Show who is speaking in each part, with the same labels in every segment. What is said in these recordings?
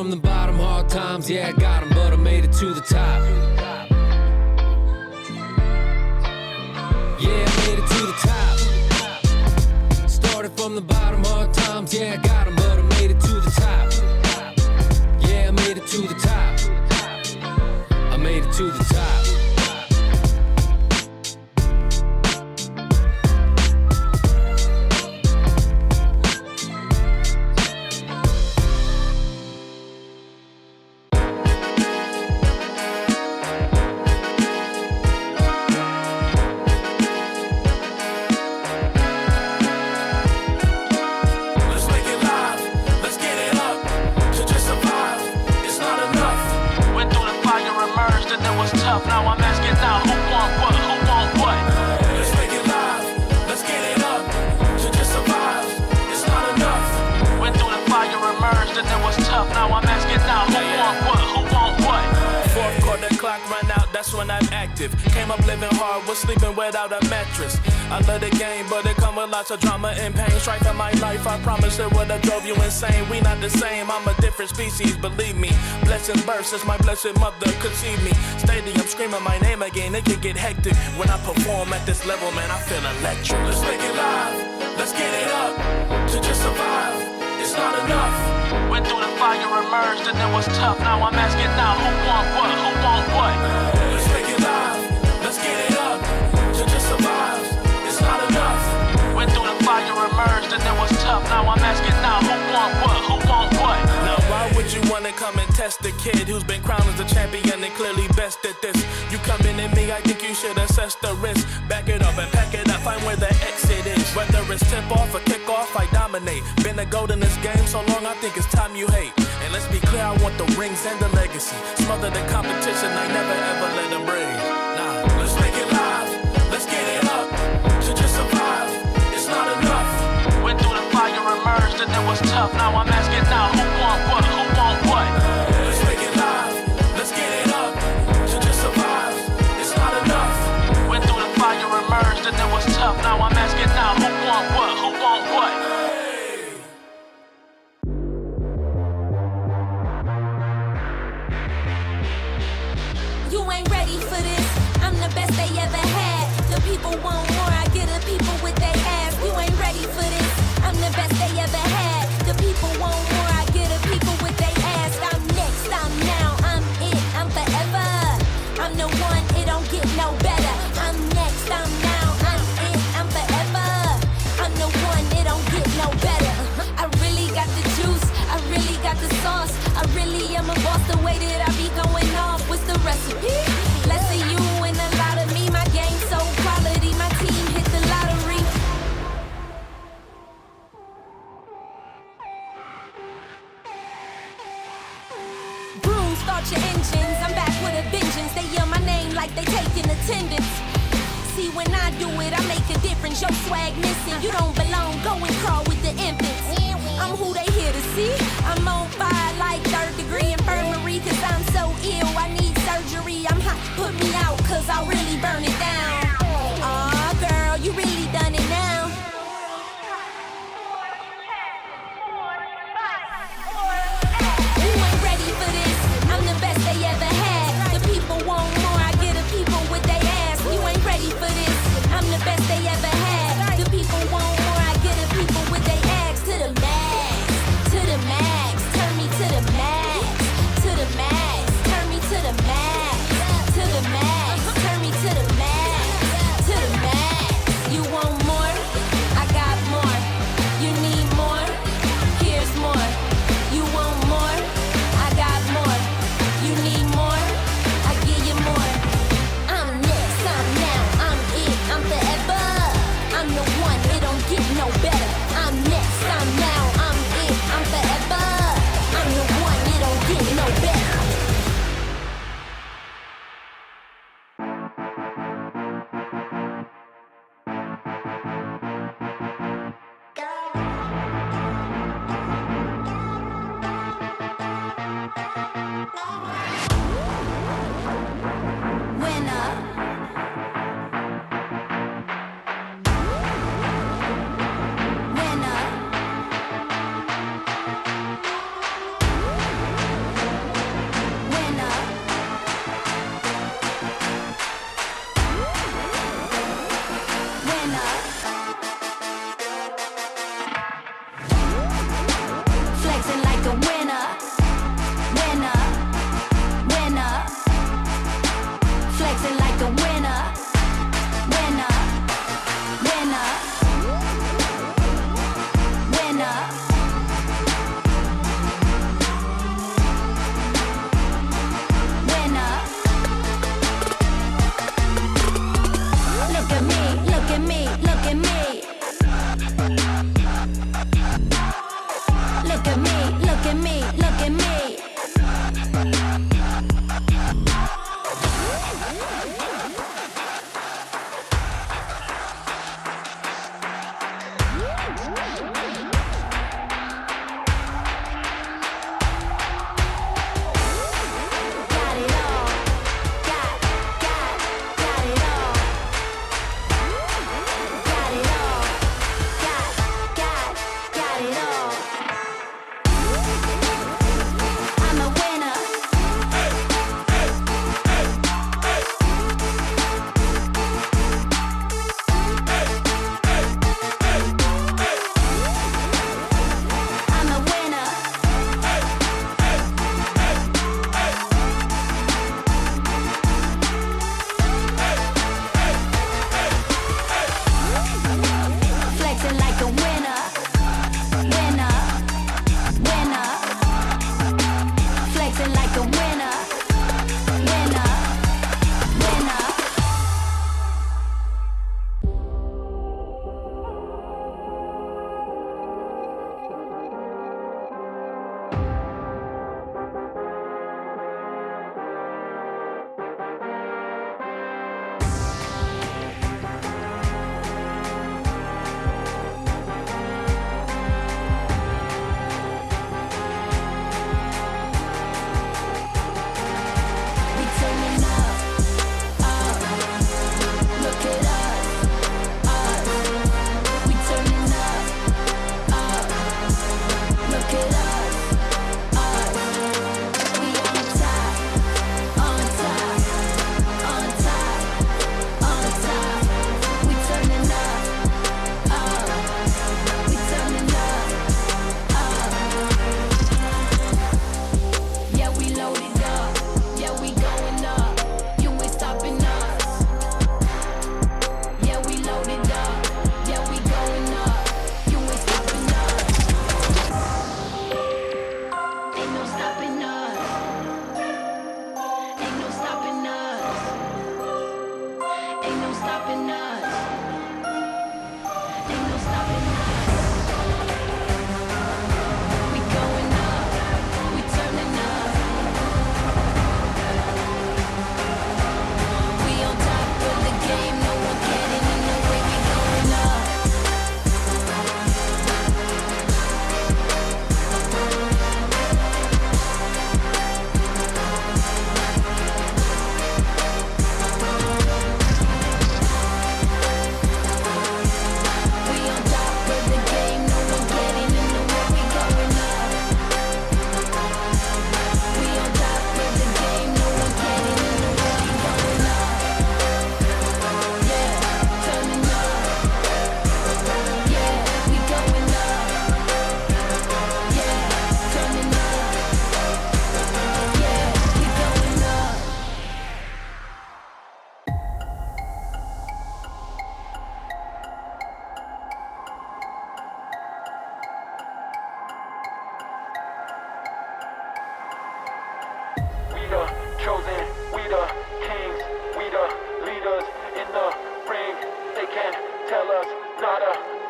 Speaker 1: from the bottom, hard times, yeah, I got them, but I made it to the top. Yeah, I made it to the top. Started from the bottom, hard times, yeah, I got them, but I made it to the top. Yeah, I made it to the top. I made it to the top.
Speaker 2: Now I'm asking now, who want what, who want what?
Speaker 3: Let's make it live, let's get it up. To just survive, it's not enough.
Speaker 2: Went through the fire, emerged, and it was tough. Now I'm asking now, who want what, who want what?
Speaker 3: Fourth quarter clock run out, that's when I'm active. Came up living hard, was sleeping without a mattress. I love the game, but it come with lots of drama and pain. Strife in my life, I promise it would've drove you insane. We not the same, I'm a different species, believe me. Blessing birth since my blessed mother conceived me. Stadium screaming my name again, it can get hectic. When I perform at this level, man, I feel electric. Let's make it live, let's get it up. To just survive, it's not enough.
Speaker 2: Went through the fire, emerged, and it was tough. Now I'm asking now, who want what, who want what?
Speaker 3: Let's make it live, let's get it up. To just survive, it's not enough.
Speaker 2: Went through the fire, emerged, and it was tough. Now I'm asking now, who want what, who want what?
Speaker 3: Now why would you wanna come and test the kid who's been crowned as a champion and clearly best at this? You coming at me, I think you should assess the risk. Back it up and pack it up, find where the exit is. Whether it's tip off or kick off, I dominate. Been a gold in this game so long, I think it's time you hate. And let's be clear, I want the rings and the legacy. Smother the competition, I never ever let them breathe. Nah, let's make it live, let's get it up. To just survive, it's not enough.
Speaker 2: Went through the fire, emerged, and it was tough. Now I'm asking now, who want what, who want what?
Speaker 3: Let's make it live, let's get it up. To just survive, it's not enough.
Speaker 2: Went through the fire, emerged, and it was tough. Now I'm asking now, who want what, who want what?
Speaker 4: You ain't ready for this, I'm the best they ever had. The people want more, I get the people with their ass. You ain't ready for this, I'm the best they ever had. The people want more, I get the people with their ass. I'm next, I'm now, I'm it, I'm forever. I'm the one, it don't get no better. I'm next, I'm now, I'm it, I'm forever. I'm the one, it don't get no better. I really got the juice, I really got the sauce. I really am a boss, the way that I be going off. What's the recipe? Less of you and a lot of me. My game so quality, my team hit the lottery. Broom, start your engines, I'm back with a vengeance. They yell my name like they taking attendance. See, when I do it, I make a difference. Your swag missing, you don't belong. Go and crawl with the infants. I'm who they here to see. I'm on fire like 3rd degree infirmary. Cause I'm so ill, I need surgery. I'm hot, put me out, cause I'll really burn it down. Aw, girl, you really done it now. You ain't ready for this, I'm the best they ever had. The people want more, I get the people with their ass. You ain't ready for this, I'm the best they ever had. The people want more, I get the people with their ass. To the max, to the max, turn me to the max. To the max, turn me to the max. To the max, turn me to the max.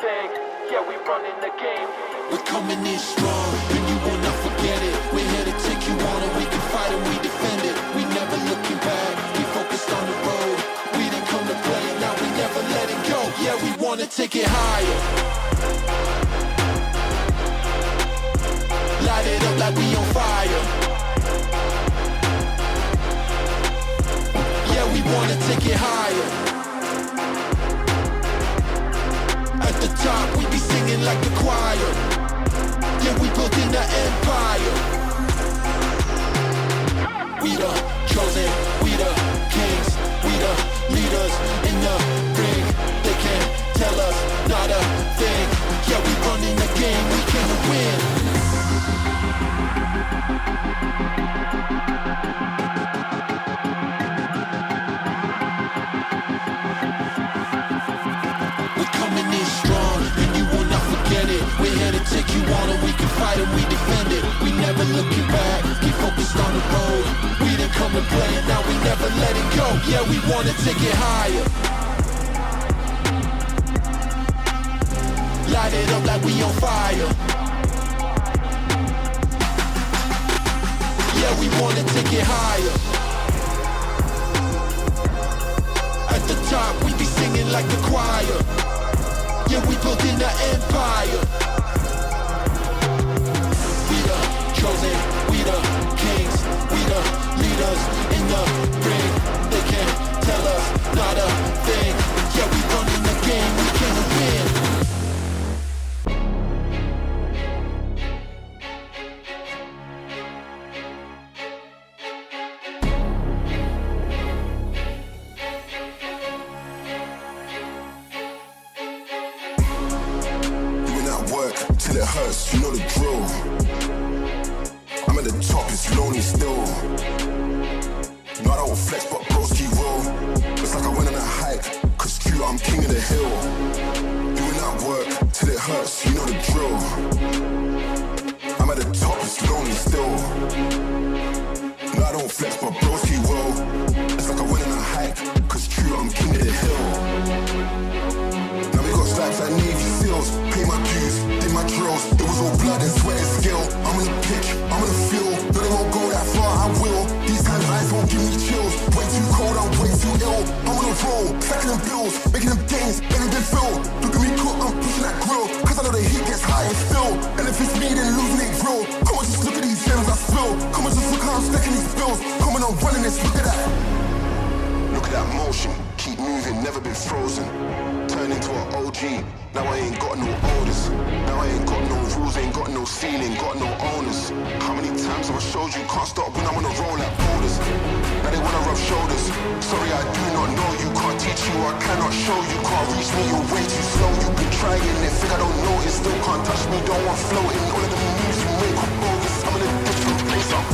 Speaker 2: thing. Yeah, we running the game.
Speaker 1: We're coming in strong, and you will not forget it. We're here to take you on, and we can fight and we defend it. We never looking back, we focused on the road. We didn't come to play, now we never let it go. Yeah, we wanna take it higher. Light it up like we on fire. Yeah, we wanna take it higher. At the top, we be singing like the choir. Yeah, we building the empire. We the chosen, we the kings, we the leaders in the ring. They can't tell us not a thing. Yeah, we running the game, we can win. We're here to take you on, and we can fight and we defend it. We never looking back, keep focused on the road. We didn't come to play, and now we never let it go. Yeah, we wanna take it higher. Light it up like we on fire. Yeah, we wanna take it higher. At the top, we be singing like the choir. Yeah, we building the empire. We the chosen, we the kings, we the leaders in the ring. They can't tell us not a thing. Yeah, we running the game, we can win.
Speaker 5: Till it hurts, you know the drill. I'm at the top, it's lonely still. No, I don't flex, but broski roll. It's like I went on a hike, cause Q, I'm king of the hill. Doing that work, till it hurts, you know the drill. I'm at the top, it's lonely still. No, I don't flex, but broski roll. It's like I went on a hike, cause Q, I'm king of the hill. Now we got stripes like Navy SEALs, pay my dues, did my drills. It was all blood and sweat and skill. I'm in the pitch, I'm in the field. No, they won't go that far, I will. These times eyes won't give me chills. Way too cold, I'm way too ill. I'm on a roll, stacking them bills, making them gains, making them fill. Look at me cook, I'm pushing that grill. Cause I know the heat gets high and still. And if it's me, then losing it real. Come on, just look at these gems I spill. Come on, just look how I'm stacking these bills. Come on, I'm running this, look at that. Look at that motion, keep moving, never been frozen. Turn into an OG, now I ain't got no orders. Now I ain't got no rules, ain't got no ceiling, got no owners. How many times have I showed you can't stop when I'm on a roll like boulders? Now they wanna rub shoulders. Sorry, I do not know you, can't teach you, I cannot show you. Can't reach me, you're way too slow. You've been trying it, think I don't notice. Still can't touch me, don't want floating. All of the moves you make are bogus. I'm in a different place, I'm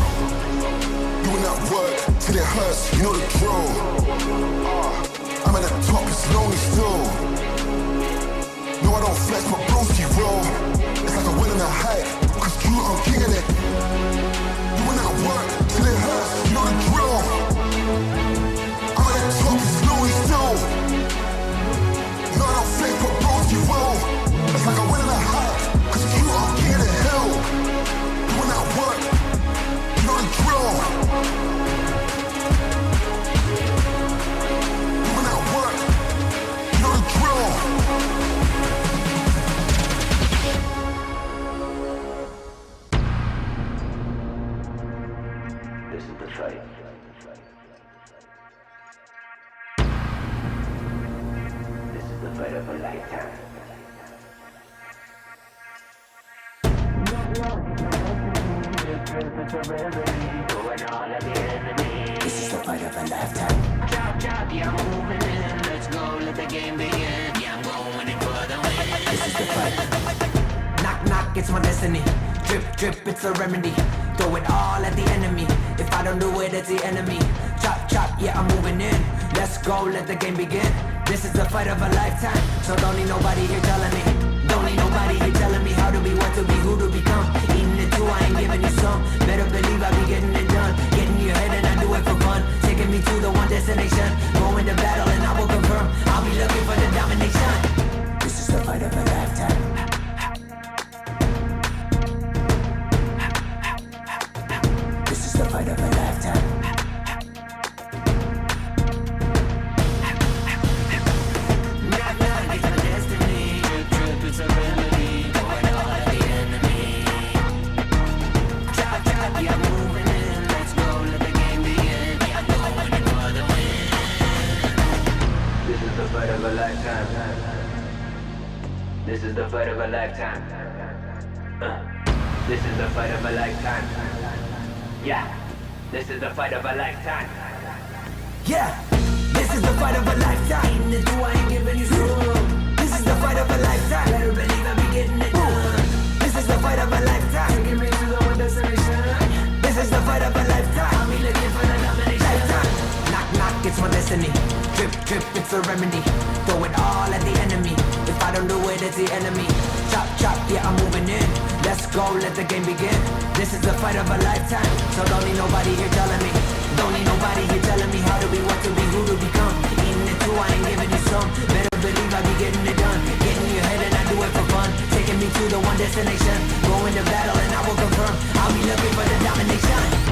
Speaker 5: doing that work till it hurts, you know the drill. I'm at the top, it's lonely still. No, I don't flex, my broski roll. It's like I went on a hike, cause Q, I'm king of it. Doing that work till it hurts, you know the drill. I'm at the top, it's lonely still. No, I don't flex, my broski roll. It's like I went on a hike, cause Q, I'm king of the hill. Doing that work, you know the drill. Doing that work, you know the drill.
Speaker 6: This is the fight. This is the fight of a lifetime. This is the fight of a lifetime. Chop, yeah, I'm moving in. Let's go, let the game begin. Yeah, I'm going in for the win. This is the fight. Knock, knock, it's my destiny. Drip, drip, it's a remedy. Throw it all at the enemy. If I don't do it, it's the enemy. Chop, chop, yeah, I'm moving in. Let's go, let the game begin. This is the fight of a lifetime. So don't need nobody here telling me. Don't need nobody here telling me how to be, what to be, who to become. Eating it too, I ain't giving you some. Better believe I be getting it done. Getting your head and I do it for fun. Taking me to the one destination. Going to battle and I will confirm. I'll be looking for the domination. This is the fight of a lifetime. This is the fight of a lifetime. This is the fight of a lifetime. Yeah, this is the fight of a lifetime. Yeah, this is the fight of a lifetime. The two I ain't giving you some. This is the fight of a lifetime. Better believe I'll be getting it done. This is the fight of a lifetime. Taking me to the one destination. This is the fight of a lifetime. I'll be looking for the nomination. Lifetime. Knock, knock, it's my destiny. Drip, drip, it's a remedy. Throw it all at the enemy. If I don't do it, it's the enemy. Chop, chop, yeah, I'm moving in. Let's go, let the game begin. This is the fight of a lifetime. So don't need nobody here telling me. Don't need nobody here telling me how to be, what to be, who to become. Eating it too, I ain't giving you some. Better believe I be getting it done. Getting you ahead and I do it for fun. Taking me to the one destination. Going to battle and I will confirm. I'll be looking for the domination.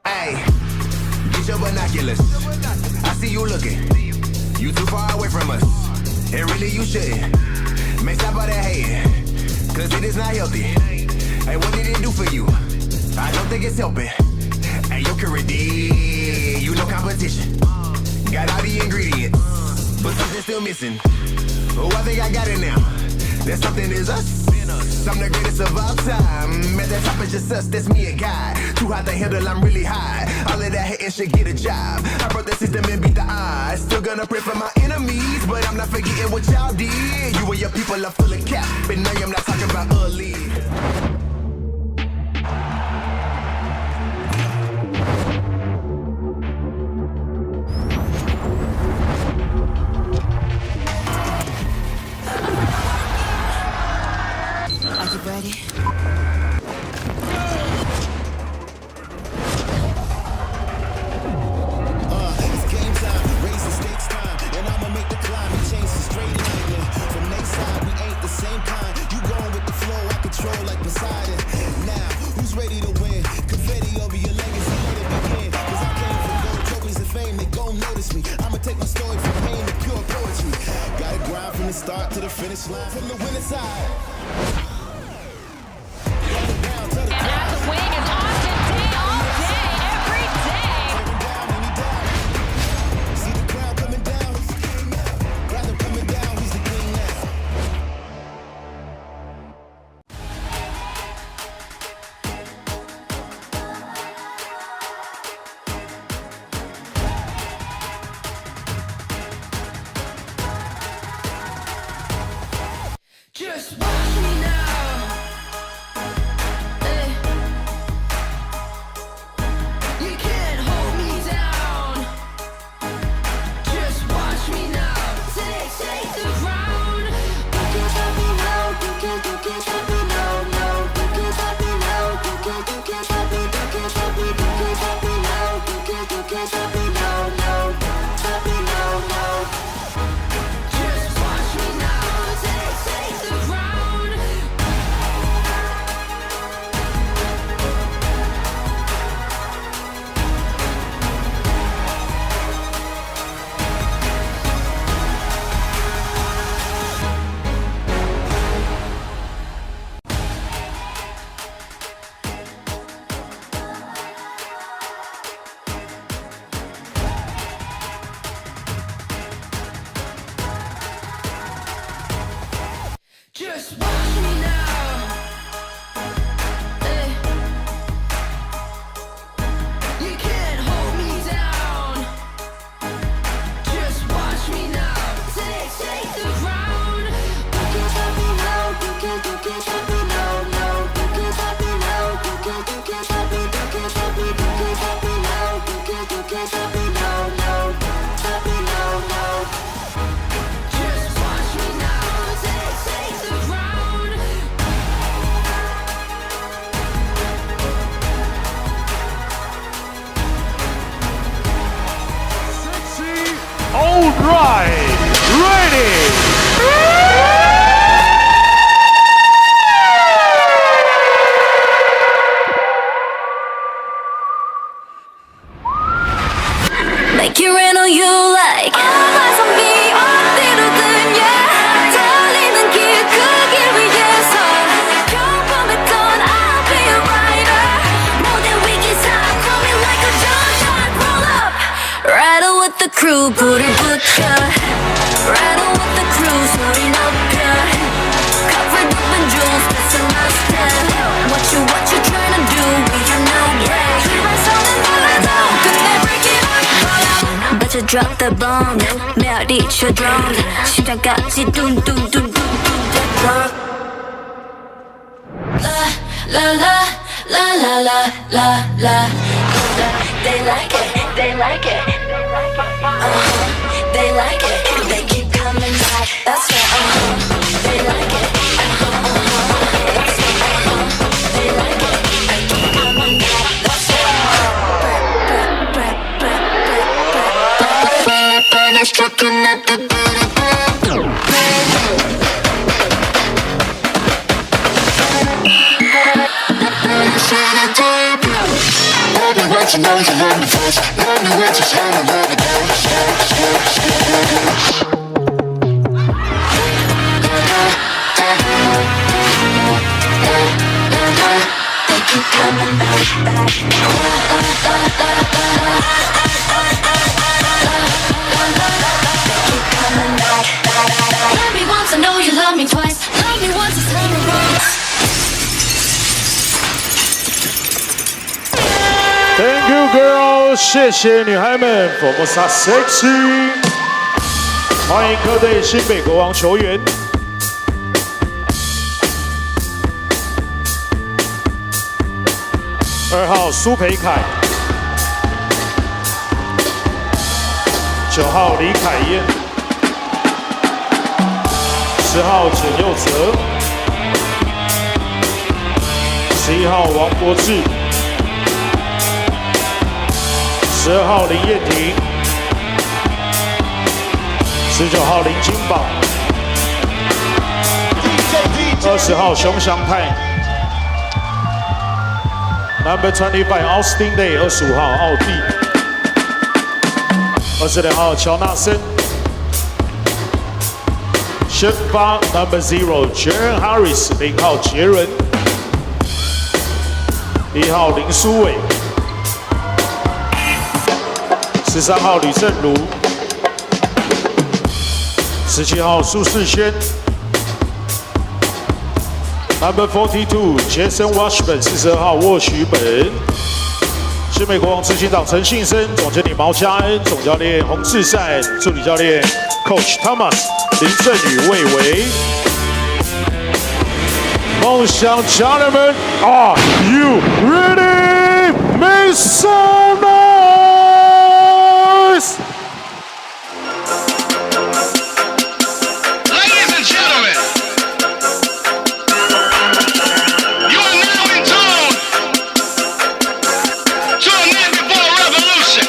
Speaker 5: Hey, get your binoculars. I see you looking. You too far away from us. And really you shouldn't. Make stop all that hating. Cause it is not healthy. Hey, what did it do for you? I don't think it's helping. Hey, your career D, you know competition. Got all the ingredients, but something's still missing. Oh, I think I got it now. That something is us. I'm the greatest of all time. At the top is just us, that's me a guy. Too high to handle, I'm really high. All of that hating should get a job. I broke the system and beat the odds. Still gonna pray for my enemies, but I'm not forgetting what y'all did. You and your people are full of cap, but now I'm not talking about early.
Speaker 4: Ready?
Speaker 7: It's game time, raise the stakes time, and I'ma make the climate change to straight line. From next side, we ain't the same kind. You going with the flow, I control like Poseidon. Now, who's ready to win? Confetti over your legacy, let it begin. Cause I came for gold trophies and fame, they gon' notice me. I'ma take my story from pain to pure poetry. Gotta grind from the start to the finish line, from the winning side.
Speaker 8: And that swing is on today, all day, every day.
Speaker 6: can't stop me, no, no. Stop me, no, no. Just watch me now. Take the ground. Just watch me now. Hey. You can't hold me down. Just watch me now. Take the ground. You can't stop me now. You can't stop me, no, no. You can't stop me now. You can't stop me. You can't stop me. You can't stop me now. You can't stop me, no, no. Stop me, no, no. Just watch me now. Take the ground.
Speaker 8: All right, ready.
Speaker 4: Make it rain on you like all eyes on me 어디로든 yeah 달리는 길 그 길 위에서 평범했던 I'll be a rider 모든 위기사 call me like a sunshine roll up Rider with the crew 불을 붙여 Rider with the crew 소리 높여 Covered up in jewels that's my style What you trying to do we have no break 희망성은 달라도 끝내 break it up But you drop the bomb 메아리쳐 drone 심장까지 둔둔둔둔둔 La la la la la la la They like it, they like it They like it, they keep coming back That's right, They like it, That's right, They like it, they keep coming back That's right Finish looking at the Love me what you know you love me first Love me what you tell me love me They keep coming back Love me once, I know you love me twice Love me once, it's time to run
Speaker 8: Thank you, girls， 谢谢女孩们 ，Formosa sexy， 欢迎各队新北国王球员。2号苏培凯，9号李凯燕，10号简佑哲，11号王柏志。12号林彦廷，19号林金宝，20号熊祥泰 ，Number 25 Austin Day， 25号奥蒂，22号乔纳森，Chef 8 Number 0 Jaren Harris， 0号杰伦，1号林书伟。13号吕正如，17号苏世轩 ，Number 42 Jason Washburn， 42号沃许本，新北国王执行长陈信生，总经理毛嘉恩，总教练洪志善，助理教练 Coach Thomas， 林振宇、魏维。梦想家人们 ，Are you ready? Make some noise!
Speaker 9: Ladies and gentlemen, you are now in tune to a night before a revolution.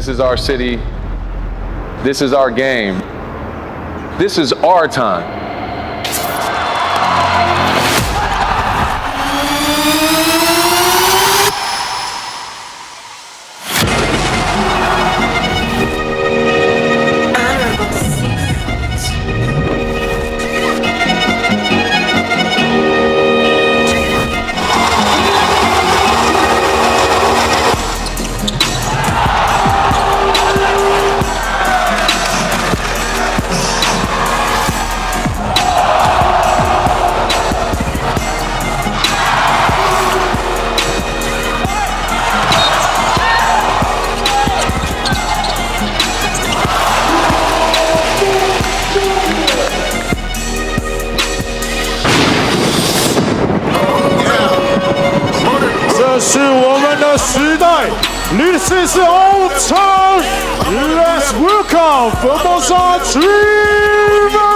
Speaker 10: This is our city. This is our game. This is our time.
Speaker 8: This is all time. Let's welcome Formosa Dreamer.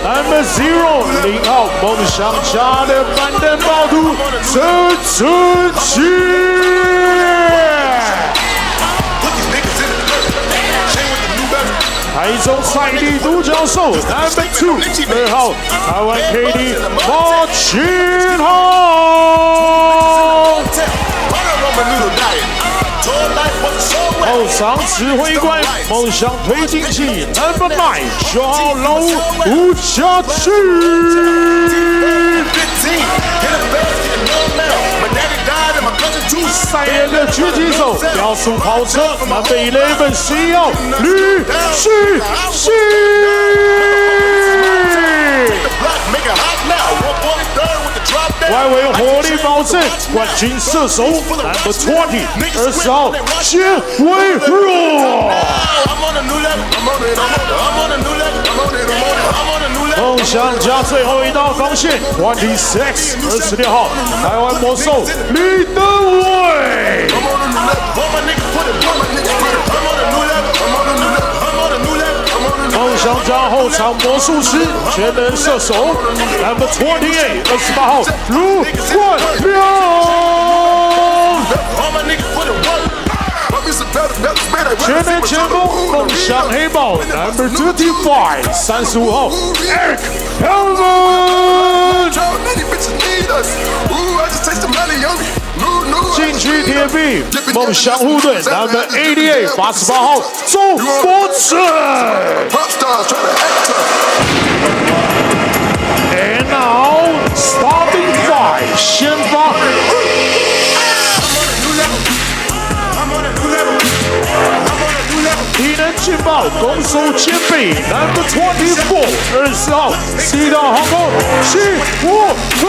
Speaker 8: Number 0 0号梦想家的板凳暴徒陈晨曦。台中赛地独角兽 Number 2 2号台湾 KD 马清豪，后场指挥官梦想推进器 Number 9 9号老吴家驹。赛人的狙击手，标速跑车 Number 11 10号吕旭熙。外围火力保证，冠军射手 Number 20 20号谢伟若。梦想家最后一道防线 26 26号台湾魔兽李德伟。梦想家后场魔术师全能射手 Number 28 28号卢冠亮。全能前锋梦想黑豹 Number 35 35号 Eric Helmut。禁区铁壁梦想护盾 Number 88 88号周国成。And now starting 5先发。体能劲爆，攻守兼备 Number 24 24号西岛航空西沃克。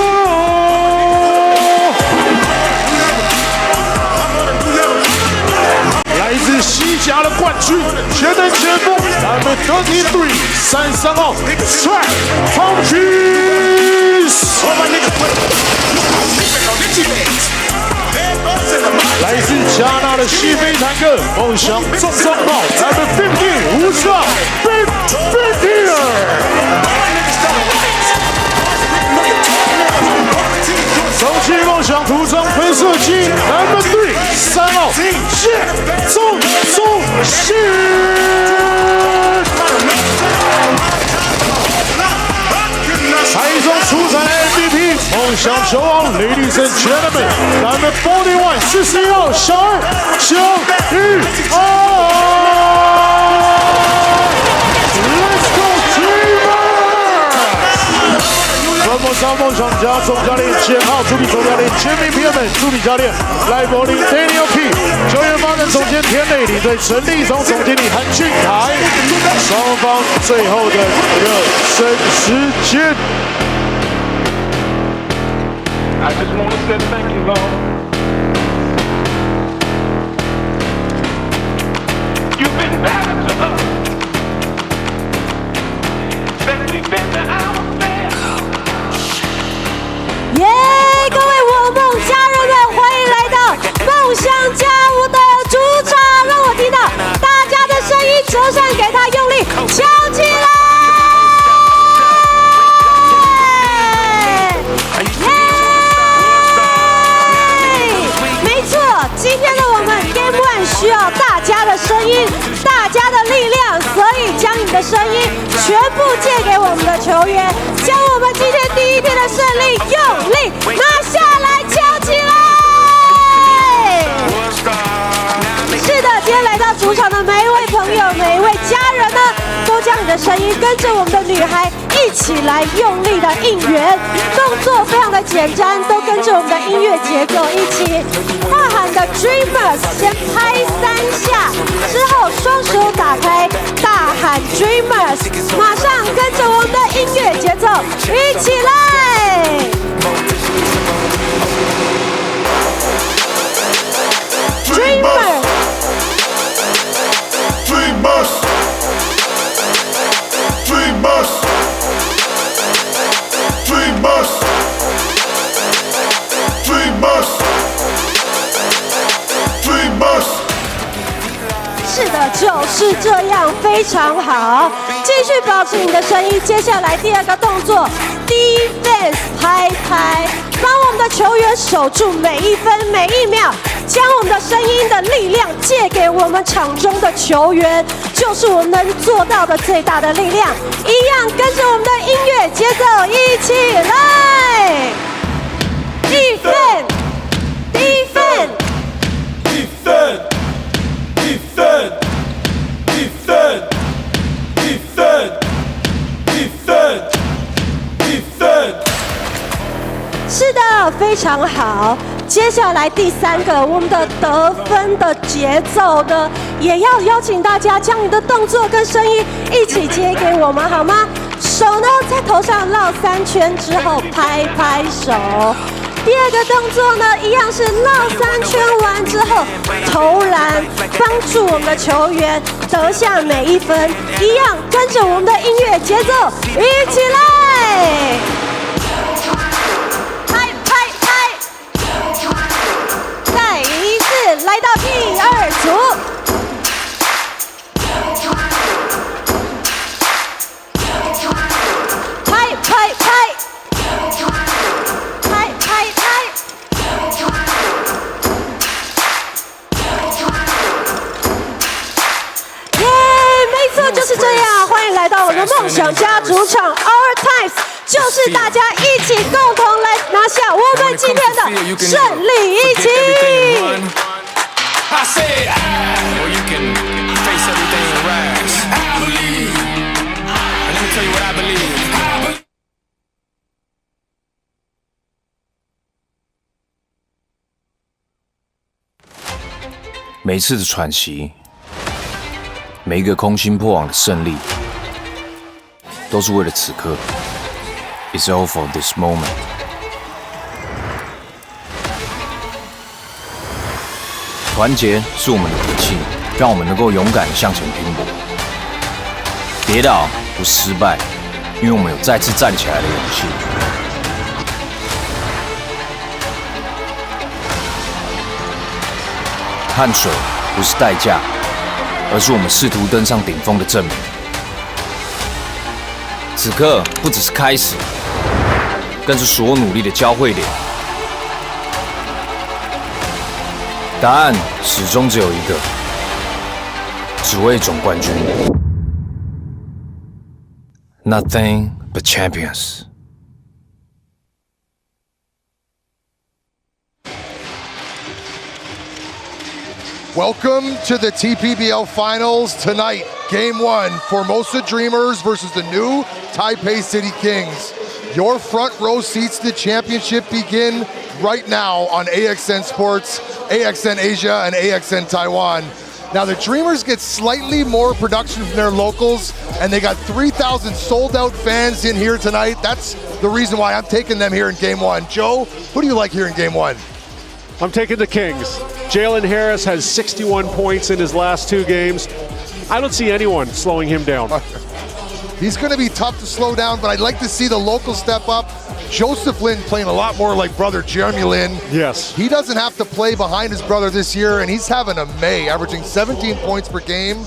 Speaker 8: 来自西甲的冠军全能前锋 Number 33 33号 Track Tompkins。来自加纳的西非坦克梦想重装炮 Number 15 50号 Big Beer。重启梦想涂装喷射机 Number 3 3号谢仲信。台中出产 MVP 梦想球王 Ladies and Gentlemen Number 41 41号小二小玉Let's go Dreamer！ 福尔摩沙梦想家总教练简浩，助理总教练Jimmy Pierman，助理教练赖柏林 Daniel P， 球员发展总监田磊，领队陈立聪，总经理韩俊凯，双方最后的热身时间。
Speaker 2: I just want to say thank you, Lord. You've been better to us than we've been to ourselves.
Speaker 4: 耶！各位我梦家人们，欢迎来到梦想家屋的主场，让我听到大家的声音，球声给他用力敲起来！耶！
Speaker 11: 大家的力量，所以将你的声音全部借给我们的球员，将我们今天第一天的胜利用力拿下来，敲起来！是的，今天来到主场的每一位朋友、每一位家人呢，都将你的声音跟着我们的女孩一起来用力的应援，动作非常的简单，都跟着我们的音乐节奏一起大喊的 Dreamers， 先拍3下，之后双手打开，大喊 Dreamers， 马上跟着我们的音乐节奏一起来。Dreamers，
Speaker 5: Dreamers， Dreamers， Dreamers， Dreamers， Dreamers。
Speaker 11: 是的，就是这样，非常好。继续保持你的声音。接下来第二个动作 ，defense 拍拍，帮我们的球员守住每一分每一秒，将我们的声音的力量借给我们场中的球员，就是我们能做到的最大的力量。一样跟着我们的音乐节奏一起来 ，defense， defense，
Speaker 5: defense， defense， defense， defense， defense， defense。
Speaker 11: 是的，非常好。接下来第3个，我们的得分的节奏呢，也要邀请大家将你的动作跟声音一起接给我们，好吗？手呢在头上绕3圈之后拍拍手。第二个动作呢，一样是绕3圈完之后投篮，帮助我们的球员得下每一分。一样跟着我们的音乐节奏一起来。来到第2组，拍拍拍，拍拍拍，耶！没错，就是这样。欢迎来到我的梦想家主场 ，Our Times。就是大家一起共同来拿下我们今天的胜利，一起。
Speaker 1: I said, or you can face everything in rags. I believe. And let me tell you what I believe.
Speaker 12: 每次的喘息，每一个空心破网的胜利，都是为了此刻。It's all for this moment. 团结是我们的底气，让我们能够勇敢向前拼搏。跌倒不失败，因为我们有再次站起来的勇气。汗水不是代价，而是我们试图登上顶峰的证明。此刻不只是开始，更是所有努力的交汇点。答案始终只有一个，只为总冠军。Nothing but champions.
Speaker 13: Welcome to the TPBL Finals tonight. Game 1, Formosa Dreamers versus the new Taipei City Kings. Your front row seats to the championship begin right now on AXN Sports, AXN Asia, and AXN Taiwan. Now the Dreamers get slightly more production from their locals, and they got 3,000 sold-out fans in here tonight. That's the reason why I'm taking them here in Game 1. Joe, who do you like here in Game 1?
Speaker 8: I'm taking the Kings. Jalen Harris has 61 points in his last 2 games. I don't see anyone slowing him down.
Speaker 13: He's going to be tough to slow down, but I'd like to see the locals step up. Joseph Lin playing a lot more like brother Jeremy Lin.
Speaker 8: Yes.
Speaker 13: He doesn't have to play behind his brother this year, and he's having a May, averaging 17 points per game.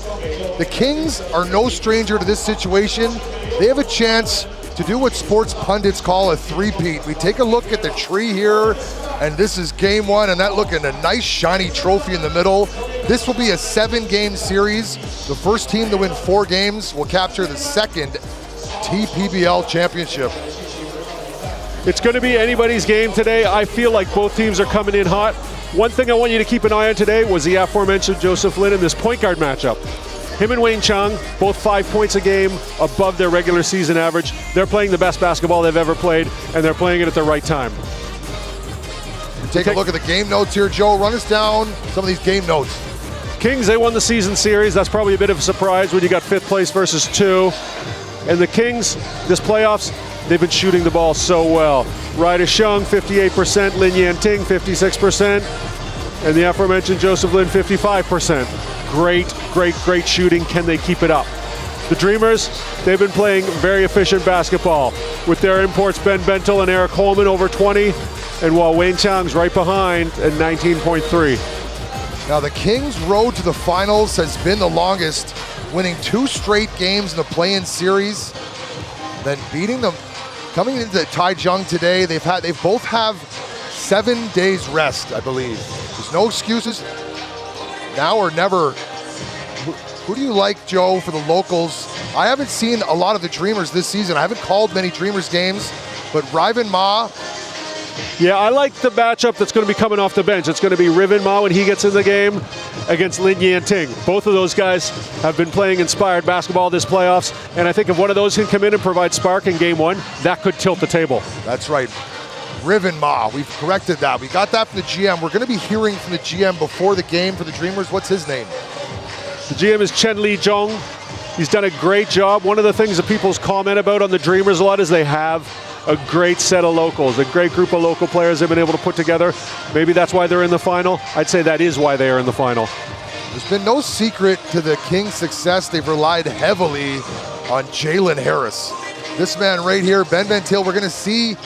Speaker 13: The Kings are no stranger to this situation. They have a chance to do what sports pundits call a three-peat. We take a look at the tree here, and this is Game 1, and that looking a nice shiny trophy in the middle. This will be a 7-game series. The first team to win 4 games will capture the second TPBL championship.
Speaker 8: It's going to be anybody's game today. I feel like both teams are coming in hot. One thing I want you to keep an eye on today was the aforementioned Joseph Lin in this point guard matchup. Him and Wayne Chung, both 5 points a game above their regular season average. They're playing the best basketball they've ever played, and they're playing it at the right time.
Speaker 13: Take a look at the game notes here, Joe. Run us down some of these game notes.
Speaker 8: Kings, they won the season series. That's probably a bit of a surprise when you got 5th place versus 2. And the Kings, this playoffs, they've been shooting the ball so well. Ryder Shung, 58%. Lin Yanting, 56%. And the aforementioned Joseph Lin, 55%. Great shooting. Can they keep it up? The Dreamers, they've been playing very efficient basketball with their imports Ben Bentel and Eric Holman over 20, and while Wayne Chang's right behind at 19.3.
Speaker 13: Now the Kings' road to the finals has been the longest, winning 2 straight games in the play-in series, then beating them. Coming into Taichung today, they both have 7 days rest, I believe. There's no excuses. Now or never. Who do you like, Joe, for the locals? I haven't seen a lot of the Dreamers this season. I haven't called many Dreamers games, but Riven Ma.
Speaker 8: Yeah, I like the matchup that's going to be coming off the bench. It's going to be Riven Ma when he gets in the game against Lin Yanting. Both of those guys have been playing inspired basketball this playoffs, and I think if one of those can come in and provide spark in game 1, that could tilt the table.
Speaker 13: That's right. Riven Ma, we've corrected that. We got that from the GM. We're going to be hearing from the GM before the game for the Dreamers. What's his name?
Speaker 8: The GM is Chen Li Zhong. He's done a great job. One of the things that people's comment about on the Dreamers a lot is they have a great set of locals, a great group of local players they've been able to put together. Maybe that's why they're in the final. I'd say that is why they are in the final.
Speaker 13: There's been no secret to the Kings' success. They've relied heavily on Jalen Harris. This man right here, Ben Bentil, we're going to see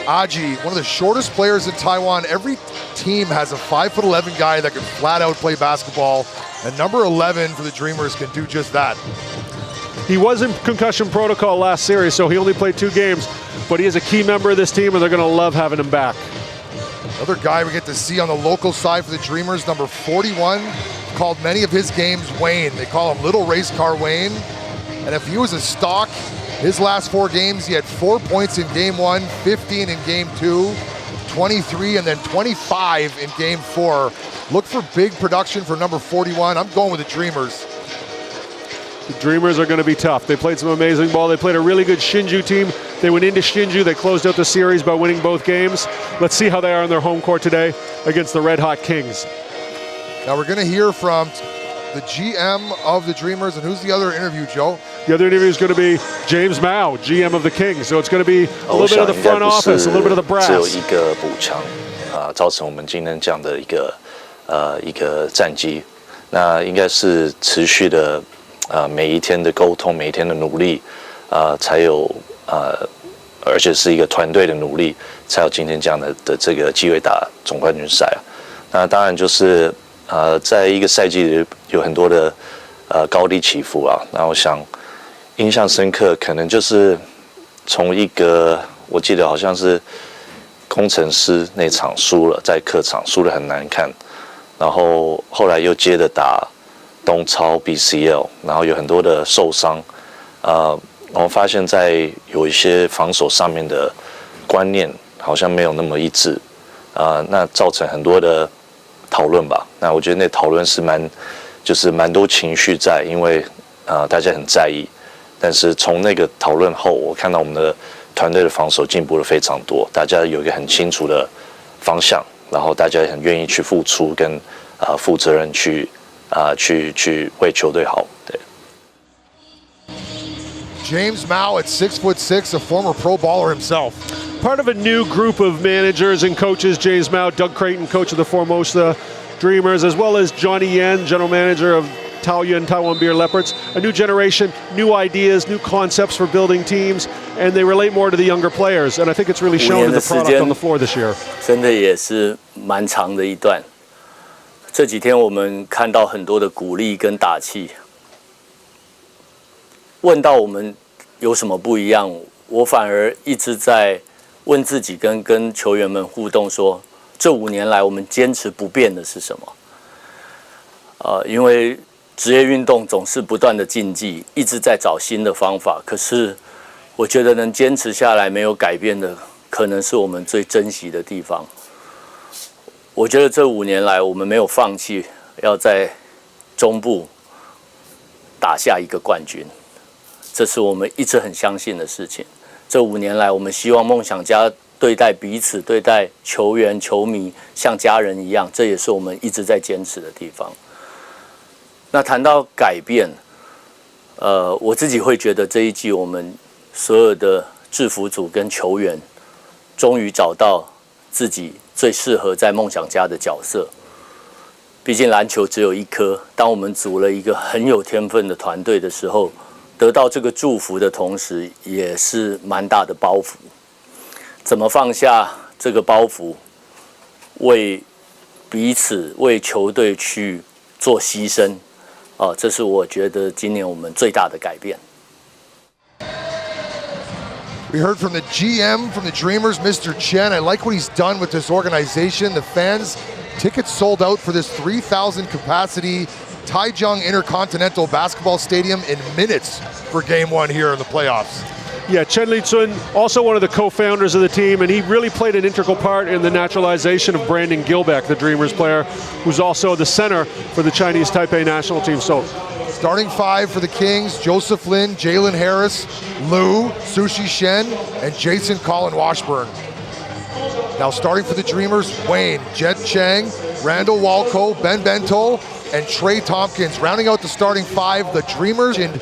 Speaker 13: Aji, one of the shortest players in Taiwan. Every team has a 5'11" guy that can flat out play basketball, and number 11 for the Dreamers can do just that.
Speaker 8: He was in concussion protocol last series, so he only played 2 games, but he is a key member of this team, and they're going to love having him back.
Speaker 13: Another guy we get to see on the local side for the Dreamers, number 41, called many of his games Wayne. They call him Little Race Car Wayne, and if he was a stock, his last 4 games, he had 4 points in game 1, 15 in game 2, 23, and then 25 in game 4. Look for big production for number 41. I'm going with the Dreamers.
Speaker 8: The Dreamers are going to be tough. They played some amazing ball. They played a really good Shinju team. They went into Shinju. They closed out the series by winning both games. Let's see how they are on their home court today against the Red Hot Kings.
Speaker 13: Now we're going to hear from the GM of the Dreamers, and who's the other interview, Joe?
Speaker 8: The other interview is going to be James Mao, GM of the Kings. So it's going to be a little bit of the front office, a little bit of the brass.
Speaker 14: 只有一个补强造成我们今天这样的一个战绩。那应该是持续的每一天的沟通，每一天的努力才有而且是一个团队的努力，才有今天这样的这个机会打总冠军赛啊。那当然就是在一个赛季里有很多的高低起伏啊。那我想印象深刻，可能就是从一个我记得好像是工程师那场输了，在客场输得很难看，然后后来又接着打东超 BCL， 然后有很多的受伤，我们发现在有一些防守上面的观念好像没有那么一致，那造成很多的讨论吧。那我觉得那讨论是蛮多情绪在，因为大家很在意。但是从那个讨论后，我看到我们的团队的防守进步了非常多，大家有一个很清楚的方向，然后大家也很愿意去付出跟负责任去为球队好。对。
Speaker 13: James Mao at 6'6", a former pro baller himself.
Speaker 8: Part of a new group of managers and coaches, James Mao, Doug Creighton, coach of the Formosa Dreamers, as well as Johnny Yan, general manager of Taoyuan Taiwan Beer Leopards. A new generation, new ideas, new concepts for building teams, and they relate more to the younger players. And I think it's really shown in the product on the floor this year.
Speaker 15: 真的也是蛮长的一段。这几天我们看到很多的鼓励跟打气。问到我们有什么不一样，我反而一直在问自己跟球员们互动说，这5年来我们坚持不变的是什么？因为职业运动总是不断的竞技，一直在找新的方法。可是我觉得能坚持下来没有改变的，可能是我们最珍惜的地方。我觉得这5年来，我们没有放弃，要在中部打下一个冠军，这是我们一直很相信的事情。这5年来，我们希望梦想家对待彼此、对待球员、球迷像家人一样，这也是我们一直在坚持的地方。那谈到改变，我自己会觉得这一季我们所有的制服组跟球员，终于找到自己最适合在梦想家的角色。毕竟篮球只有一颗，当我们组了一个很有天分的团队的时候，得到这个祝福的同时，也是蛮大的包袱。怎么放下这个包袱，为彼此、为球队去做牺牲？这是我觉得今年我们最大的改变。
Speaker 13: We heard from the GM from the Dreamers, Mr. Chen. I like what he's done with this organization. The fans, tickets sold out for this 3,000 capacity Taichung Intercontinental Basketball Stadium in minutes for Game 1 here in the playoffs.
Speaker 8: Yeah, Chen Li-chun, also one of the co-founders of the team, and he really played an integral part in the naturalization of Brandon Gilbeck, the Dreamers player, who's also the center for the Chinese Taipei national team. So,
Speaker 13: starting 5 for the Kings: Joseph Lin, Jalen Harris, Liu, Sushi Shen, and Jason Colin Washburn. Now starting for the Dreamers: Wayne, Jet Chang, Randall Walco, Ben Bento, and Trey Tompkins. Rounding out the starting 5, the Dreamers, and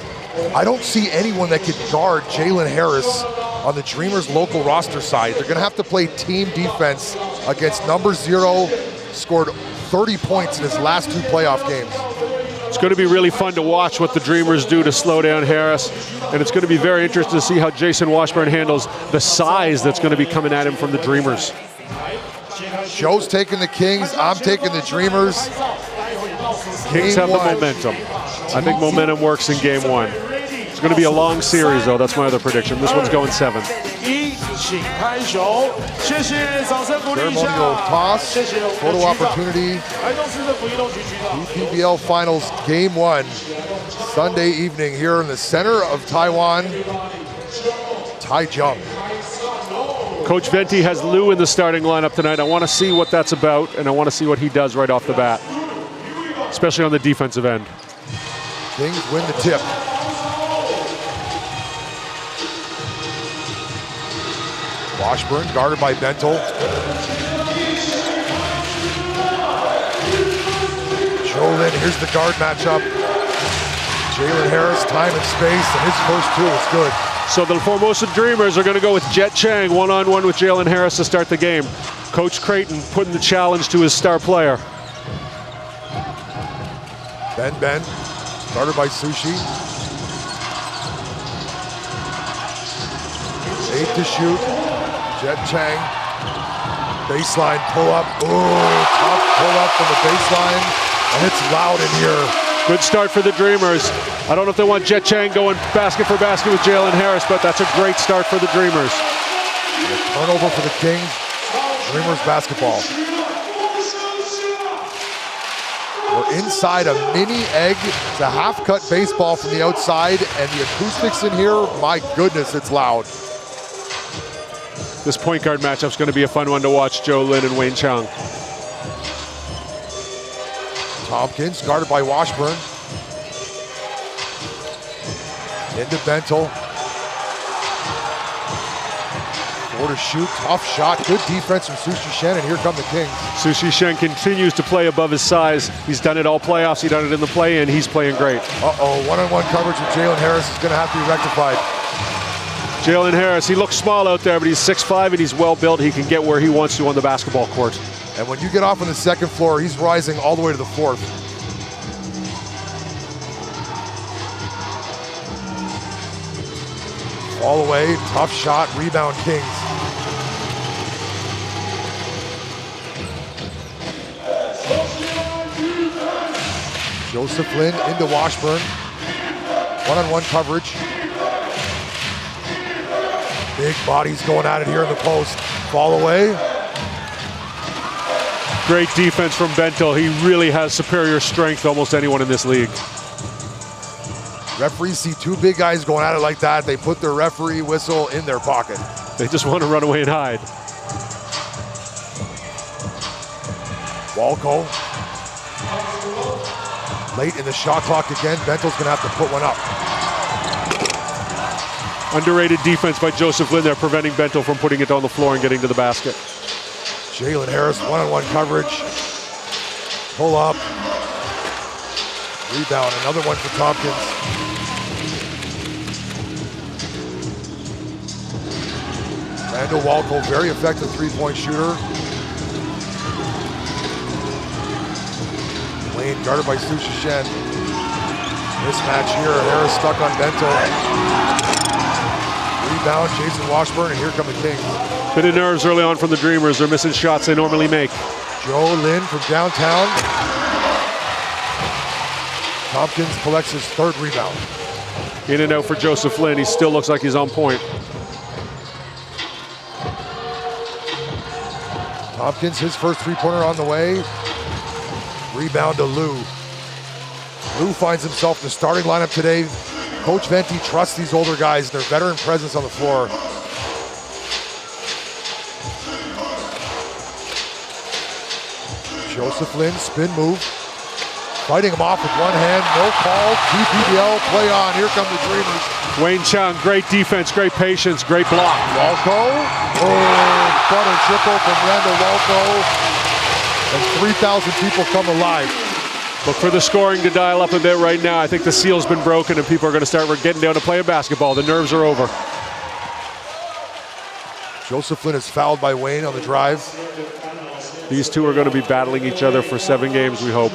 Speaker 13: I don't see anyone that could guard Jalen Harris on the Dreamers local roster side. They're gonna have to play team defense against number 0, scored 30 points in his last 2 playoff games.
Speaker 8: It's going to be really fun to watch what the Dreamers do to slow down Harris, and it's going to be very interesting to see how Jason Washburn handles the size that's going to be coming at him from the Dreamers.
Speaker 13: Joe's taking the Kings, I'm taking the Dreamers.
Speaker 8: Kings have the momentum. I think momentum works in Game 1. It's going to be a long series, though. That's my other prediction. This one's going 7.
Speaker 13: Ceremonial toss, photo opportunity. TPBL Finals Game 1, Sunday evening here in the center of Taiwan, Taichung.
Speaker 8: Coach Venti has Liu in the starting lineup tonight. I want to see what that's about, and I want to see what he does right off the bat, especially on the defensive end.
Speaker 13: Kings win the tip. Washburn guarded by Bento. Jolin, here's the guard matchup. Jalen Harris, time and space, and his first 2 is good.
Speaker 8: So the Formosa Dreamers are going to go with Jet Chang one-on-one with Jalen Harris to start the game. Coach Creighton putting the challenge to his star player.
Speaker 13: Ben, guarded by Sushi. 8 to shoot. Jet Chang, baseline pull up. Ooh, tough pull up from the baseline, and it's loud in here.
Speaker 8: Good start for the Dreamers. I don't know if they want Jet Chang going basket for basket with Jalen Harris, but that's a great start for the Dreamers.
Speaker 13: And a turnover for the Kings. Dreamers basketball. We're inside a mini egg. It's a half-cut baseball from the outside, and the acoustics in here, my goodness, it's loud.
Speaker 8: This point guard matchup is going to be a fun one to watch, Joe Lin and Wayne Chung.
Speaker 13: Tompkins guarded by Washburn. Into Bento. 4 to shoot, tough shot, good defense from Sushi Shen, and here come the Kings.
Speaker 8: Sushi Shen continues to play above his size. He's done it all playoffs, he's done it in the play-in, he's playing great.
Speaker 13: One-on-one coverage with Jalen Harris is gonna have to be rectified.
Speaker 8: Jalen Harris, he looks small out there, but he's 6'5", and he's well-built. He can get where he wants to on the basketball court.
Speaker 13: And when you get off on the second floor, he's rising all the way to the 4th. All the way, tough shot, rebound Kings. Joseph Lin into Washburn. One-on-one coverage. Big bodies going at it here in the post. Fall away.
Speaker 8: Great defense from Bento. He really has superior strength to almost anyone in this league.
Speaker 13: Referees see two big guys going at it like that. They put their referee whistle in their pocket.
Speaker 8: They just want to run away and hide.
Speaker 13: Walco. Late in the shot clock again. Bento's going to have to put one up.
Speaker 8: Underrated defense by Joseph Lin there, preventing Bento from putting it on the floor and getting to the basket.
Speaker 13: Jalen Harris, one-on-one coverage. Pull up. Rebound, another one for Tompkins. Randall Walco, very effective three-point shooter. Wayne guarded by Sushi Shen. Mismatch here, Harris stuck on Bento. Rebound, Jason Washburn, and here come the Kings.
Speaker 8: Bit of nerves early on from the Dreamers. They're missing shots they normally make.
Speaker 13: Joe Lin from downtown. Tompkins collects his third rebound.
Speaker 8: In and out for Joseph Lin. He still looks like he's on point.
Speaker 13: Tompkins, his first three-pointer on the way. Rebound to Lou. Lou finds himself in the starting lineup today. Coach Venti trusts these older guys and their veteran presence on the floor. Joseph Lin, spin move. Fighting him off with one hand, no call. TPBL, play on. Here come the Dreamers.
Speaker 8: Wayne Chung, great defense, great patience, great block.
Speaker 13: Walco. Oh, butter triple from Randall Walco. And 3,000 people come alive.
Speaker 8: Look for the scoring to dial up a bit right now. I think the seal's been broken and people are going to start getting down to play basketball. The nerves are over.
Speaker 13: Joseph Lin is fouled by Wayne on the drive.
Speaker 8: These two are going to be battling each other for 7 games, we hope.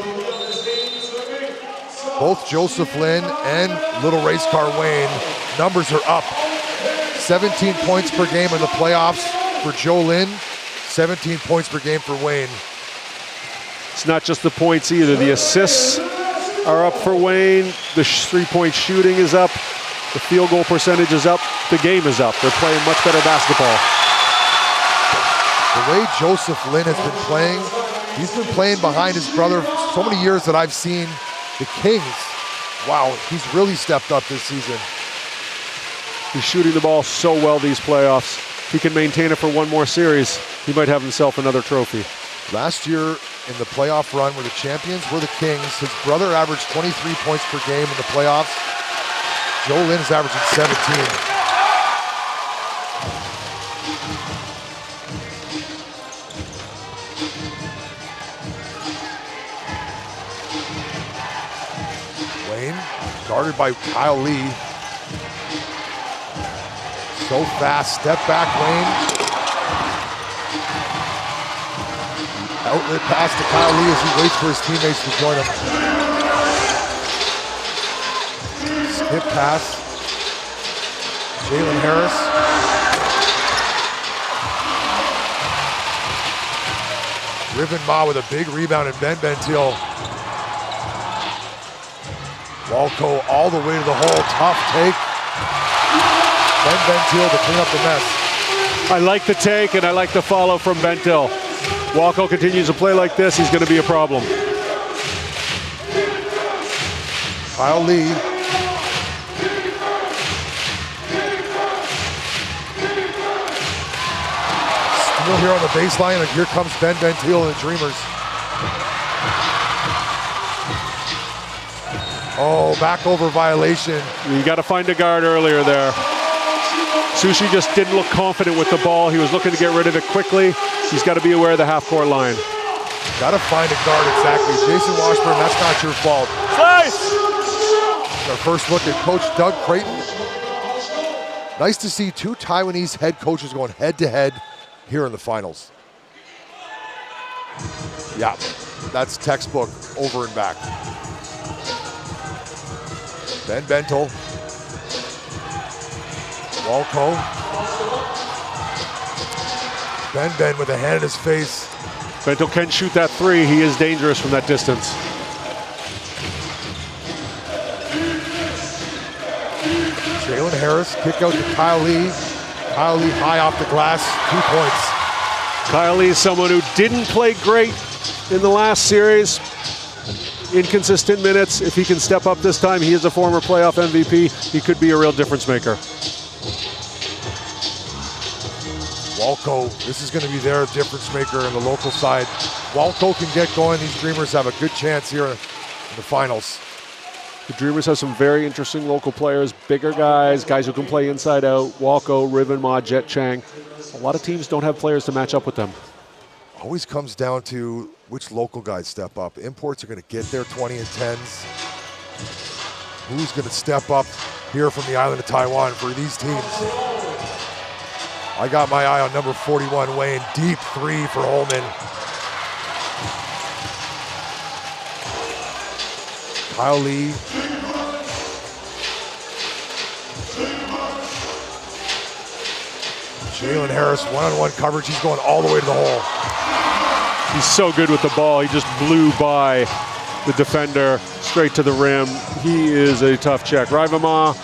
Speaker 13: Both Joseph Lin and Little Race Car Wayne, numbers are up. 17 points per game in the playoffs for Joe Lin, 17 points per game for Wayne.
Speaker 8: It's not just the points either. The assists are up for Wayne. The three-point shooting is up. The field goal percentage is up. The game is up. They're playing much better basketball.
Speaker 13: The way Joseph Lin has been playing, he's been playing behind his brother so many years that I've seen the Kings. Wow, he's really stepped up this season.
Speaker 8: He's shooting the ball so well these playoffs. If he can maintain it for one more series, he might have himself another trophy.
Speaker 13: Last year in the playoff run where the champions were the Kings, his brother averaged 23 points per game in the playoffs. Joe Lin is averaging 17. Guarded by Kyle Lee. So fast, step back Wayne. Outlet pass to Kyle Lee as he waits for his teammates to join him. Skip pass. Jalen Harris. Riven Ma with a big rebound and Ben Bentil. Walco all the way to the hole, tough take. Ben Bentil to clean up the mess.
Speaker 8: I like the take and I like the follow from Bentil. Walco continues to play like this, he's going to be a problem.
Speaker 13: Kyle Lee. Still here on the baseline, and here comes Ben Bentil and the Dreamers. Oh, back over violation.
Speaker 8: You got to find a guard earlier there. Sushi just didn't look confident with the ball. He was looking to get rid of it quickly. He's got to be aware of the half-court line.
Speaker 13: Got to find a guard, exactly. Jason Washburn, that's not your fault.
Speaker 8: Slice!
Speaker 13: Our first look at Coach Doug Creighton. Nice to see two Taiwanese head coaches going head-to-head here in the finals. Yeah, that's textbook over and back. Ben Bentil. Walco. Ben with a hand in his face.
Speaker 8: Bentil can shoot that three. He is dangerous from that distance.
Speaker 13: Jalen Harris, kick out to Kyle Lee. Kyle Lee high off the glass, 2 points.
Speaker 8: Kyle Lee is someone who didn't play great in the last series. Inconsistent minutes. If he can step up this time, he is a former playoff MVP. He could be a real difference maker.
Speaker 13: Walco, this is going to be their difference maker in the local side. Walco can get going. These Dreamers have a good chance here in the finals.
Speaker 8: The Dreamers have some very interesting local players, bigger guys who can play inside out. Walco, Riven Ma, Jet Chang. A lot of teams don't have players to match up with them.
Speaker 13: Always comes down to which local guys step up. Imports are going to get their 20 and 10s. Who's going to step up here from the island of Taiwan for these teams? I got my eye on number 41, Wayne. Deep three for Holman. Kyle Lee. Jalen Harris, one-on-one coverage. He's going all the way to the hole.
Speaker 8: He's so good with the ball. He just blew by the defender straight to the rim. He is a tough check. Riven Ma,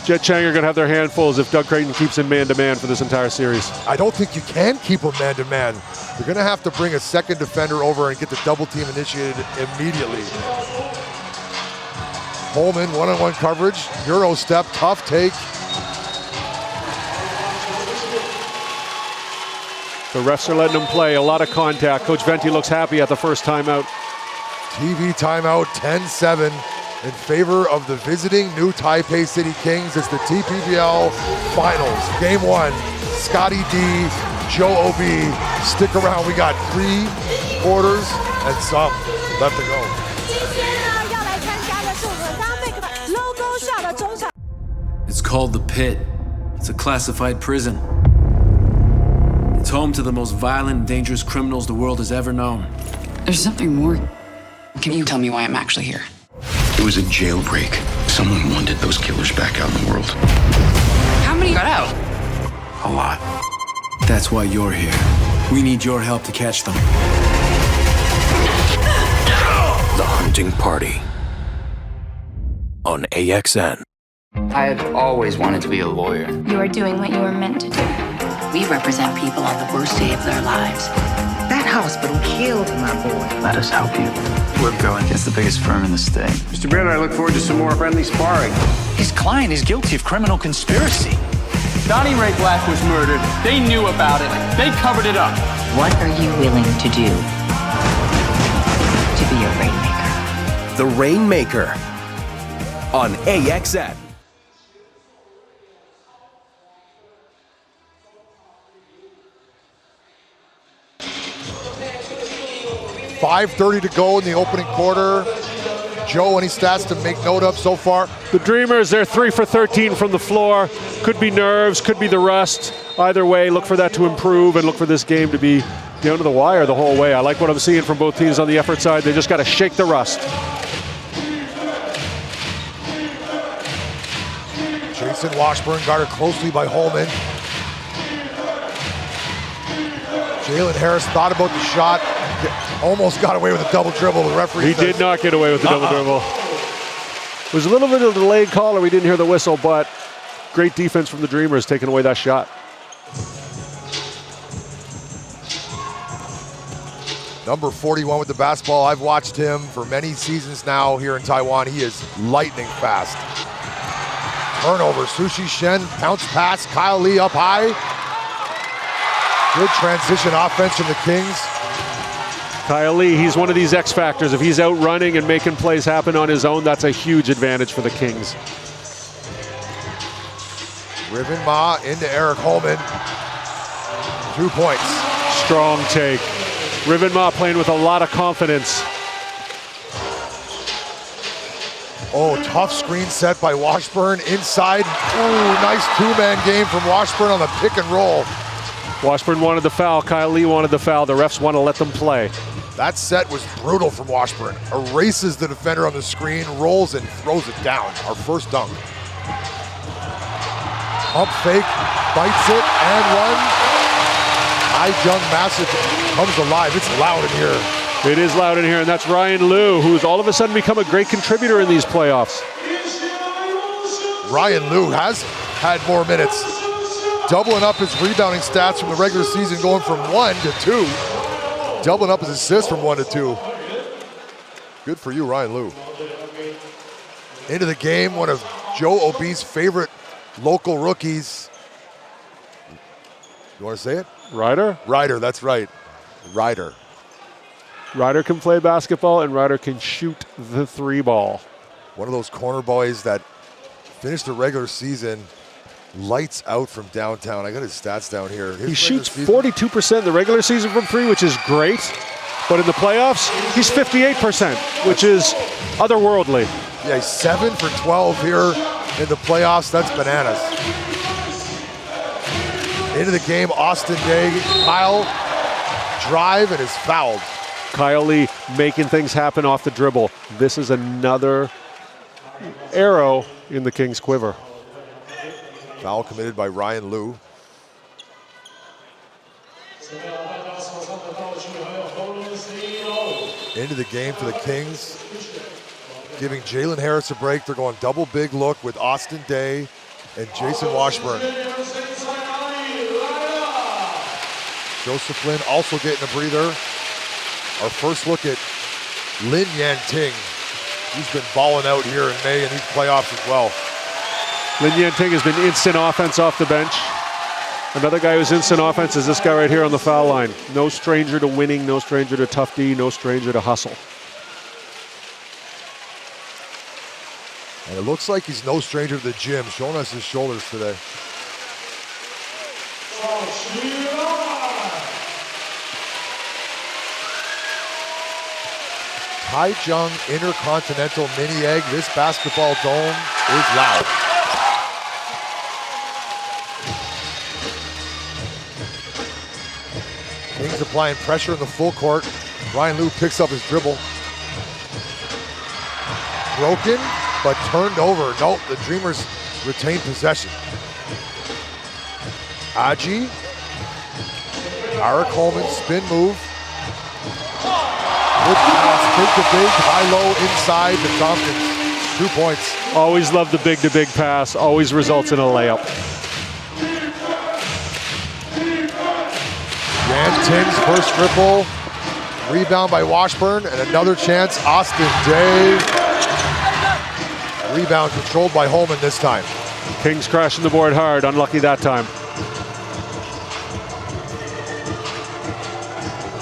Speaker 8: Jet Chang are going to have their handfuls if Doug Creighton keeps him man-to-man for this entire series.
Speaker 13: I don't think you can keep him man-to-man. You're going to have to bring a second defender over and get the double team initiated immediately. Holman, one-on-one coverage, Euro step, tough take.
Speaker 8: The refs are letting him play, a lot of contact. Coach Venti looks happy at the first timeout.
Speaker 13: TV timeout, 10-7 in favor of the visiting new Taipei City Kings. It's the TPBL Finals. Game 1, Scotty D, Joe O.B. Stick around, we got 3 quarters and some left to go.
Speaker 16: It's called the Pit. It's a classified prison. It's home to the most violent and dangerous criminals the world has ever known.
Speaker 17: There's something more. Can you tell me why I'm actually here?
Speaker 18: It was a jailbreak. Someone wanted those killers back out in the world.
Speaker 17: How many got out?
Speaker 18: A lot.
Speaker 16: That's why you're here. We need your help to catch them.
Speaker 12: The Hunting Party on AXN.
Speaker 17: I had always wanted to be a lawyer.
Speaker 19: You are doing what you were meant to do.
Speaker 20: We represent people on the worst day of their lives. That hospital killed my boy.
Speaker 16: Let us help you. We're going against the biggest firm in the state. Mr. Banner, I look forward to some more friendly sparring.
Speaker 21: His client is guilty of criminal conspiracy.
Speaker 22: Donnie Ray Black was murdered. They knew about it. They covered it up.
Speaker 20: What are you willing to do to be a rainmaker?
Speaker 23: The Rainmaker on AXN.
Speaker 13: 5:30 to go in the opening quarter. Joe, any stats to make note of so far?
Speaker 8: The Dreamers, they're 3 for 13 from the floor. Could be nerves, could be the rust. Either way, look for that to improve and look for this game to be down to the wire the whole way. I like what I'm seeing from both teams on the effort side. They just got to shake the rust.
Speaker 13: Jason Washburn guarded closely by Holman. Jalen Harris thought about the shot. Almost got away with a double dribble. The referee
Speaker 8: He did not get away with the double dribble. It was a little bit of a delayed call, or we didn't hear the whistle, but great defense from the Dreamers taking away that shot.
Speaker 13: Number 41 with the basketball. I've watched him for many seasons now here in Taiwan. He is lightning fast. Turnover, Sushi Shen, bounce pass, Kyle Lee up high. Good transition offense from the Kings.
Speaker 8: Kyle Lee, he's one of these X factors. If he's out running and making plays happen on his own, that's a huge advantage for the Kings.
Speaker 13: Riven Ma into Eric Holman. 2 points.
Speaker 8: Strong take. Riven Ma playing with a lot of confidence.
Speaker 13: Oh, tough screen set by Washburn inside. Ooh, nice two-man game from Washburn on the pick and roll.
Speaker 8: Washburn wanted the foul. Kyle Lee wanted the foul. The refs want to let them play.
Speaker 13: That set was brutal from Washburn. Erases the defender on the screen, rolls and throws it down. Our first dunk. Pump fake, bites it, and one. Jung Massive comes alive. It's loud in here.
Speaker 8: It is loud in here, and that's Ryan Liu, who's all of a sudden become a great contributor in these playoffs.
Speaker 13: Ryan Liu has had more minutes, doubling up his rebounding stats from the regular season, going from 1 to 2. doubling up his assists from 1 to 2. Good for you, Ryan Liu. Into the game, one of Joe Obi's favorite local rookies. You want to say it?
Speaker 3: Ryder?
Speaker 13: Ryder, that's right. Ryder.
Speaker 3: Ryder can play basketball, and Ryder can shoot the 3 ball.
Speaker 13: One of those corner boys that finished the regular season lights out from downtown. I got his stats down here.
Speaker 3: He shoots 42% in the regular season from 3, which is great. But in the playoffs, he's 58%, which is otherworldly.
Speaker 13: Yeah, he's 7 for 12 here in the playoffs. That's bananas. Into the game, Austin Day. Kyle drive and is fouled.
Speaker 3: Kyle Lee making things happen off the dribble. This is another arrow in the Kings' quiver.
Speaker 13: Foul committed by Ryan Liu. Into the game for the Kings. Giving Jalen Harris a break. They're going double big look with Austin Day and Jason Washburn. Joseph Flynn also getting a breather. Our first look at Lin Yanting. He's been balling out here in May and these playoffs as well.
Speaker 3: Lin Yanting has been instant offense off the bench. Another guy who's instant offense is this guy right here on the foul line. No stranger to winning, no stranger to tough D, no stranger to hustle.
Speaker 13: And it looks like he's no stranger to the gym, showing us his shoulders today. Taichung Intercontinental Mini Egg. This basketball dome is loud. Kings applying pressure in the full court. Ryan Liu picks up his dribble. Broken, but turned over. Nope, the Dreamers retain possession. Aji. Ara Coleman, spin move. Good pass, big to big, high-low inside to Tompkins. 2 points.
Speaker 3: Always love the big-to-big pass. Always results in a layup.
Speaker 13: Yanting's first triple. Rebound by Washburn, and another chance, Austin Day. Rebound controlled by Holman this time.
Speaker 3: Kings crashing the board hard, unlucky that time.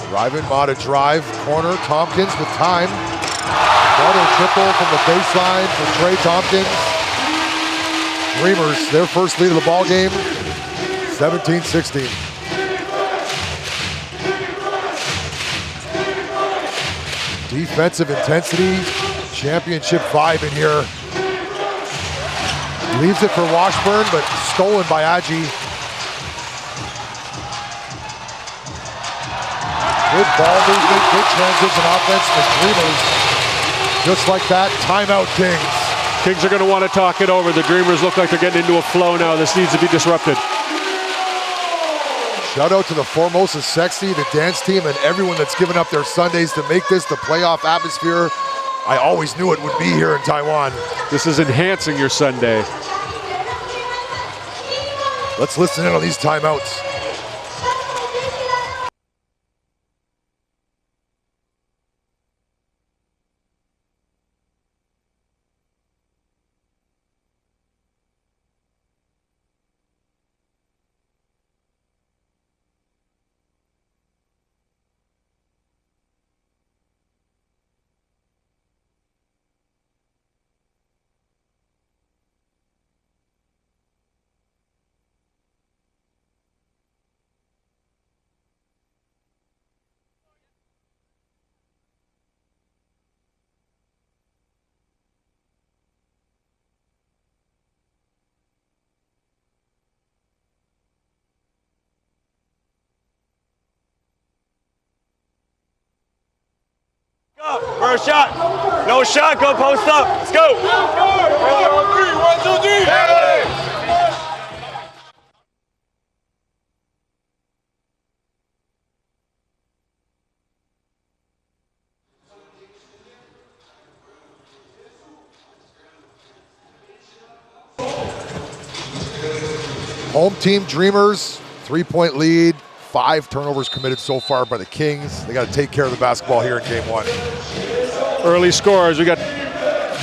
Speaker 13: Ryvan Mata drive, corner, Tompkins with time. Another triple from the baseline for Trey Tompkins. Dreamers, their first lead of the ball game, 17-16. Defensive intensity, championship vibe in here. Leaves it for Washburn, but stolen by Aji. Good ball movement, good transition offense for Dreamers. Just like that, timeout Kings.
Speaker 3: Kings are going to want to talk it over. The Dreamers look like they're getting into a flow now. This needs to be disrupted.
Speaker 13: Shout out to the Formosa Sexy, the dance team, and everyone that's given up their Sundays to make this the playoff atmosphere. I always knew it would be here in Taiwan.
Speaker 3: This is enhancing your Sunday.
Speaker 13: Let's listen in on these timeouts.
Speaker 6: First shot. No shot, go post up. Let's go. 1, 2, 3. Hey!
Speaker 13: Home team Dreamers, 3-point lead, 5 turnovers committed so far by the Kings. They got to take care of the basketball here in game 1.
Speaker 3: Early scores. We got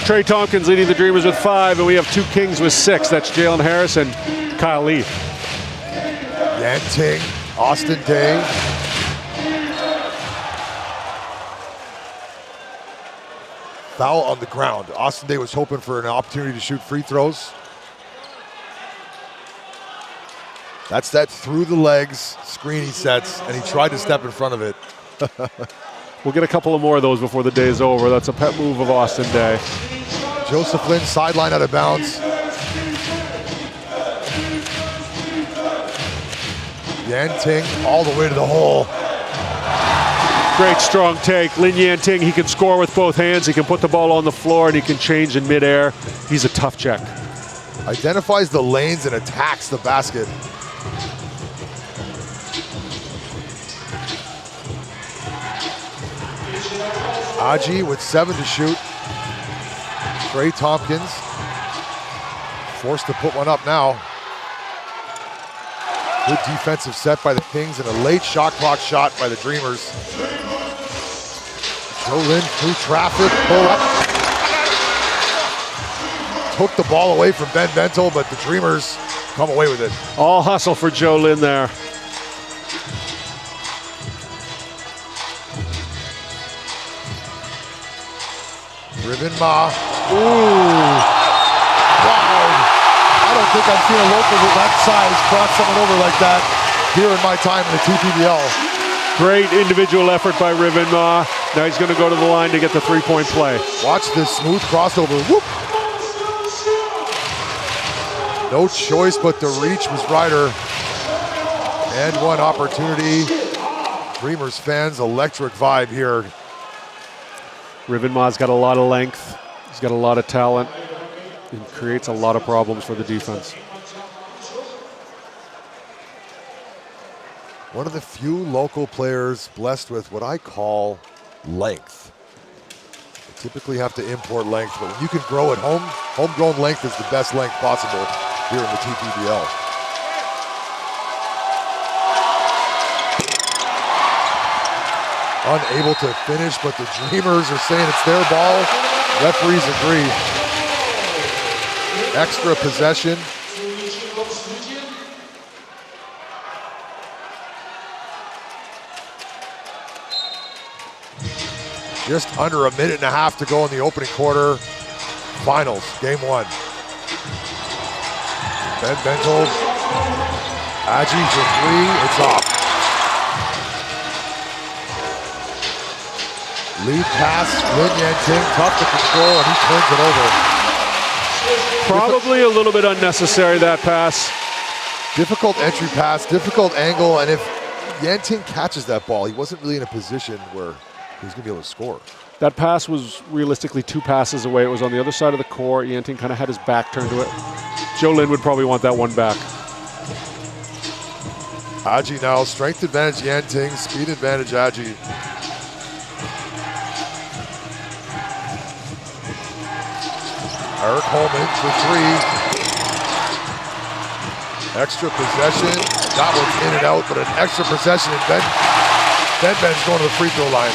Speaker 3: Trey Tompkins leading the Dreamers with 5, and we have 2 Kings with 6. That's Jalen Harris and Kyle Lee.
Speaker 13: Yan Ting, Austin Day. Foul on the ground. Austin Day was hoping for an opportunity to shoot free throws. That's that through the legs screen he sets, and he tried to step in front of it.
Speaker 3: We'll get a couple of more of those before the day is over. That's a pet move of Austin Day.
Speaker 13: Joseph Lynn sideline out of bounds. Yan Ting all the way to the hole.
Speaker 3: Great strong take. Lin Yan Ting, he can score with both hands. He can put the ball on the floor and he can change in midair. He's a tough check.
Speaker 13: Identifies the lanes and attacks the basket. Aji with 7 to shoot. Trey Tompkins forced to put one up now. Good defensive set by the Kings and a late shot clock shot by the Dreamers. Joe Lin through traffic, pull up. Took the ball away from Ben Bentel, but the Dreamers come away with it.
Speaker 3: All hustle for Joe Lin there.
Speaker 13: Riven Ma. Ooh. Wow. I don't think I've seen a local with that size cross someone over like that here in my time in the TPBL.
Speaker 3: Great individual effort by Riven Ma. Now he's going to go to the line to get the 3-point play.
Speaker 13: Watch this smooth crossover. Whoop. No choice but to reach was Ryder. And one opportunity. Dreamers fans, electric vibe here.
Speaker 3: Riven Ma's got a lot of length. He's got a lot of talent. He creates a lot of problems for the defense.
Speaker 13: One of the few local players blessed with what I call length. You typically have to import length, but when you can grow at home, homegrown length is the best length possible here in the TPBL. Unable to finish, but the Dreamers are saying it's their ball. Referees agree. Extra possession. Just under a minute and a half to go in the opening quarter. Finals, game 1. Ben Bentel. Aji for 3, it's off. Lead pass, Lin Yan Ting, tough to control, and he turns it over.
Speaker 3: Probably a little bit unnecessary, that pass.
Speaker 13: Difficult entry pass, difficult angle, and if Yan Ting catches that ball, he wasn't really in a position where he was going to be able to score.
Speaker 3: That pass was realistically 2 passes away. It was on the other side of the court. Yan Ting kind of had his back turned to it. Joe Lin would probably want that one back.
Speaker 13: Aji now, strength advantage Yan Ting, speed advantage Aji. Eric Holman for 3. Extra possession. That one's in and out, but an extra possession, and Ben's going to the free throw line.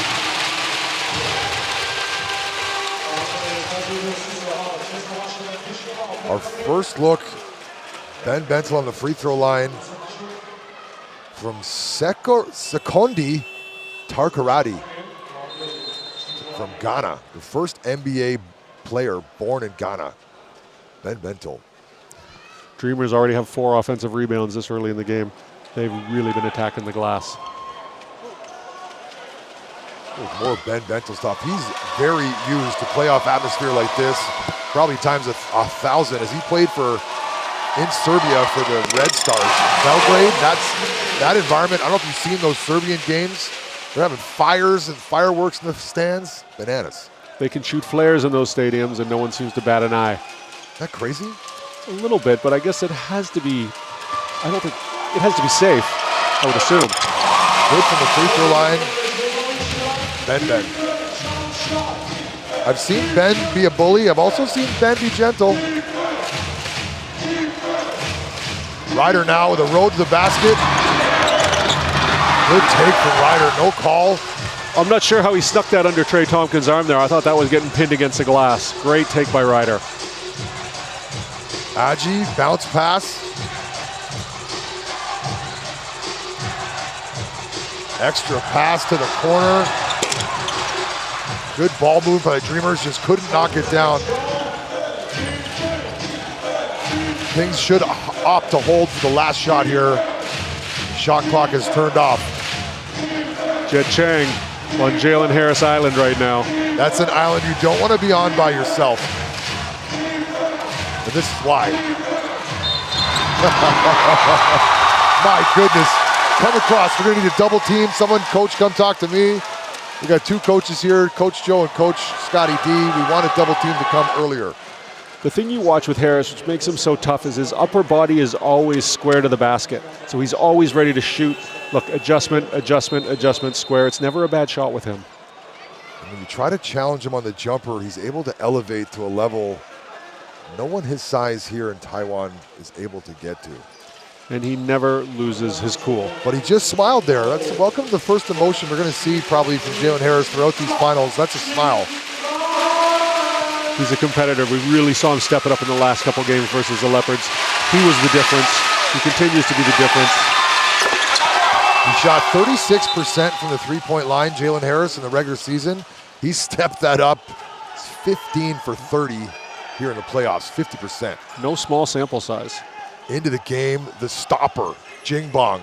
Speaker 13: Our first look, Ben Bentel on the free throw line from Sekondi Tarkarati from Ghana, the first NBA player born in Ghana, Ben Bentel.
Speaker 3: Dreamers already have 4 offensive rebounds this early in the game. They've really been attacking the glass.
Speaker 13: There's more Ben Bentel stuff. He's very used to playoff atmosphere like this, probably times 1,000, as he played in Serbia for the Red Stars. Belgrade, that environment, I don't know if you've seen those Serbian games. They're having fires and fireworks in the stands. Bananas.
Speaker 3: They can shoot flares in those stadiums and no one seems to bat an eye.
Speaker 13: Isn't that crazy?
Speaker 3: A little bit, but I guess it has to be, I don't think, it has to be safe, I would assume.
Speaker 13: Good from the free throw line. Ben. I've seen Ben be a bully. I've also seen Ben be gentle. Ryder now with a road to the basket. Good take from Ryder, no call.
Speaker 3: I'm not sure how he snuck that under Trey Tompkins' arm there. I thought that was getting pinned against the glass. Great take by Ryder.
Speaker 13: Agi, bounce pass. Extra pass to the corner. Good ball move by the Dreamers, just couldn't knock it down. Kings should opt to hold for the last shot here. Shot clock is turned off.
Speaker 3: Jet Chang on Jalen Harris Island right now.
Speaker 13: That's an island you don't want to be on by yourself. But this is why. My goodness. Come across, we're gonna need a double team. Someone, coach, come talk to me. We got two coaches here, Coach Joe and Coach Scotty D. We want a double team to come earlier.
Speaker 3: The thing you watch with Harris, which makes him so tough, is his upper body is always square to the basket. So he's always ready to shoot. Look, adjustment, adjustment, adjustment, square. It's never a bad shot with him.
Speaker 13: And when you try to challenge him on the jumper, he's able to elevate to a level no one his size here in Taiwan is able to get to.
Speaker 3: And he never loses his cool.
Speaker 13: But he just smiled there. That's welcome to the first emotion we're going to see probably from Jalen Harris throughout these finals. That's a smile.
Speaker 3: He's a competitor. We really saw him step it up in the last couple games versus the Leopards. He was the difference. He continues to be the difference.
Speaker 13: He shot 36% from the three-point line, Jalen Harris, in the regular season. He stepped that up. It's 15 for 30 here in the playoffs, 50%.
Speaker 3: No small sample size.
Speaker 13: Into the game, the stopper, Jingbong.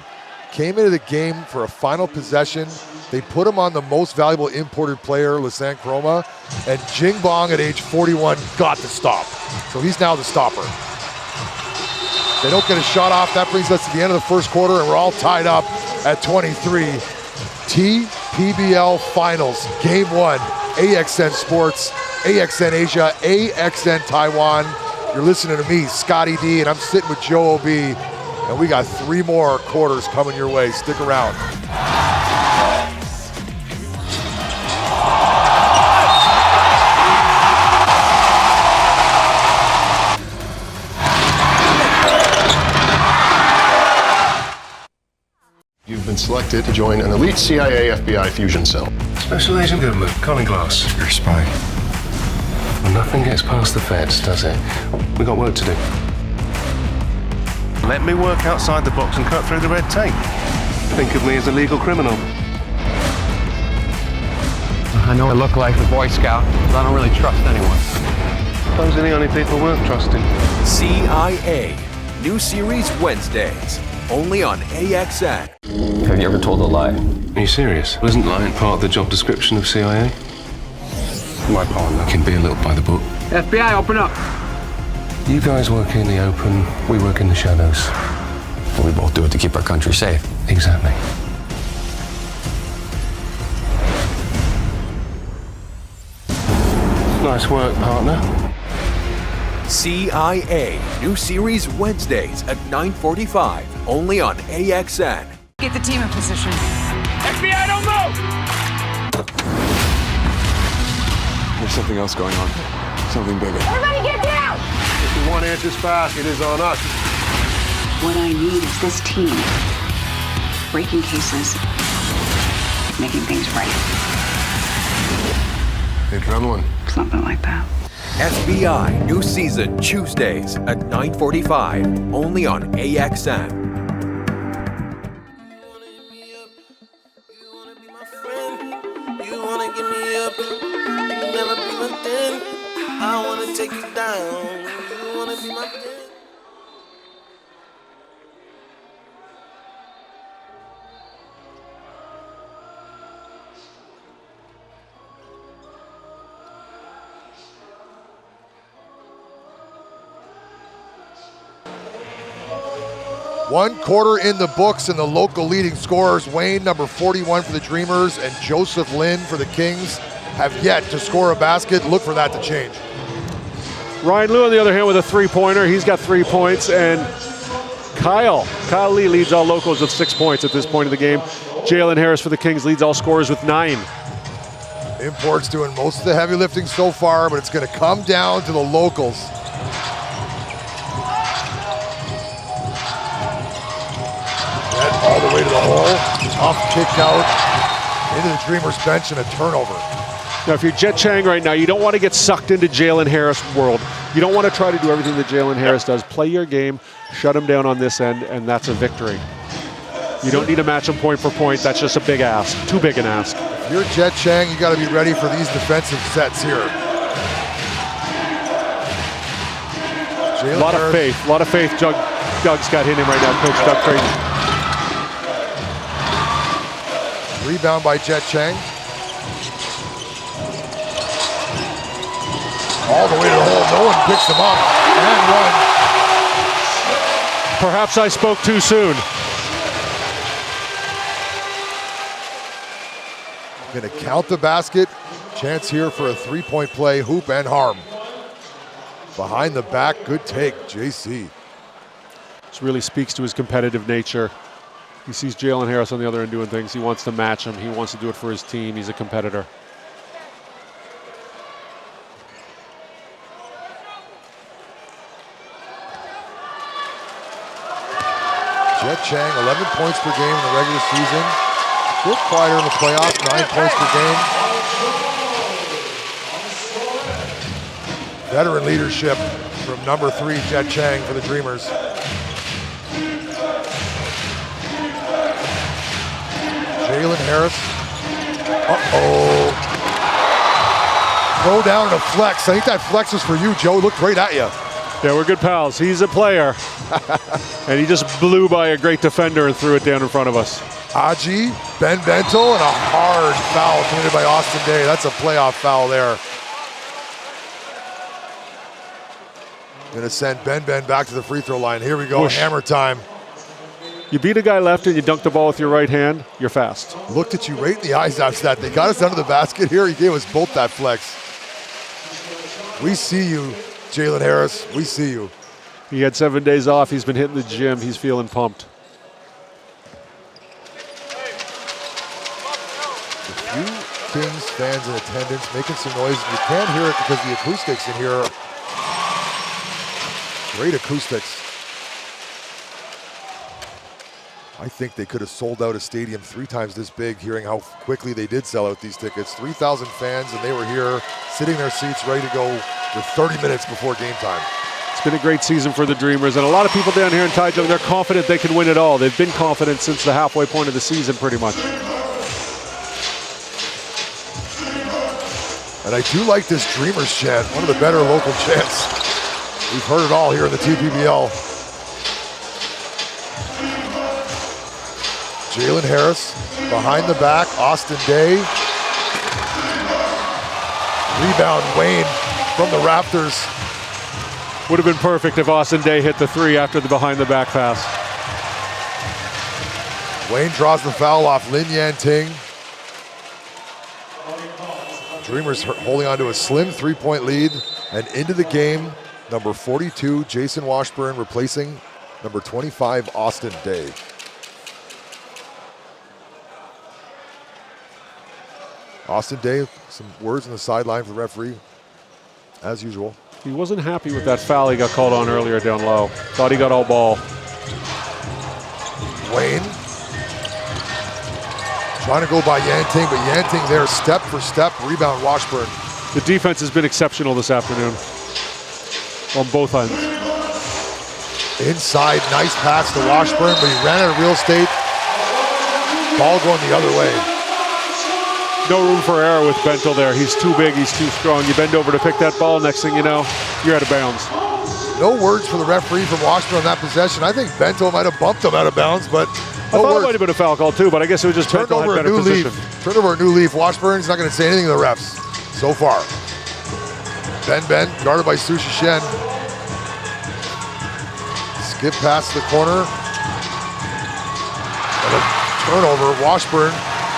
Speaker 13: Came into the game for a final possession. They put him on the most valuable imported player, Lisanne Chroma, and Jingbong at age 41 got the stop. So he's now the stopper. They don't get a shot off. That brings us to the end of the first quarter, and we're all tied up at 23. TPBL Finals, Game 1, AXN Sports, AXN Asia, AXN Taiwan. You're listening to me, Scotty D, and I'm sitting with Joe OB, and we got 3 more quarters coming your way. Stick around.
Speaker 7: You've been selected to join an elite CIA FBI fusion cell.
Speaker 18: Special Agent Goodman, Colin Glass. You're a spy.
Speaker 7: Well, nothing gets past the feds, does it? We got work to do.
Speaker 18: Let me work outside the box and cut through the red tape. Think of me as a legal criminal.
Speaker 22: I know I look like a Boy Scout, but I don't really trust anyone.
Speaker 7: Those are the only people worth trusting.
Speaker 23: CIA. New series Wednesdays. Only on AXN.
Speaker 7: Have you ever told a lie? Are you serious? Wasn't lying part of the job description of CIA? My partner can be a little by the book.
Speaker 22: FBI, open up.
Speaker 7: You guys work in the open, we work in the shadows.
Speaker 18: We both do it to keep our country safe.
Speaker 7: Exactly. Nice work, partner.
Speaker 23: CIA. New series Wednesdays at 9:45. Only on AXN.
Speaker 17: Get the team in position.
Speaker 22: FBI, don't move!
Speaker 18: There's something else going on. Something bigger.
Speaker 19: Everybody get down!
Speaker 18: If we want answers fast, it is on us.
Speaker 17: What I need is this team. Breaking cases. Making things right.
Speaker 18: Hey, Drumlin.
Speaker 17: Something like that.
Speaker 23: FBI. New season Tuesdays at 9:45. Only on AXN.
Speaker 1: Take you down. You wanna be my friend?
Speaker 13: One quarter in the books, and the local leading scorers, Wayne, number 41 for the Dreamers, and Joseph Lin for the Kings, have yet to score a basket. Look for that to change.
Speaker 3: Ryan Liu, on the other hand, with a three-pointer. He's got 3 points, and Kyle Lee leads all locals with 6 points at this point of the game. Jalen Harris for the Kings leads all scorers with 9.
Speaker 13: Imports doing most of the heavy lifting so far, but it's going to come down to the locals. All the way to the hole. Tough kick out into the Dreamers bench and a turnover.
Speaker 3: Now, if you're Jet Chang right now, you don't want to get sucked into Jalen Harris' world. You don't want to try to do everything that Jalen Harris does. Play your game, shut him down on this end, and that's a victory. You don't need to match him point for point. That's just a big ask, too big an ask.
Speaker 13: If you're Jet Chang, you got to be ready for these defensive sets here.
Speaker 3: A lot of faith. Doug's got in him right now, Coach Doug Creighton.
Speaker 13: Rebound by Jet Chang. All the way to the hole, no one picks him up, and one.
Speaker 3: Perhaps I spoke too soon.
Speaker 13: Gonna count the basket. Chance here for a three-point play, hoop and harm. Behind the back, good take, JC.
Speaker 3: This really speaks to his competitive nature. He sees Jalen Harris on the other end doing things. He wants to match him. He wants to do it for his team. He's a competitor.
Speaker 13: Jet Chang, 11 points per game in the regular season. A bit quieter in the playoffs, 9 points per game. Veteran leadership from number 3, Jet Chang for the Dreamers. Jalen Harris. Uh-oh. Throw down and a flex. I think that flex was for you, Joe. It looked right at you.
Speaker 3: Yeah, we're good pals. He's a player. And he just blew by a great defender and threw it down in front of us.
Speaker 13: Aji, Ben Bentel, and a hard foul committed by Austin Day. That's a playoff foul there. Gonna send Ben back to the free throw line. Here we go,
Speaker 3: Whoosh.
Speaker 13: Hammer time.
Speaker 3: You beat a guy left and you dunk the ball with your right hand, you're fast.
Speaker 13: Looked at you right in the eyes after that. They got us under the basket here. He gave us both that flex. We see you, Jalen Harris. We see you.
Speaker 3: He had 7 days off. He's been hitting the gym. He's feeling pumped.
Speaker 13: A few Kings fans in attendance making some noise. You can't hear it because the acoustics in here. Great acoustics. I think they could have sold out a stadium 3 times this big, hearing how quickly they did sell out these tickets. 3,000 fans, and they were here, sitting in their seats, ready to go with 30 minutes before game time.
Speaker 3: It's been a great season for the Dreamers, and a lot of people down here in Taichung, they're confident they can win it all. They've been confident since the halfway point of the season, pretty much.
Speaker 13: And I do like this Dreamers chant, one of the better local chants. We've heard it all here in the TPBL. Jalen Harris behind the back, Austin Day. Rebound, Wayne from the rafters.
Speaker 3: Would have been perfect if Austin Day hit the 3 after the behind the back pass.
Speaker 13: Wayne draws the foul off Lin Yan Ting. Dreamers holding on to a slim 3-point lead, and into the game, number 42, Jason Washburn, replacing number 25, Austin Day. Austin Day, some words on the sideline for the referee, as usual.
Speaker 3: He wasn't happy with that foul he got called on earlier down low. Thought he got all ball.
Speaker 13: Wayne trying to go by Yanting, but Yanting there step for step, rebound Washburn.
Speaker 3: The defense has been exceptional this afternoon on both ends.
Speaker 13: Inside, nice pass to Washburn, but he ran out of real estate. Ball going the other way.
Speaker 3: No room for error with Bentel there. He's too big, he's too strong. You bend over to pick that ball, next thing you know, you're out of bounds.
Speaker 13: No words for the referee from Washburn on that possession. I think Bentel might have bumped him out of bounds, but
Speaker 3: I thought it might have been a foul call too, but I guess it was just Bentel had better position.
Speaker 13: Turn over a new leaf. Washburn's not going to say anything to the refs so far. Ben, guarded by Sushi Shen. Skip past the corner. And a turnover. Washburn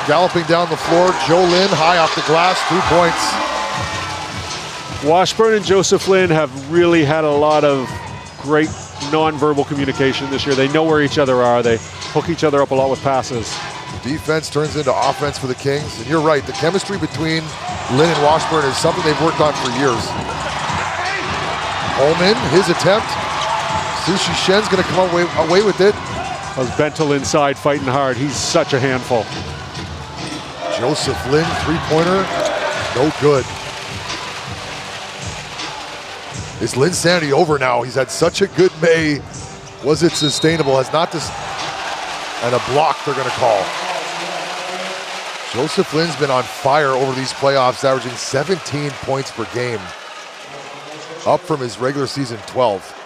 Speaker 13: galloping down the floor. Joe Lin high off the glass, 2 points.
Speaker 3: Washburn and Joseph Lin have really had a lot of great non-verbal communication this year. They know where each other are. They hook each other up a lot with passes.
Speaker 13: Defense turns into offense for the Kings. And you're right, the chemistry between Lin and Washburn is something they've worked on for years. Holman, his attempt. Sushi Shen's going to come away with it.
Speaker 3: How's Bentel inside fighting hard? He's such a handful.
Speaker 13: Joseph Lin, three-pointer, no good. Is Linsanity over now? He's had such a good May. Was it sustainable? Has not this, and a block they're gonna call. Joseph Lin's been on fire over these playoffs, averaging 17 points per game, up from his regular season 12.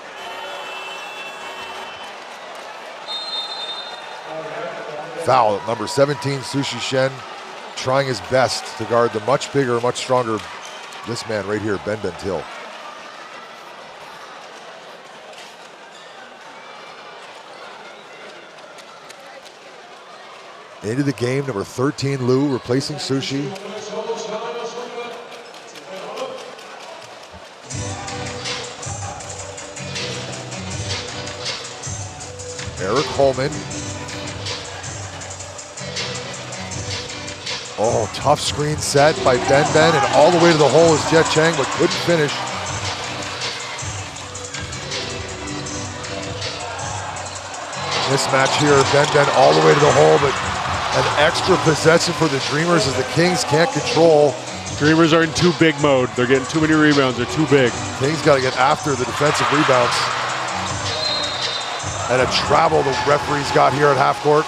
Speaker 13: Foul, number 17, Sushi Shen, trying his best to guard the much bigger, much stronger, this man right here, Ben Bentil. Into the game, number 13, Lou, replacing Sushi. Eric Holman. Oh, tough screen set by Ben, and all the way to the hole is Jet Chang, but couldn't finish. Mismatch here, Ben all the way to the hole, but an extra possession for the Dreamers as the Kings can't control.
Speaker 3: Dreamers are in too big mode. They're getting too many rebounds. They're too big.
Speaker 13: Kings got to get after the defensive rebounds. And a travel the referees got here at half court.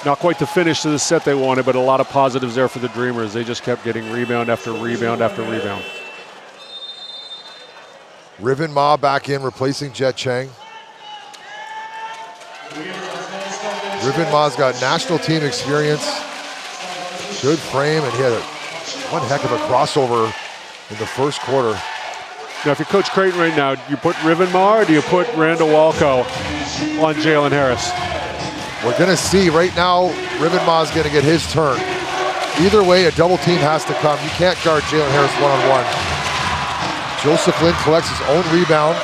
Speaker 3: Not quite the finish to the set they wanted, but a lot of positives there for the Dreamers. They just kept getting rebound after rebound after rebound.
Speaker 13: Riven Ma back in, replacing Jet Chang. Riven Ma's got national team experience. Good frame, and he had one heck of a crossover in the first quarter.
Speaker 3: Now, if you're Coach Creighton right now, do you put Riven Ma or do you put Randall Walco on Jalen Harris?
Speaker 13: We're gonna see. Right now, Riven Ma's gonna get his turn. Either way, a double team has to come. You can't guard Jalen Harris one-on-one. Joseph Lin collects his own rebound.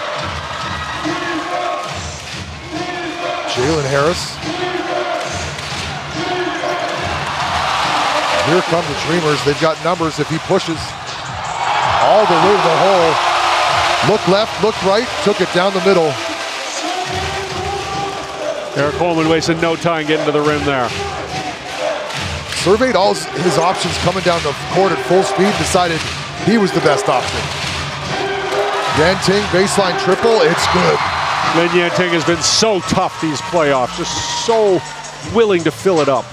Speaker 13: Jalen Harris. Here come the Dreamers. They've got numbers if he pushes all the way to the hole. Look left, look right, took it down the middle.
Speaker 3: Eric Coleman wasted no time getting to the rim there.
Speaker 13: Surveyed all his options coming down the court at full speed, decided he was the best option. Yanting, baseline triple, it's good.
Speaker 3: Lin Yanting has been so tough these playoffs, just so willing to fill it up.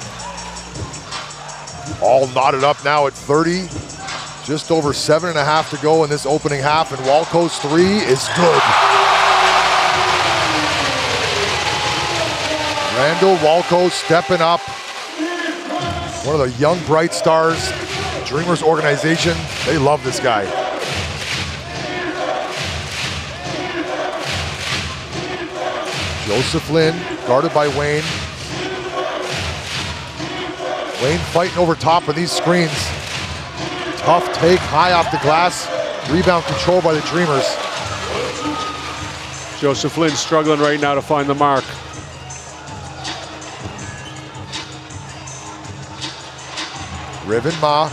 Speaker 13: All knotted up now at 30. Just over 7.5 to go in this opening half, and Walco's three is good. Randall Walco stepping up. One of the young bright stars. Dreamers organization, they love this guy. Joseph Lin, guarded by Wayne. Wayne fighting over top of these screens. Tough take, high off the glass. Rebound control by the Dreamers.
Speaker 3: Joseph Lin struggling right now to find the mark.
Speaker 13: Riven Ma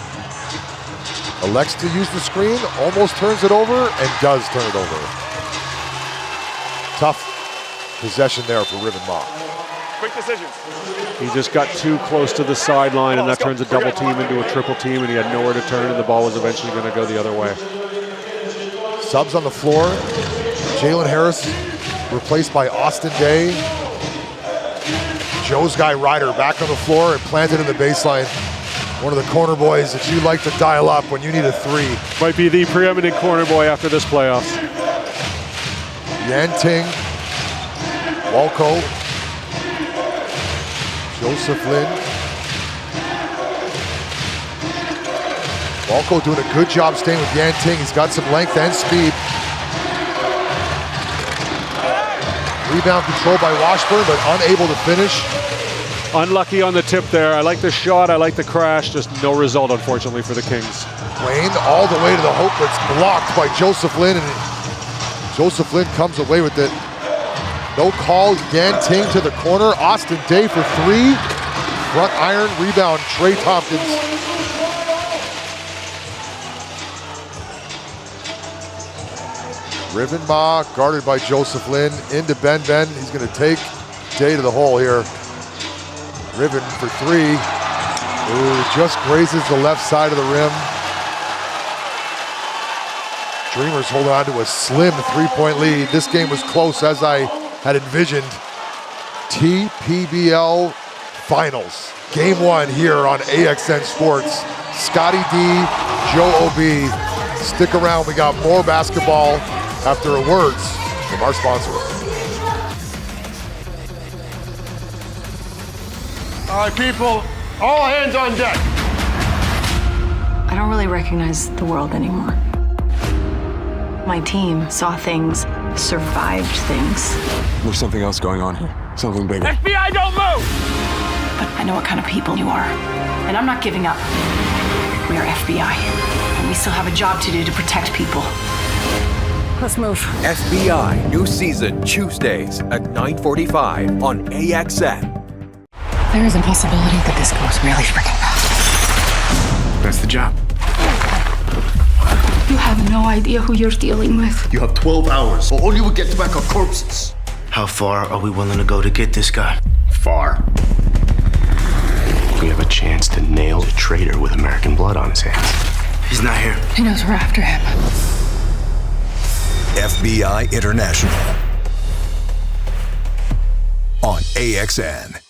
Speaker 13: elects to use the screen, almost turns it over, and does turn it over. Tough possession there for Riven Ma.
Speaker 6: Quick decisions.
Speaker 3: He just got too close to the sideline, and that turns a double team into a triple team, and he had nowhere to turn, and the ball was eventually going to go the other way.
Speaker 13: Subs on the floor. Jalen Harris replaced by Austin Day. Joe's guy Ryder back on the floor and planted in the baseline. One of the corner boys that you like to dial up when you need a three.
Speaker 3: Might be the preeminent corner boy after this playoffs.
Speaker 13: Yanting, Walco, Joseph Lin. Walco doing a good job staying with Yanting. He's got some length and speed. Rebound control by Washburn, but unable to finish.
Speaker 3: Unlucky on the tip there. I like the shot, I like the crash, just no result, unfortunately, for the Kings.
Speaker 13: Wayne all the way to the hoop, but it's blocked by Joseph Lin, and Joseph Lin comes away with it. No call, Yanting to the corner. Austin Day for three. Front iron, rebound, Trey Tompkins. Riven Ma guarded by Joseph Lin into Ben. He's going to take Day to the hole here. Riven for three. Ooh, just grazes the left side of the rim. Dreamers hold on to a slim 3-point lead. This game was close as I had envisioned. TPBL Finals. Game 1 here on AXN Sports. Scotty D, Joe O.B. Stick around, we got more basketball after words from our sponsor.
Speaker 2: All right, people, all hands on deck.
Speaker 17: I don't really recognize the world anymore. My team saw things, survived things.
Speaker 23: There's something else going on here. Something bigger.
Speaker 22: FBI, don't move!
Speaker 17: But I know what kind of people you are. And I'm not giving up. We are FBI. And we still have a job to do to protect people.
Speaker 23: Let's move. FBI, new season, Tuesdays at 9:45 on AXN.
Speaker 17: There is a possibility that this goes really freaking fast.
Speaker 18: That's the job.
Speaker 19: You have no idea who you're dealing with.
Speaker 2: You have 12 hours, or all you will get back are corpses. How far are we willing to go to get this guy?
Speaker 18: Far. We have a chance to nail a traitor with American blood on his hands.
Speaker 2: He's not here.
Speaker 19: He knows we're after him.
Speaker 23: FBI International on AXN.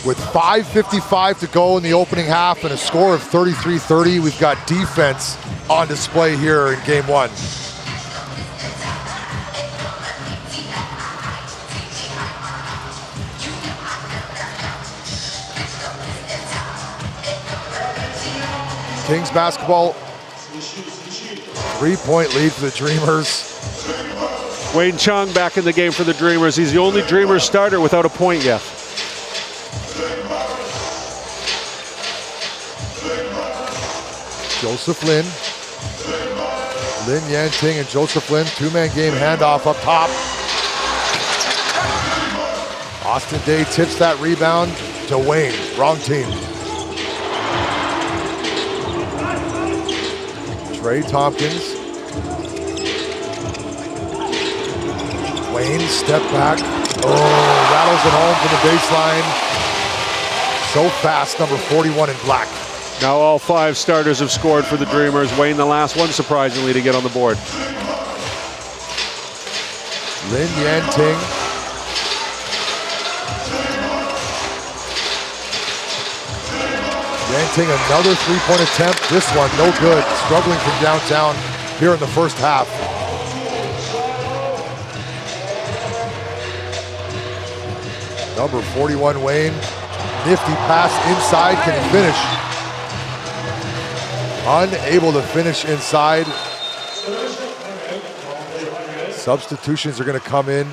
Speaker 13: With 5:55 to go in the opening half and a score of 33-30, we've got defense on display here in game 1. Kings basketball, 3-point lead for the Dreamers.
Speaker 3: Wayne Chung back in the game for the Dreamers. He's the only Dreamers starter without a point yet.
Speaker 13: Joseph Lin. Lin Yanting and Joseph Lin, two-man game handoff up top. Austin Day tips that rebound to Wayne, wrong team. Trey Tompkins. Wayne, step back. Oh, rattles it home from the baseline. So fast, number 41 in black.
Speaker 3: Now all 5 starters have scored for the Dreamers. Wayne, the last one, surprisingly, to get on the board.
Speaker 13: Lin Yanting. Yanting, another 3-point attempt. This one, no good. Struggling from downtown here in the first half. Number 41, Wayne. Nifty pass inside. Can he finish? Unable to finish inside. Substitutions are going to come in.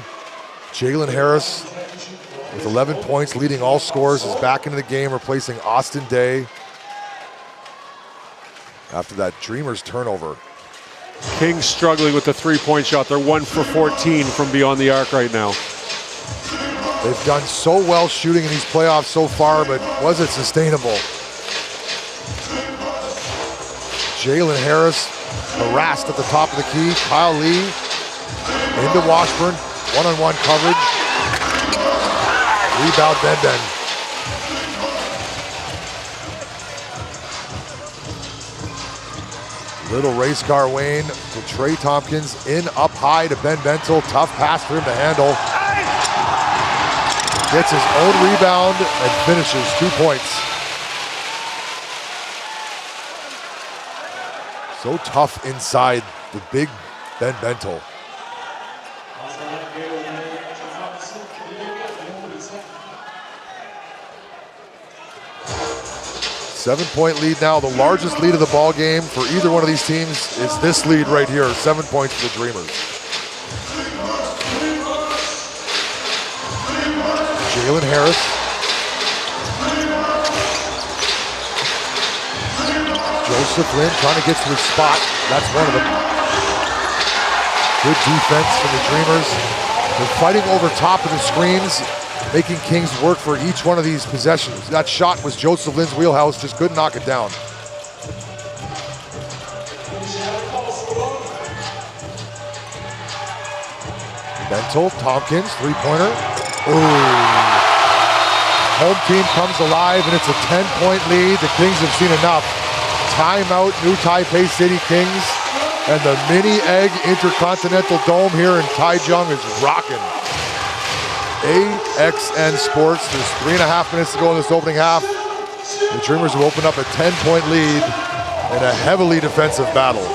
Speaker 13: Jalen Harris with 11 points, leading all scorers, is back into the game, replacing Austin Day after that Dreamers turnover.
Speaker 3: Kings struggling with the 3-point shot. They're 1 for 14 from beyond the arc right now.
Speaker 13: They've done so well shooting in these playoffs so far, but was it sustainable? Jalen Harris harassed at the top of the key. Kyle Lee into Washburn, one-on-one coverage. Rebound Ben. Little race car Wayne to Trey Tompkins, in up high to Ben Bentel. Tough pass for him to handle. Gets his own rebound and finishes 2 points. So tough inside, the big Ben Bentel. Seven-point lead now. The largest lead of the ball game for either one of these teams is this lead right here. 7 points for the Dreamers. Jalen Harris. Joseph Lin trying to get to his spot. That's one of them. Good defense from the Dreamers. They're fighting over top of the screens, making Kings work for each one of these possessions. That shot was Joseph Lynn's wheelhouse, just couldn't knock it down. Bentel, Tompkins, three-pointer. Ooh. Home team comes alive, and it's a 10-point lead. The Kings have seen enough. Timeout, new Taipei City Kings. And the Mini Egg Intercontinental Dome here in Taichung is rocking. AXN Sports, there's 3.5 minutes to go in this opening half. The Dreamers have opened up a 10-point lead in a heavily defensive battle.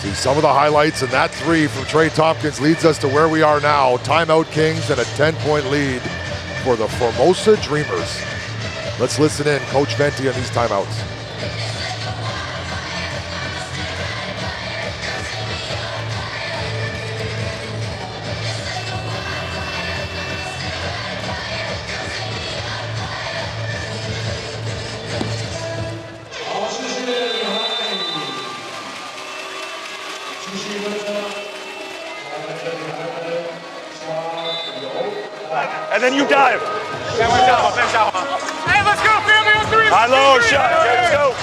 Speaker 13: See some of the highlights, and that three from Trey Tompkins leads us to where we are now. Timeout Kings and a 10-point lead for the Formosa Dreamers. Let's listen in, Coach Venti, on these timeouts.
Speaker 6: And then you dive. Hey, let's go, family on three. High low shot. Okay, let's go.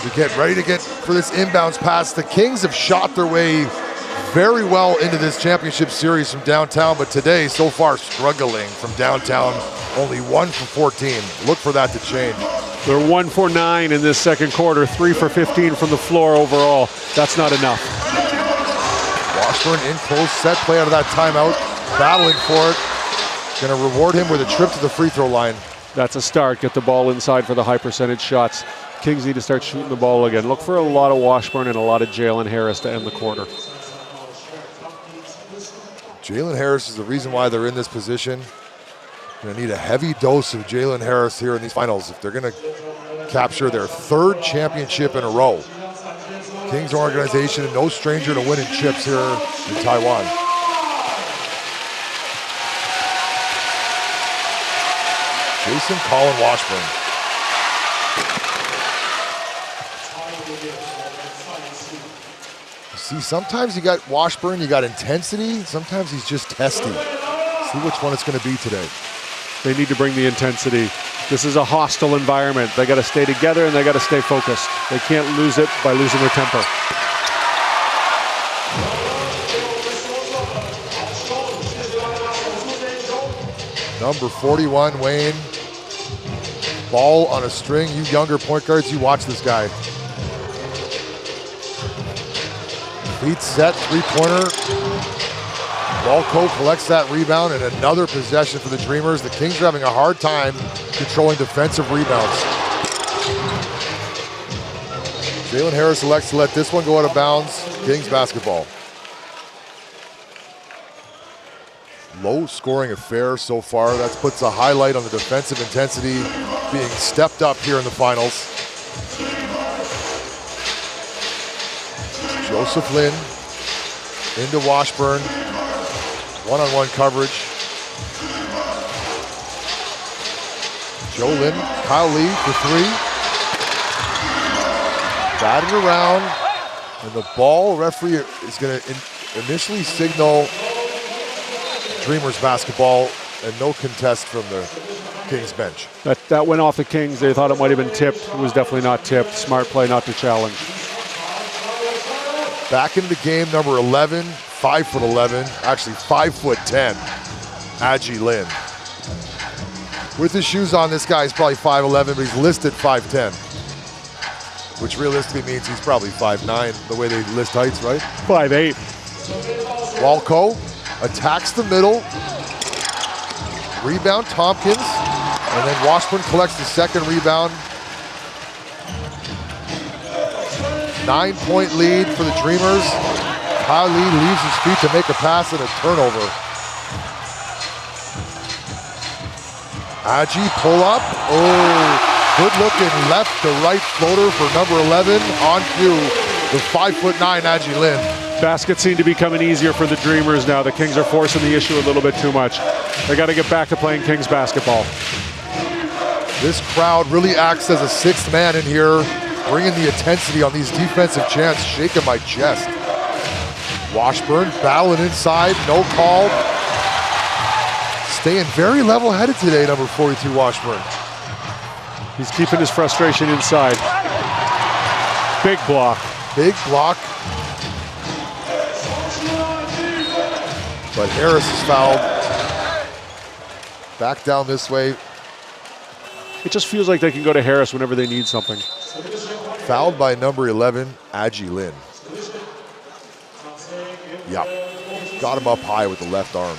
Speaker 13: We get ready to get for this inbounds pass. The Kings have shot their way very well into this championship series from downtown, but today, so far, struggling from downtown. Only 1 for 14. Look for that to change.
Speaker 3: They're 1 for 9 in this second quarter, 3 for 15 from the floor overall. That's not enough.
Speaker 13: Washburn in close, set play out of that timeout, battling for it. Gonna reward him with a trip to the free throw line.
Speaker 3: That's a start. Get the ball inside for the high percentage shots. Kings need to start shooting the ball again. Look for a lot of Washburn and a lot of Jalen Harris to end the quarter.
Speaker 13: Jalen Harris is the reason why they're in this position. Gonna need a heavy dose of Jalen Harris here in these finals if they're gonna capture their 3rd championship in a row. Kings organization, no stranger to winning chips here in Taiwan. Jason Colin Washburn. See, sometimes you got Washburn, you got intensity. Sometimes he's just testy. See which one it's going to be today.
Speaker 3: They need to bring the intensity. This is a hostile environment. They got to stay together and they got to stay focused. They can't lose it by losing their temper.
Speaker 13: Number 41, Wayne. Ball on a string. You younger point guards, you watch this guy. Feet set, three-pointer. Walco collects that rebound, and another possession for the Dreamers. The Kings are having a hard time controlling defensive rebounds. Jalen Harris elects to let this one go out of bounds. Kings basketball. Low scoring affair so far. That puts a highlight on the defensive intensity being stepped up here in the finals. Joseph Lynn into Washburn. One-on-one coverage. Joe Lynn, Kyle Lee for three. Batted around, and the ball, referee is going to initially signal Dreamers basketball and no contest from the Kings bench.
Speaker 3: That went off the Kings. They thought it might have been tipped. It was definitely not tipped. Smart play not to challenge.
Speaker 13: Back into the game, number 11, 5'11", actually 5'10", Aji Lin. With his shoes on, this guy's probably 5'11", but he's listed 5'10", which realistically means he's probably 5'9", the way they list heights, right?
Speaker 3: 5'8".
Speaker 13: Walco attacks the middle. Rebound Tompkins. And then Washburn collects the second rebound. 9-point lead for the Dreamers. Kyle Lee leaves his feet to make a pass and a turnover. Agi pull up. Oh, good looking left to right floater for number 11 on cue with 5'9" Agi Lin.
Speaker 3: Baskets seem to be coming easier for the Dreamers now. The Kings are forcing the issue a little bit too much. They got to get back to playing Kings basketball.
Speaker 13: This crowd really acts as a sixth man in here, bringing the intensity on these defensive chants, shaking my chest. Washburn battling inside, no call. Staying very level-headed today, number 42 Washburn.
Speaker 3: He's keeping his frustration inside. Big block.
Speaker 13: Big block. But Harris is fouled. Back down this way.
Speaker 3: It just feels like they can go to Harris whenever they need something.
Speaker 13: Fouled by number 11, Agi Lin. Yep. Got him up high with the left arm.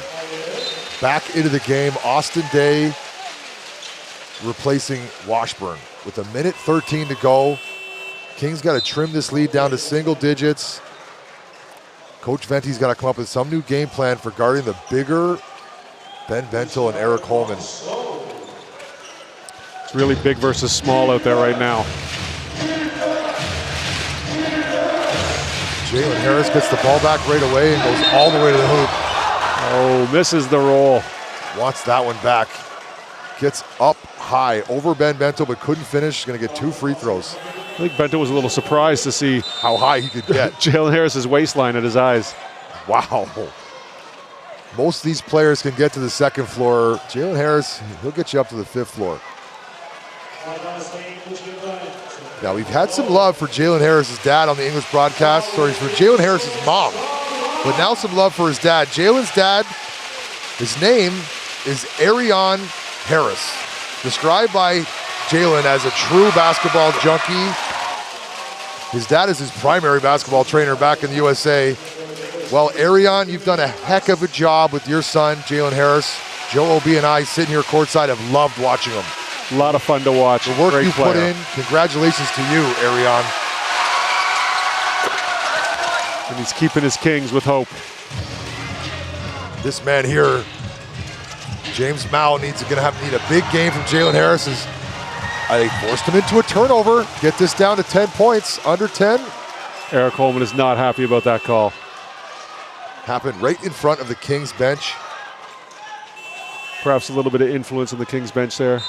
Speaker 13: Back into the game, Austin Day replacing Washburn. With 1:13 to go. Kings got to trim this lead down to single digits. Coach Venti's got to come up with some new game plan for guarding the bigger Ben Bentil and Eric Holman.
Speaker 3: It's really big versus small out there right now.
Speaker 13: Jalen Harris gets the ball back right away and goes all the way to the hoop.
Speaker 3: Oh, misses the roll.
Speaker 13: Wants that one back. Gets up high over Ben Bentil, but couldn't finish. He's going to get 2 free throws.
Speaker 3: I think Bento was a little surprised to see
Speaker 13: how high he could get.
Speaker 3: Jalen Harris's waistline at his eyes.
Speaker 13: Wow. Most of these players can get to the second floor. Jalen Harris, he'll get you up to the 5th floor. Now, we've had some love for Jalen Harris's dad on the English broadcast. Sorry, for Jalen Harris's mom. But now some love for his dad. Jalen's dad, his name is Arion Harris. Described by Jalen as a true basketball junkie. His dad is his primary basketball trainer back in the USA. Well, Arion, you've done a heck of a job with your son, Jalen Harris. Joe O.B. and I sitting here courtside have loved watching him.
Speaker 3: A lot of fun to watch.
Speaker 13: The work
Speaker 3: Great
Speaker 13: you
Speaker 3: player.
Speaker 13: put in, congratulations to you, Arion.
Speaker 3: And he's keeping his Kings with hope.
Speaker 13: This man here, James Mao, need a big game from Jalen Harris. They forced him into a turnover. Get this down to 10 points, under 10.
Speaker 3: Eric Holman is not happy about that call.
Speaker 13: Happened right in front of the Kings bench.
Speaker 3: Perhaps a little bit of influence on the Kings bench there.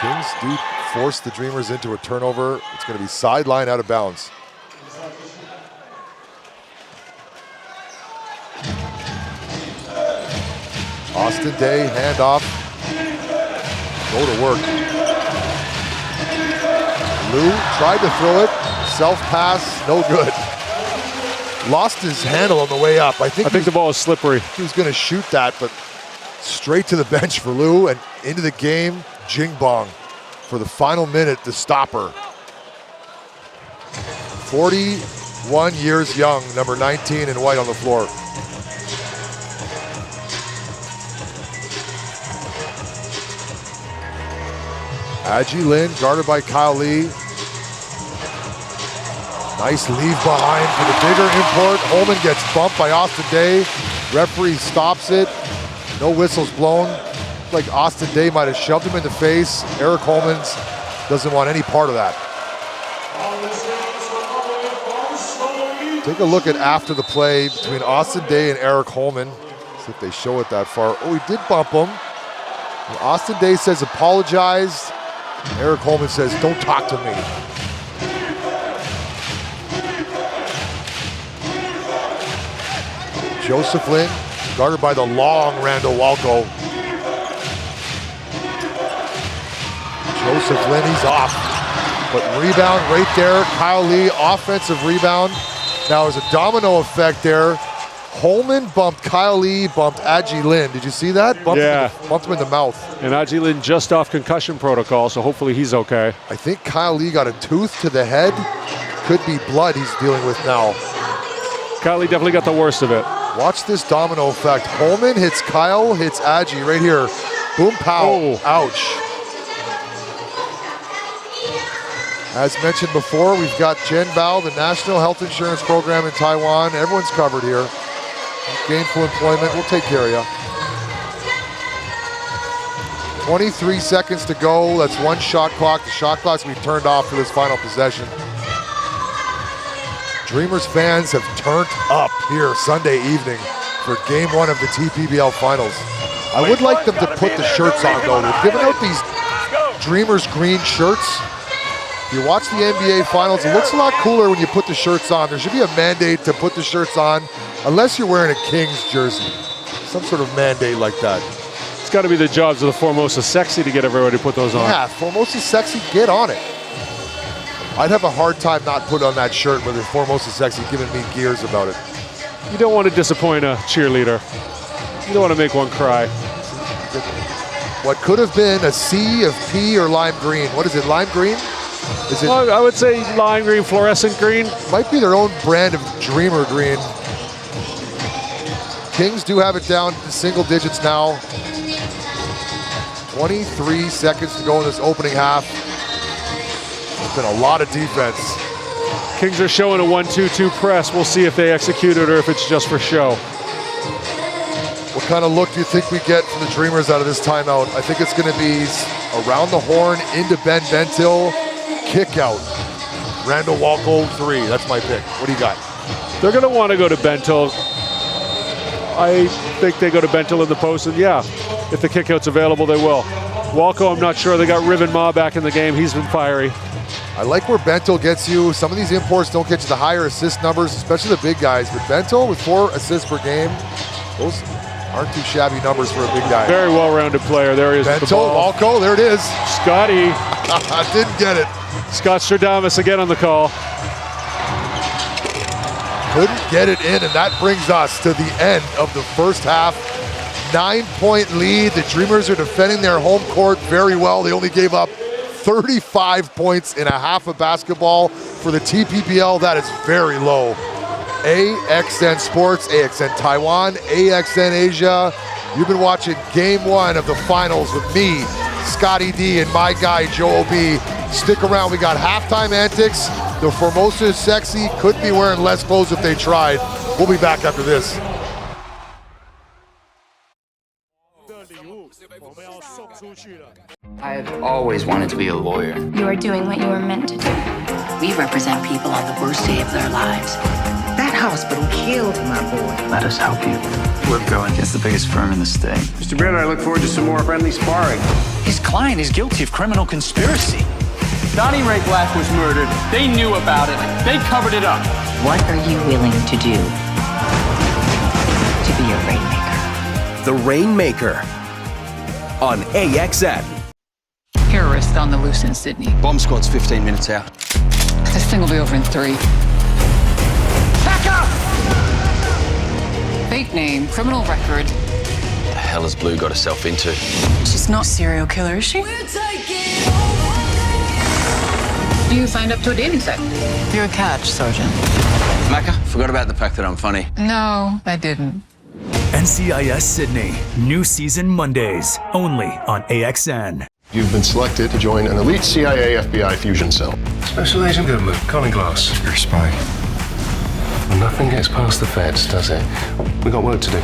Speaker 13: Kings do force the Dreamers into a turnover. It's going to be sideline out of bounds. Austin Day, handoff. Go to work. Lou tried to throw it. Self-pass, no good. Lost his handle on the way up. I think
Speaker 3: the ball is slippery.
Speaker 13: He was going to shoot that, but straight to the bench for Lou and into the game, Jing Bong for the final minute, the stopper. 41 years young, number 19 in white on the floor. Agi Lin, guarded by Kyle Lee. Nice leave behind for the bigger import. Holman gets bumped by Austin Day. Referee stops it. No whistles blown. Like Austin Day might have shoved him in the face. Eric Holman doesn't want any part of that. Take a look at after the play between Austin Day and Eric Holman. See if they show it that far. Oh, he did bump him. And Austin Day says apologize. Eric Holman says, don't talk to me. Joseph Lin, guarded by the long Randall Walco. Joseph Lin, he's off. But rebound right there. Kyle Lee, offensive rebound. Now there's a domino effect there. Holman bumped Kyle Lee, bumped Agi Lin. Did you see that? Bumped him in the mouth.
Speaker 3: And Agi Lin just off concussion protocol, so hopefully he's okay.
Speaker 13: I think Kyle Lee got a tooth to the head. Could be blood he's dealing with now.
Speaker 3: Kyle Lee definitely got the worst of it.
Speaker 13: Watch this domino effect. Holman hits Kyle, hits Agi right here. Boom, pow, ouch. As mentioned before, we've got Jen Bao, the National Health Insurance Program in Taiwan. Everyone's covered here. Gainful employment, we'll take care of you. 23 seconds to go, that's one shot clock. The shot clock's gonna be turned off for this final possession. Dreamers fans have turned up here Sunday evening for game one of the TPBL finals. I would like them to put the shirts on though. They're giving out these Dreamers green shirts. If you watch the NBA finals, it looks a lot cooler when you put the shirts on. There should be a mandate to put the shirts on unless you're wearing a Kings jersey. Some sort of mandate like that.
Speaker 3: It's got to be the jobs of the Formosa Sexy to get everybody to put those on.
Speaker 13: Yeah, Formosa Sexy, get on it. I'd have a hard time not putting on that shirt with the Formosa Sexy giving me gears about it.
Speaker 3: You don't want to disappoint a cheerleader. You don't want to make one cry.
Speaker 13: What could have been a sea of pea or lime green. What is it, lime green? Is it?
Speaker 3: Well, I would say lime green, fluorescent green.
Speaker 13: Might be their own brand of Dreamer green. Kings do have it down to single digits now. 23 seconds to go in this opening half. It's been a lot of defense.
Speaker 3: Kings are showing a 1-2-2 press. We'll see if they execute it or if it's just for show.
Speaker 13: What kind of look do you think we get from the Dreamers out of this timeout? I think it's going to be around the horn, into Ben Bentil, kick out. Randall Walco, 3. That's my pick. What do you got?
Speaker 3: They're going to want to go to Bentil. I think they go to Bentil in the post, and yeah, if the kickout's available, they will. Walco, I'm not sure. They got Riven Ma back in the game. He's been fiery.
Speaker 13: I like where Bentil gets you. Some of these imports don't get you the higher assist numbers, especially the big guys. But Bentil with 4 assists per game, those aren't too shabby numbers for a big guy.
Speaker 3: Very well-rounded player. There he is.
Speaker 13: Bentil, Walco, there it is.
Speaker 3: Scotty.
Speaker 13: Didn't get it.
Speaker 3: Scott Stradamus again on the call.
Speaker 13: Couldn't get it in, and that brings us to the end of the first half. 9-point lead. The Dreamers are defending their home court very well. They only gave up 35 points in a half of basketball. For the TPBL, that is very low. AXN Sports, AXN Taiwan, AXN Asia. You've been watching game one of the finals with me, Scotty D, and my guy, Joe O.B. Stick around, we got halftime antics. The Formosa Sexy could be wearing less clothes if they tried. We'll be back after this.
Speaker 21: I've always wanted to be a lawyer.
Speaker 17: You are doing what you were meant to do.
Speaker 20: We represent people on the worst day of their lives. That hospital killed my boy.
Speaker 21: Let us help you. We're going against the biggest firm in the state.
Speaker 7: Mr. Brenner, I look forward to some more friendly sparring.
Speaker 21: His client is guilty of criminal conspiracy.
Speaker 22: Donnie Ray Black was murdered. They knew about it. They covered it up.
Speaker 20: What are you willing to do to be a rainmaker?
Speaker 23: The Rainmaker on AXN.
Speaker 19: Terrorist on the loose in Sydney.
Speaker 21: Bomb squad's 15 minutes out.
Speaker 19: This thing will be over in 3. Back up! Fake name, criminal record.
Speaker 21: The hell has Blue got herself into?
Speaker 19: She's not a serial killer, is she? You signed up to a dating site. You're a catch, Sergeant.
Speaker 21: Macca, forgot about the fact that I'm funny.
Speaker 19: No, I didn't.
Speaker 4: NCIS Sydney, new season Mondays, only on AXN.
Speaker 7: You've been selected to join an elite CIA FBI fusion cell. Special Agent Goodman, Colin Glass. You're a spy. Well, nothing gets past the feds, does it? We got work to do.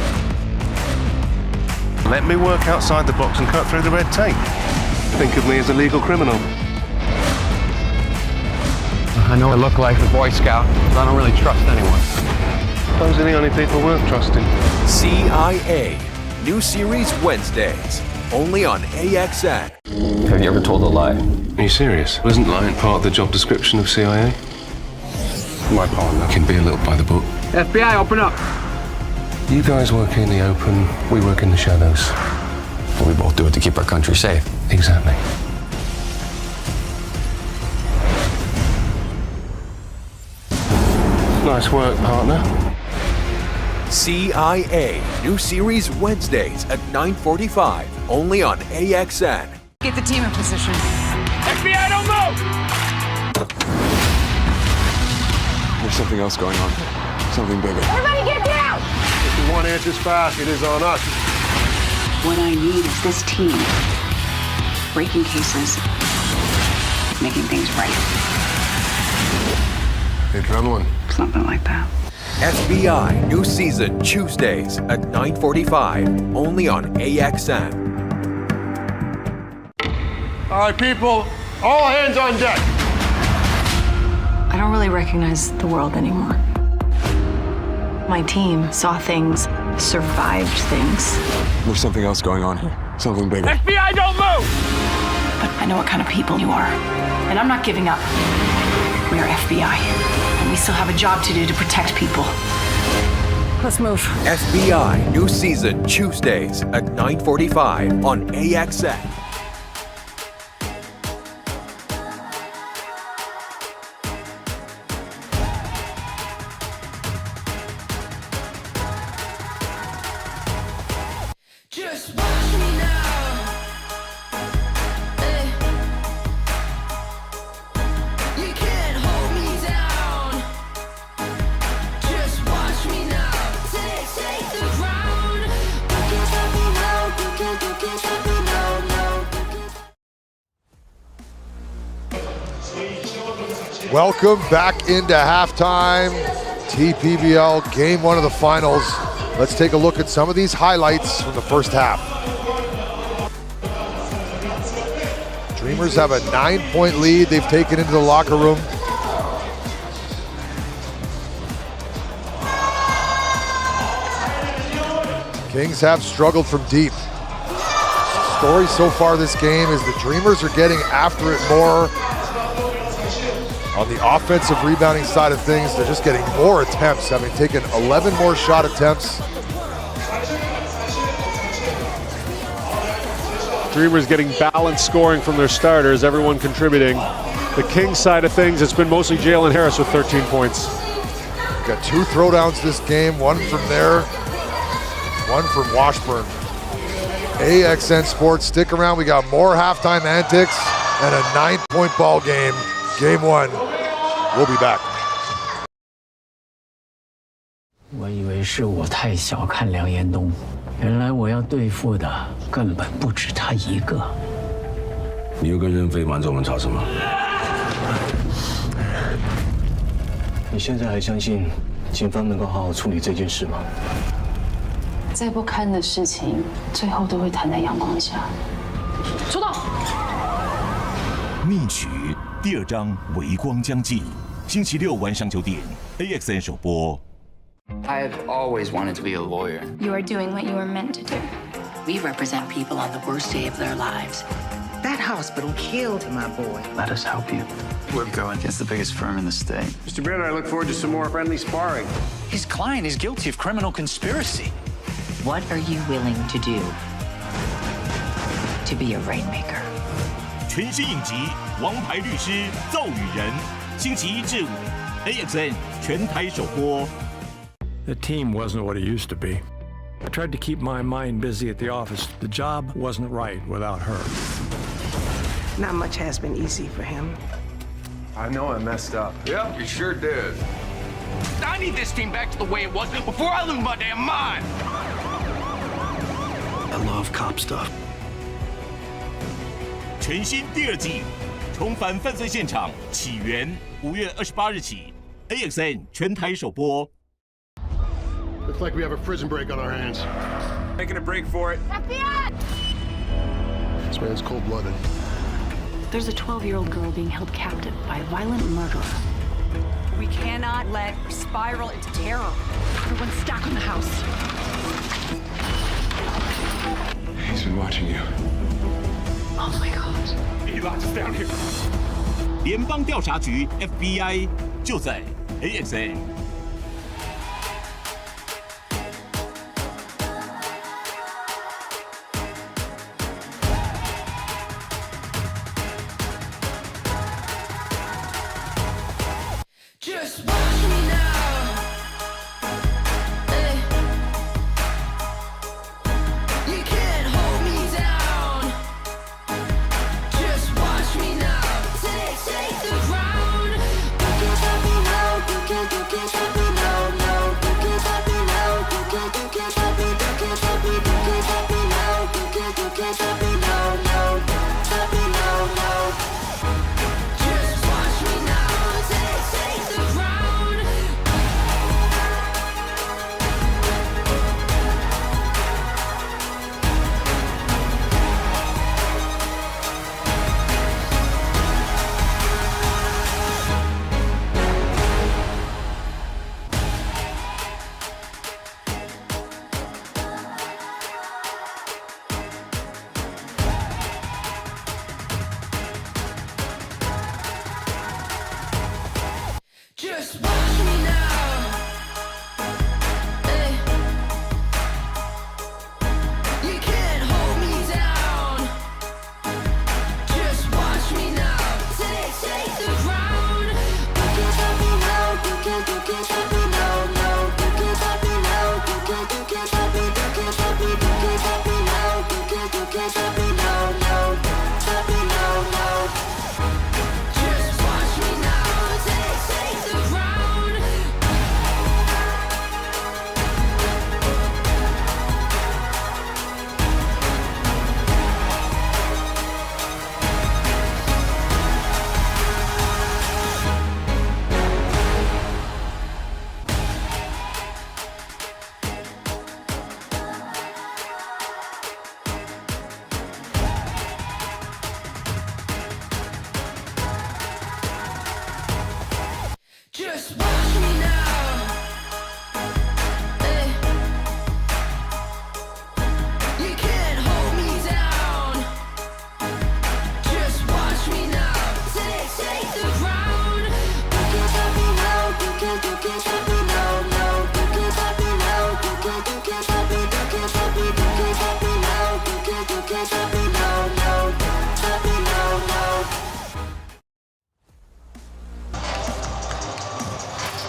Speaker 7: Let me work outside the box and cut through the red tape. Think of me as a legal criminal.
Speaker 21: I know I look like a Boy Scout, but I don't really trust anyone.
Speaker 7: Those are the only people worth trusting.
Speaker 23: CIA, new series Wednesdays, only on AXN.
Speaker 7: Have you ever told a lie? Are you serious? Wasn't lying part of the job description of CIA? My partner can be a little by the book.
Speaker 22: FBI, open up.
Speaker 7: You guys work in the open, we work in the shadows.
Speaker 21: Well, we both do it to keep our country safe.
Speaker 7: Exactly. Nice work, partner.
Speaker 23: CIA, new series Wednesdays at 9:45, only on AXN.
Speaker 19: Get the team in position.
Speaker 22: FBI, don't move!
Speaker 21: There's something else going on. Something bigger.
Speaker 17: Everybody get down!
Speaker 7: If you want answers fast, it is on us.
Speaker 20: What I need is this team breaking cases, making things right.
Speaker 7: Adrenaline.
Speaker 20: Something like that.
Speaker 23: FBI new season Tuesdays at 9:45 only on AXN.
Speaker 7: All right, people, all hands on deck.
Speaker 17: I don't really recognize the world anymore. My team saw things, survived things.
Speaker 21: There's something else going on here. Something bigger.
Speaker 22: FBI, don't move!
Speaker 17: But I know what kind of people you are. And I'm not giving up. We are FBI. And we still have a job to do to protect people. Let's move.
Speaker 23: FBI new season Tuesdays at 9:45 on AXN.
Speaker 1: Just watch me now. You can't hold me down. Just watch me now. Take the ground. You can't stop me now. You can't stop me now.
Speaker 13: Welcome back into halftime. TPBL game one of the finals. Let's take a look at some of these highlights from the first half. Dreamers have a 9-point lead they've taken into the locker room. Kings have struggled from deep. Story so far this game is the Dreamers are getting after it more. On the offensive rebounding side of things, they're just getting more attempts, having taken 11 more shot attempts.
Speaker 3: Dreamers getting balanced scoring from their starters, everyone contributing. The Kings side of things, it's been mostly Jalen Harris with 13 points.
Speaker 13: Got 2 throwdowns this game, one from there, one from Washburn. AXN Sports, stick around. We got more halftime antics and a 9-point ball game. Game one. We'll be back.
Speaker 5: 我以为是我太小看梁延东，原来我要对付的根本不止他一个。
Speaker 9: 你又跟任飞瞒着我们吵什么？
Speaker 5: 你现在还相信警方能够好好处理这件事吗？
Speaker 17: 再不堪的事情，最后都会摊在阳光下。出动！
Speaker 10: 密曲第2章微光将近，星期6晚上9点 ，AXN 首播。
Speaker 24: I've always wanted to be a lawyer.
Speaker 17: You are doing what you were meant to do.
Speaker 20: We represent people on the worst day of their lives. That hospital killed my boy.
Speaker 5: Let us help you.
Speaker 24: We're going against the biggest firm in the state.
Speaker 7: Mr. Baird, I look forward to some more friendly sparring.
Speaker 24: His client is guilty of criminal conspiracy.
Speaker 20: What are you willing to do to be a rainmaker?
Speaker 10: 全新影集《王牌律师奏与人》，星期1至5 ，AXN 全台首播。
Speaker 25: The team wasn't what it used to be. I tried to keep my mind busy at the office. The job wasn't right without her.
Speaker 26: Not much has been easy for him.
Speaker 7: I know I messed up.
Speaker 9: Yep, you sure did.
Speaker 22: I need this team back to the way it was before I lose my damn mind.
Speaker 25: I love cop stuff.
Speaker 10: 全新第2季，重返犯罪现场，起源5月28日起 ，AXN 全台首播。
Speaker 7: Looks like we have a prison break on our hands.
Speaker 9: Making a break for it.
Speaker 17: FBI!
Speaker 7: This man's cold-blooded.
Speaker 17: There's a 12-year-old girl being held captive by a violent murderer.
Speaker 27: We cannot let her spiral into terror.
Speaker 17: Everyone stack on the house.
Speaker 9: He's been watching you.
Speaker 17: Oh my God.
Speaker 10: He locked us down here. 联邦调查局 FBI 就在 AXN。
Speaker 1: Just watch me now. You can't hold me down. Just watch me now. Take the ground. You can't stop me now. You can't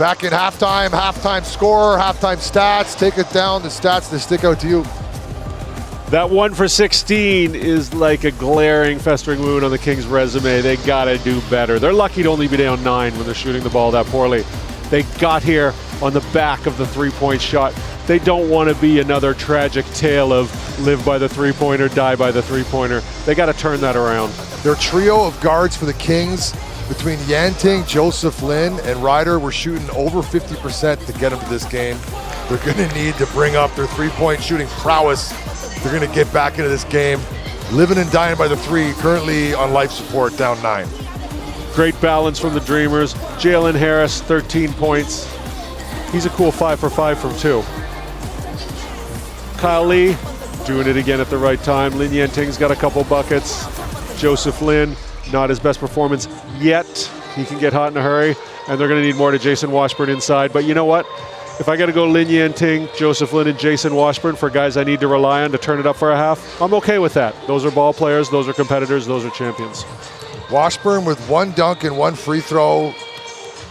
Speaker 13: Back in halftime score, halftime stats. Take it down, the stats that stick out to you.
Speaker 3: That 1 for 16 is like a glaring, festering wound on the Kings' resume. They gotta do better. They're lucky to only be down 9 when they're shooting the ball that poorly. They got here on the back of the three-point shot. They don't want to be another tragic tale of live by the three-pointer, die by the three-pointer. They gotta turn that around.
Speaker 13: Their trio of guards for the Kings, between Yanting, Joseph Lin, and Ryder, were shooting over 50% to get them to this game. They're gonna need to bring up their three-point shooting prowess. They're gonna get back into this game. Living and dying by the three, currently on life support, down 9.
Speaker 3: Great balance from the Dreamers. Jalen Harris, 13 points. He's a cool 5 for 5 from 2. Kyle Lee, doing it again at the right time. Lin Yanting's got a couple buckets. Joseph Lin, not his best performance yet. He can get hot in a hurry, and they're gonna need more to Jason Washburn inside. But you know what? If I gotta go Lin Yanting, Joseph Lin, and Jason Washburn for guys I need to rely on to turn it up for a half, I'm okay with that. Those are ball players, those are competitors, those are champions.
Speaker 13: Washburn with 1 dunk and 1 free throw.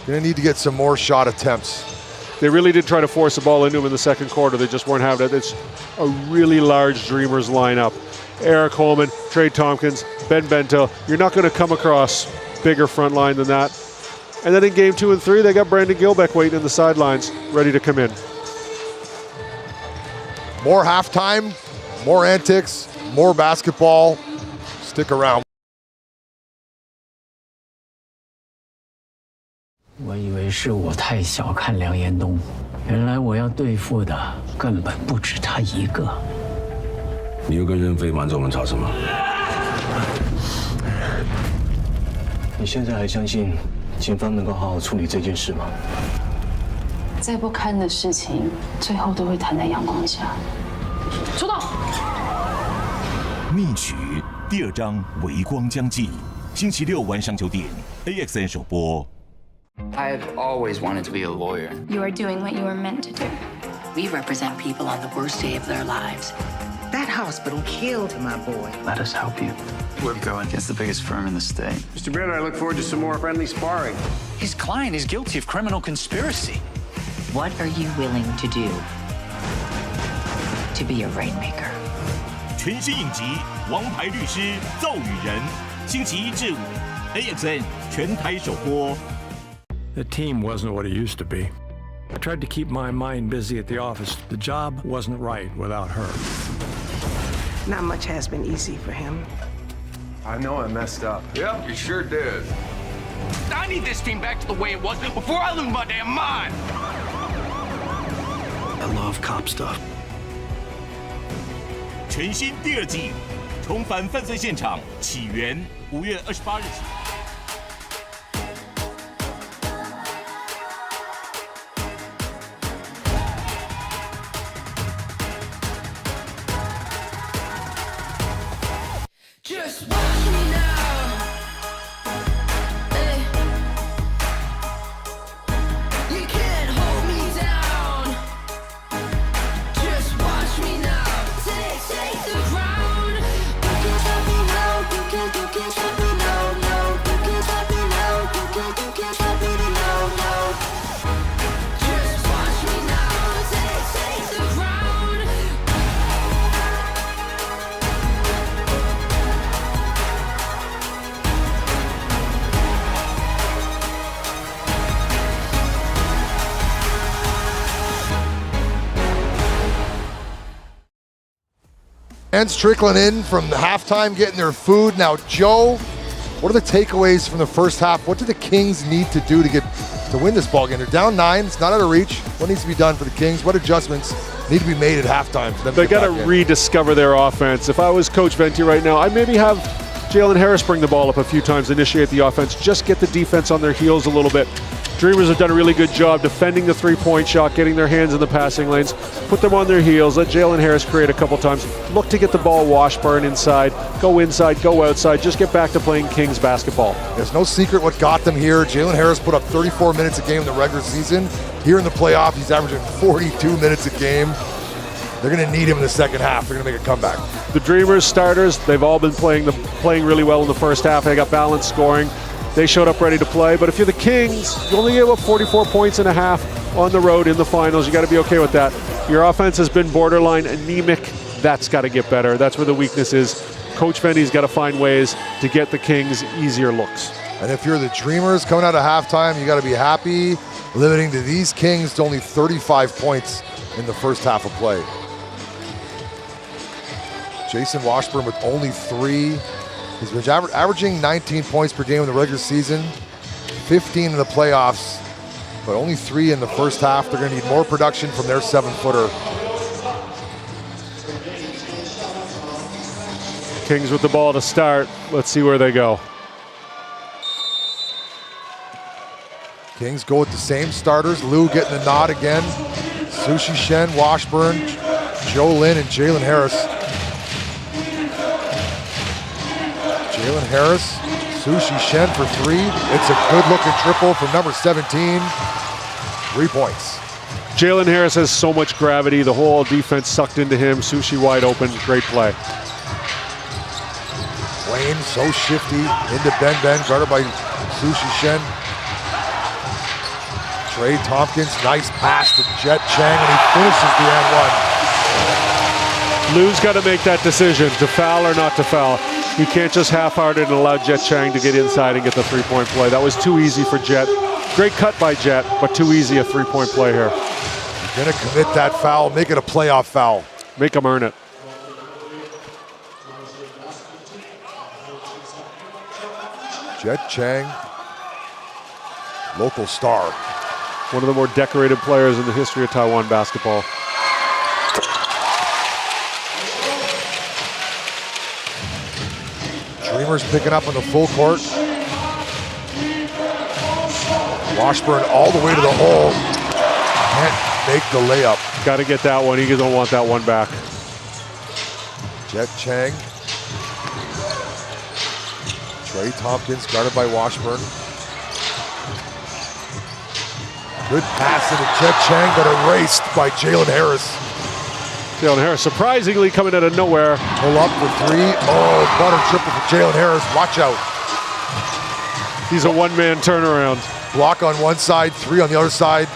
Speaker 13: Gonna need to get some more shot attempts.
Speaker 3: They really did try to force the ball into him in the second quarter. They just weren't having it. It's a really large Dreamers lineup. Eric Holman, Trey Tompkins, Ben Bento. You're not gonna come across bigger front line than that. And then in game 2 and 3, they got Brandon Gilbeck waiting in the sidelines, ready to come in.
Speaker 13: More halftime, more antics, more basketball. Stick around.
Speaker 5: 我以为是我太小看梁延东，原来我要对付的根本不止他一个。
Speaker 9: 你又跟任飞满总人吵什么？
Speaker 8: 你现在还相信警方能够好好处理这件事吗？
Speaker 20: 再不堪的事情，最后都会摊在阳光下。出动！
Speaker 10: 密曲第2章微光将近，星期6晚上9点 ，AXN 首播。
Speaker 24: I've always wanted to be a lawyer.
Speaker 17: You are doing what you were meant to do.
Speaker 11: We represent people on the worst day of their lives.
Speaker 12: That hospital killed my boy.
Speaker 24: Let us help you. We're going against the biggest firm in the state.
Speaker 9: Mr. Baird, I look forward to some more friendly sparring.
Speaker 24: His client is guilty of criminal conspiracy.
Speaker 11: What are you willing to do to be a rainmaker?
Speaker 10: 全新影集《王牌律师奏与人》，星期1至5 ，AXN 全台首播。
Speaker 25: The team wasn't what it used to be. I tried to keep my mind busy at the office. The job wasn't right without her.
Speaker 26: Not much has been easy for him.
Speaker 9: I know I messed up. Yep, you sure did.
Speaker 22: I need this team back to the way it was before I lose my damn mind.
Speaker 2: I love cop stuff.
Speaker 10: 全新第2季，重返犯罪现场，起源5月28日起。
Speaker 13: Fans trickling in from the halftime, getting their food. Now, Joe, what are the takeaways from the first half? What do the Kings need to do to win this ball game? They're down 9. It's not out of reach. What needs to be done for the Kings? What adjustments need to be made at halftime for them?
Speaker 3: They got to rediscover their offense. If I was Coach Venti right now, I'd maybe have Jalen Harris bring the ball up a few times, initiate the offense, just get the defense on their heels a little bit. Dreamers have done a really good job defending the three-point shot, getting their hands in the passing lanes, put them on their heels, let Jalen Harris create a couple times, look to get the ball Washburn inside, go outside, just get back to playing Kings basketball.
Speaker 13: There's no secret what got them here. Jalen Harris put up 34 minutes a game in the regular season. Here in the playoff, he's averaging 42 minutes a game. They're going to need him in the second half. They're going to make a comeback.
Speaker 3: The Dreamers starters, they've all been playing really well in the first half. They got balanced scoring. They showed up ready to play. But if you're the Kings, you only gave up 44 points and a half on the road in the finals. You got to be okay with that. Your offense has been borderline anemic. That's got to get better. That's where the weakness is. Coach Vendy's got to find ways to get the Kings easier looks.
Speaker 13: And if you're the Dreamers coming out of halftime, you got to be happy, limiting to these Kings to only 35 points in the first half of play. Jason Washburn with only 3. He's been averaging 19 points per game in the regular season, 15 in the playoffs, but only 3 in the first half. They're going to need more production from their 7-footer.
Speaker 3: Kings with the ball to start. Let's see where they go.
Speaker 13: Kings go with the same starters. Lou getting the nod again. Sushi Shen, Washburn, Joe Lynn, and Jalen Harris. Jalen Harris, Sushi Shen for 3. It's a good-looking triple from number 17. 3 points.
Speaker 3: Jalen Harris has so much gravity. The whole defense sucked into him. Sushi wide open. Great play.
Speaker 13: Wayne so shifty into Ben, guarded by Sushi Shen. Trey Tompkins, nice pass to Jet Chang, and he finishes the and 1.
Speaker 3: Lou's got to make that decision, to foul or not to foul. He can't just half-hearted and allow Jet Chang to get inside and get the 3-point play. That was too easy for Jet. Great cut by Jet, but too easy a 3-point play here.
Speaker 13: You're gonna commit that foul, make it a playoff foul.
Speaker 3: Make him earn it.
Speaker 13: Jet Chang, local star.
Speaker 3: One of the more decorated players in the history of Taiwan basketball.
Speaker 13: Dreamers picking up on the full court. Washburn all the way to the hole. Can't make the layup.
Speaker 3: Got to get that one. He doesn't want that one back.
Speaker 13: Jet Chang. Trey Tompkins guarded by Washburn. Good pass into Jet Chang, but erased by Jalen Harris.
Speaker 3: Jalen Harris surprisingly coming out of nowhere.
Speaker 13: Pull up for 3. Oh, butter triple for Jalen Harris. Watch out.
Speaker 3: He's a one-man turnaround.
Speaker 13: Block on one side, 3 on the other side.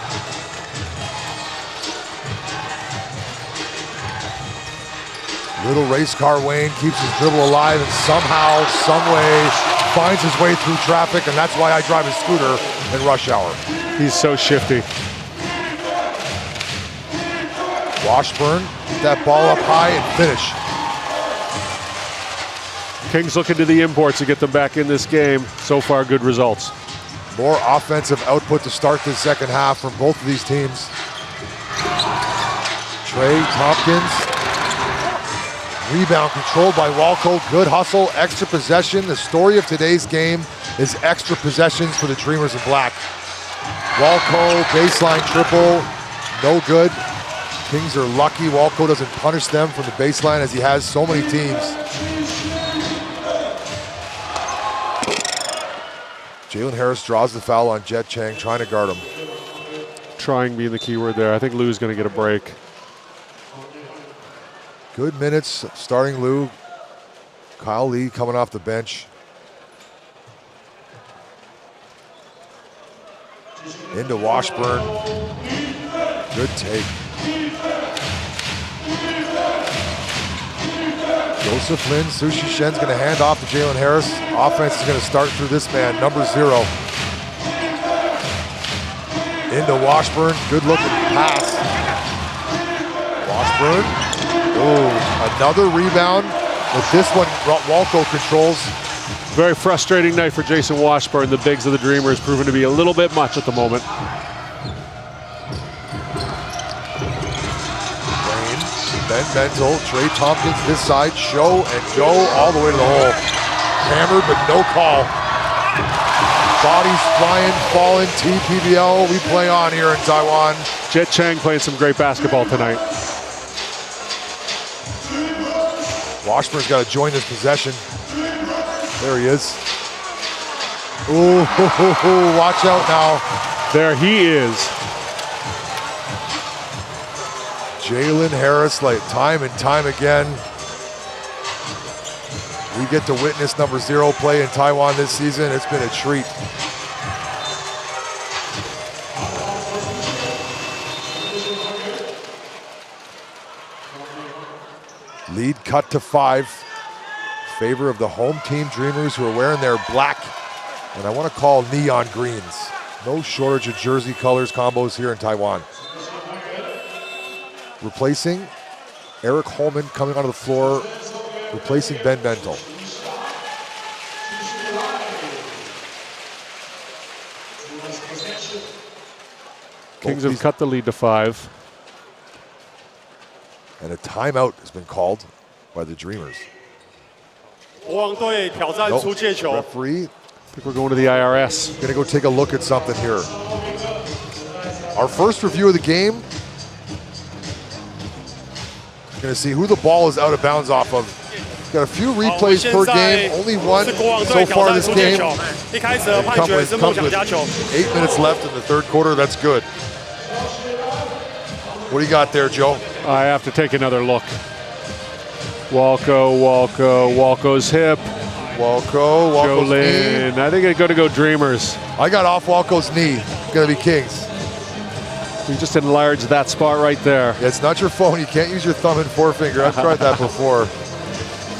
Speaker 13: Little race car Wayne keeps his dribble alive and somehow, some way, finds his way through traffic, and that's why I drive a scooter in rush hour.
Speaker 3: He's so shifty.
Speaker 13: Washburn, get that ball up high and finish.
Speaker 3: Kings looking to the imports to get them back in this game. So far, good results.
Speaker 13: More offensive output to start the second half from both of these teams. Trey Tompkins. Rebound controlled by Walco. Good hustle, extra possession. The story of today's game is extra possessions for the Dreamers in black. Walco, baseline triple, no good. Kings are lucky Walco doesn't punish them from the baseline as he has so many teams. Jalen Harris draws the foul on Jet Chang, trying to guard him.
Speaker 3: Trying being the key word there. I think Lou's going to get a break.
Speaker 13: Good minutes starting Lou. Kyle Lee coming off the bench. Into Washburn. Good take. Joseph Lin, Sushi Shen's going to hand off to Jalen Harris. Offense is going to start through this man, number 0. Into Washburn, good looking pass. Washburn, oh, another rebound, but this one Walco controls.
Speaker 3: Very frustrating night for Jason Washburn. The bigs of the Dreamers proven to be a little bit much at the moment.
Speaker 13: Ben Mental, Trey Tompkins this side, show and go all the way to the hole. Hammered, but no call. Bodies flying, falling, TPBL, we play on here in Taiwan.
Speaker 3: Jet Chang playing some great basketball tonight.
Speaker 13: Washburn's got to join this possession. There he is. Ooh, watch out now.
Speaker 3: There he is.
Speaker 13: Jalen Harris, like time and time again. we get to witness number 0 play in Taiwan this season. It's been a treat. Lead cut to 5. Favor of the home team Dreamers, who are wearing their black, and I want to call neon greens. No shortage of jersey colors combos here in Taiwan. Replacing Eric Holman coming onto the floor, replacing Ben Bentel.
Speaker 3: Kings have cut the lead to 5.
Speaker 13: And a timeout has been called by the Dreamers.
Speaker 4: Nope.
Speaker 13: Referee.
Speaker 3: I think we're going to the IRS.
Speaker 13: Gonna go take a look at something here. Our first review of the game. Gonna see who the ball is out of bounds off of. Got a few replays per game, only one so far this game. Comes with 8 minutes left in the third quarter, that's good. What do you got there, Joe?
Speaker 3: I have to take another look. Walco's hip.
Speaker 13: Walco's knee.
Speaker 3: I think it's going to go Dreamers.
Speaker 13: I got off Walco's knee. Going to be Kings.
Speaker 3: You just enlarged that spot right there.
Speaker 13: Yeah, it's not your phone. You can't use your thumb and forefinger. I've tried that before.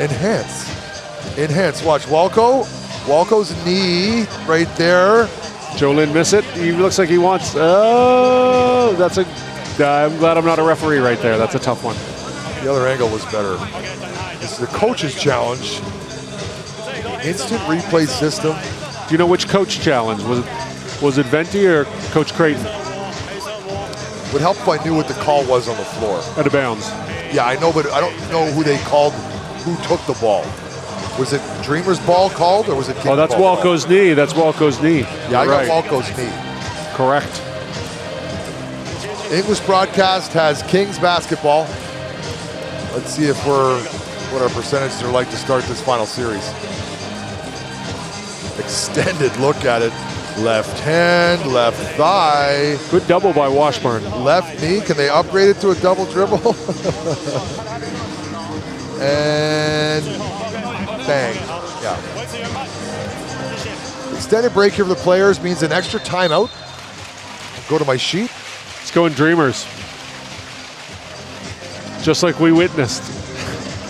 Speaker 13: Enhance. Watch Walco's knee right there.
Speaker 3: Jolin miss it. He looks like he wants. Oh, that's a. I'm glad I'm not a referee right there. That's a tough one.
Speaker 13: The other angle was better. This is the coach's challenge. Instant replay system.
Speaker 3: Do you know which coach challenge? Was it Venti or Coach Creighton?
Speaker 13: Would help if I knew what the call was on the floor.
Speaker 3: Out of bounds.
Speaker 13: Yeah, I know, but I don't know who they called, who took the ball. Was it Dreamer's ball called, or was it King's ball?
Speaker 3: Oh, that's Walco's knee. That's Walco's knee.
Speaker 13: Yeah, I got Walco's knee.
Speaker 3: Correct.
Speaker 13: English broadcast has Kings basketball. Let's see if what our percentages are like to start this final series. Extended look at it. Left hand, left thigh.
Speaker 3: Good double by Washburn.
Speaker 13: Left knee, can they upgrade it to a double dribble? And bang, yeah. Extended break here for the players means an extra timeout. Go to my sheet.
Speaker 3: It's going Dreamers. Just like we witnessed.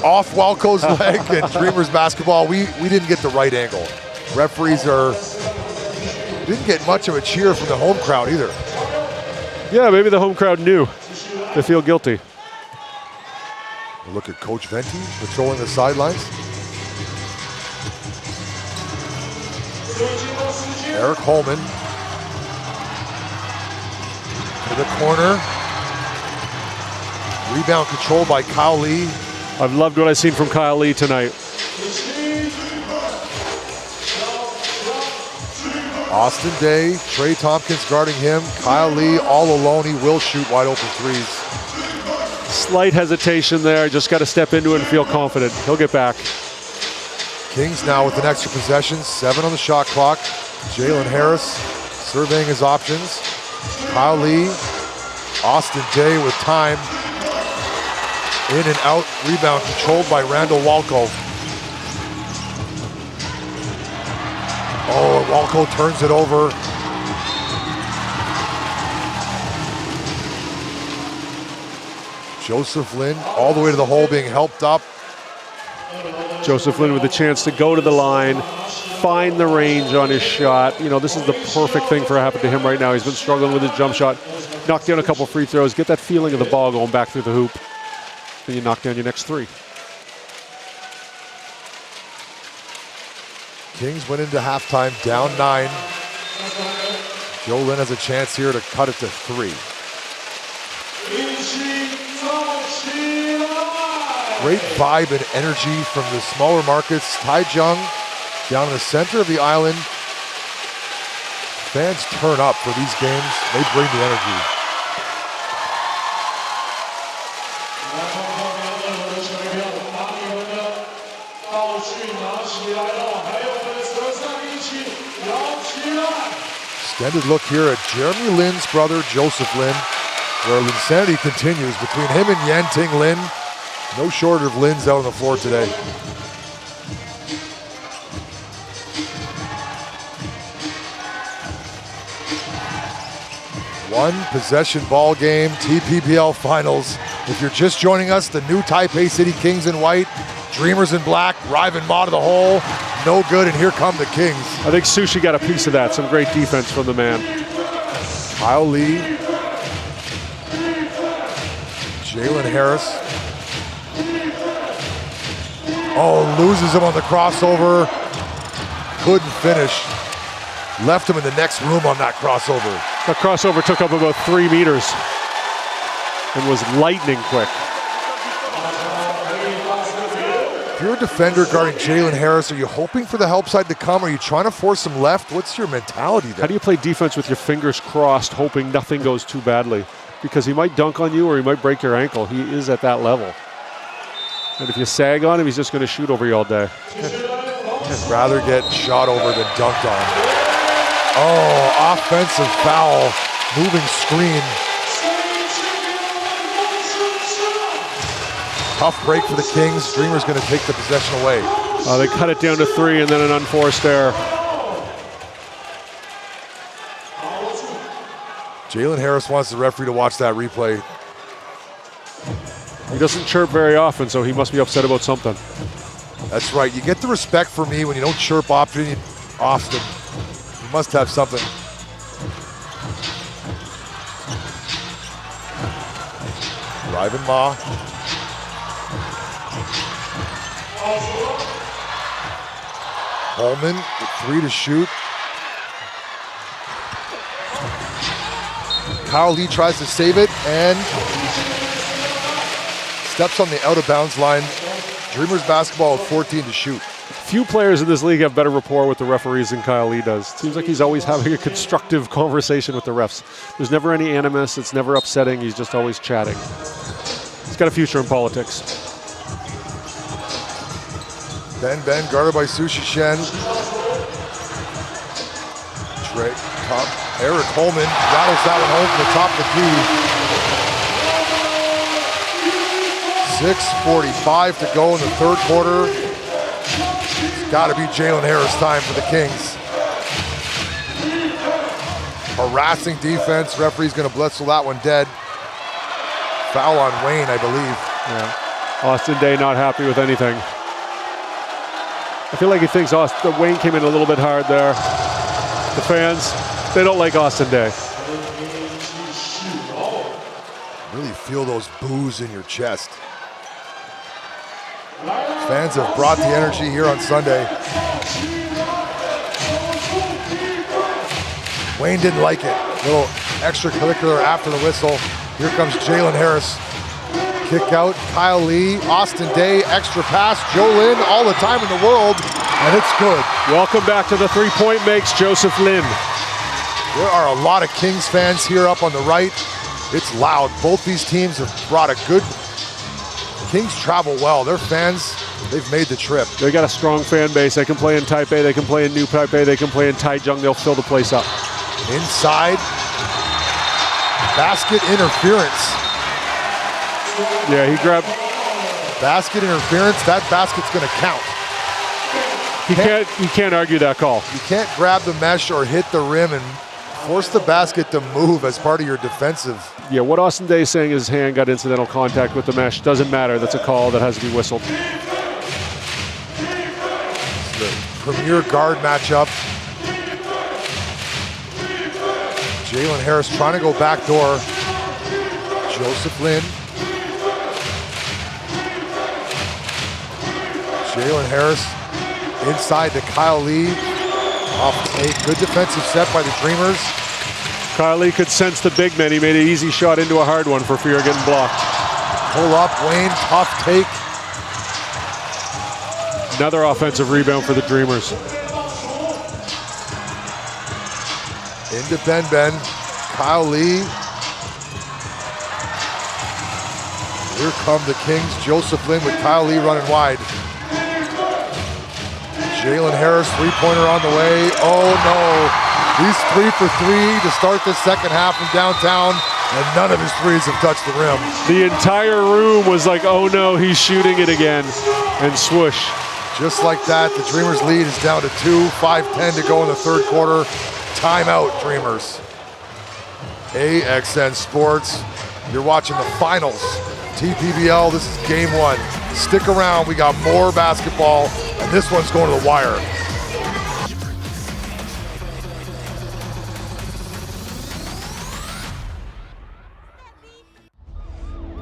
Speaker 13: Off Walco's leg and Dreamers basketball. We didn't get the right angle. Referees didn't get much of a cheer from the home crowd either.
Speaker 3: Yeah, maybe the home crowd knew. They feel guilty.
Speaker 13: We'll look at Coach Venti patrolling the sidelines. Eric Holman to the corner. Rebound controlled by Kyle Lee.
Speaker 3: I've loved what I've seen from Kyle Lee tonight.
Speaker 13: Austin Day, Trey Tompkins guarding him. Kyle Lee all alone. He will shoot wide open threes.
Speaker 3: Slight hesitation there. Just got to step into it and feel confident. He'll get back.
Speaker 13: Kings now with an extra possession. 7 on the shot clock. Jalen Harris surveying his options. Kyle Lee, Austin Day with time. In and out, rebound controlled by Randall Walco. Oh, Walco turns it over. Joseph Lynn all the way to the hole being helped up.
Speaker 3: Joseph Lynn with a chance to go to the line, find the range on his shot. You know, this is the perfect thing for to happen to him right now. He's been struggling with his jump shot. Knocked down a couple free throws, get that feeling of the ball going back through the hoop. Then you knock down your next 3.
Speaker 13: Kings went into halftime down 9. Joe Lynn has a chance here to cut it to 3. Great vibe and energy from the smaller markets. Taichung down in the center of the island. Fans turn up for these games. They bring the energy. Extended look here at Jeremy Lin's brother, Joseph Lin, where insanity continues between him and Yanting Lin. No shortage of Lins out on the floor today. One possession ball game, TPBL Finals. If you're just joining us, the new Taipei City Kings in white, Dreamers in black, Ryven Ma to the hole, no good, and here come the Kings.
Speaker 3: I think Sushi got a piece of that. Some great defense from the man.
Speaker 13: Kyle Lee, Jalen Harris. Oh, loses him on the crossover. Couldn't finish. Left him in the next room on that crossover.
Speaker 3: That crossover took up about 3 meters and was lightning quick.
Speaker 13: If you're a defender guarding Jalen Harris, are you hoping for the help side to come? Are you trying to force him left? What's your mentality there?
Speaker 3: How do you play defense with your fingers crossed, hoping nothing goes too badly? Because he might dunk on you or he might break your ankle. He is at that level. And if you sag on him, he's just going to shoot over you all day.
Speaker 13: I'd rather get shot over than dunked on. Oh, offensive foul, moving screen. Tough break for the Kings. Dreamers going to take the possession away.
Speaker 3: They cut it down to 3 and then an unforced error.
Speaker 13: Jalen Harris wants the referee to watch that replay.
Speaker 3: He doesn't chirp very often, so he must be upset about something.
Speaker 13: That's right. You get the respect from me when you don't chirp often. You must have something. Ryven Ma. Holman with 3 to shoot. Kyle Lee tries to save it and steps on the out of bounds line. Dreamers basketball with 14 to shoot.
Speaker 3: Few players in this league have better rapport with the referees than Kyle Lee does. It seems like he's always having a constructive conversation with the refs. There's never any animus, it's never upsetting, he's just always chatting. He's got a future in politics.
Speaker 13: Ben guarded by Sushi Shen. Eric Holman rattles that one home from the top of the key. 6:45 to go in the third quarter. It's got to be Jalen Harris time for the Kings. Harassing defense. Referee's going to blistle that one dead. Foul on Wayne, I believe.
Speaker 3: Yeah. Austin Day not happy with anything. I feel like he thinks Wayne came in a little bit hard there. The fans, they don't like Austin Day.
Speaker 13: Really feel those boos in your chest. Fans have brought the energy here on Sunday. Wayne didn't like it. Little extracurricular after the whistle. Here comes Jalen Harris. Kick out, Kyle Lee, Austin Day, extra pass, Joe Lin, all the time in the world, and it's good.
Speaker 3: Welcome back to the three-point makes, Joseph Lin.
Speaker 13: There are a lot of Kings fans here up on the right. It's loud. Both these teams have brought a good... Kings travel well. Their fans, they've made the trip.
Speaker 3: They got a strong fan base. They can play in Taipei, they can play in New Taipei, they can play in Taichung. They'll fill the place up.
Speaker 13: Inside, basket interference.
Speaker 3: Yeah, he grabbed...
Speaker 13: Basket interference, that basket's gonna count.
Speaker 3: You can't argue that call.
Speaker 13: You can't grab the mesh or hit the rim and force the basket to move as part of your defensive.
Speaker 3: Yeah, what Austin Day is saying his hand got incidental contact with the mesh. Doesn't matter, that's a call that has to be whistled.
Speaker 13: It's the premier guard matchup. Jalen Harris trying to go back door. Joseph Lin. Jalen Harris inside to Kyle Lee. Off a good defensive set by the Dreamers.
Speaker 3: Kyle Lee could sense the big man. He made an easy shot into a hard one for fear of getting blocked.
Speaker 13: Pull up, Wayne, tough take.
Speaker 3: Another offensive rebound for the Dreamers.
Speaker 13: Into Ben. Kyle Lee. Here come the Kings. Joseph Lin with Kyle Lee running wide. Jalen Harris, three-pointer on the way. Oh no, he's 3 for 3 to start the second half from downtown, and none of his threes have touched the rim.
Speaker 3: The entire room was like, oh no, he's shooting it again, and swoosh.
Speaker 13: Just like that, the Dreamers lead is down to 2, 5:10 to go in the third quarter. Timeout, Dreamers. AXN Sports. You're watching the finals. TPBL, this is game one. Stick around, we got more basketball, and this one's going to the wire.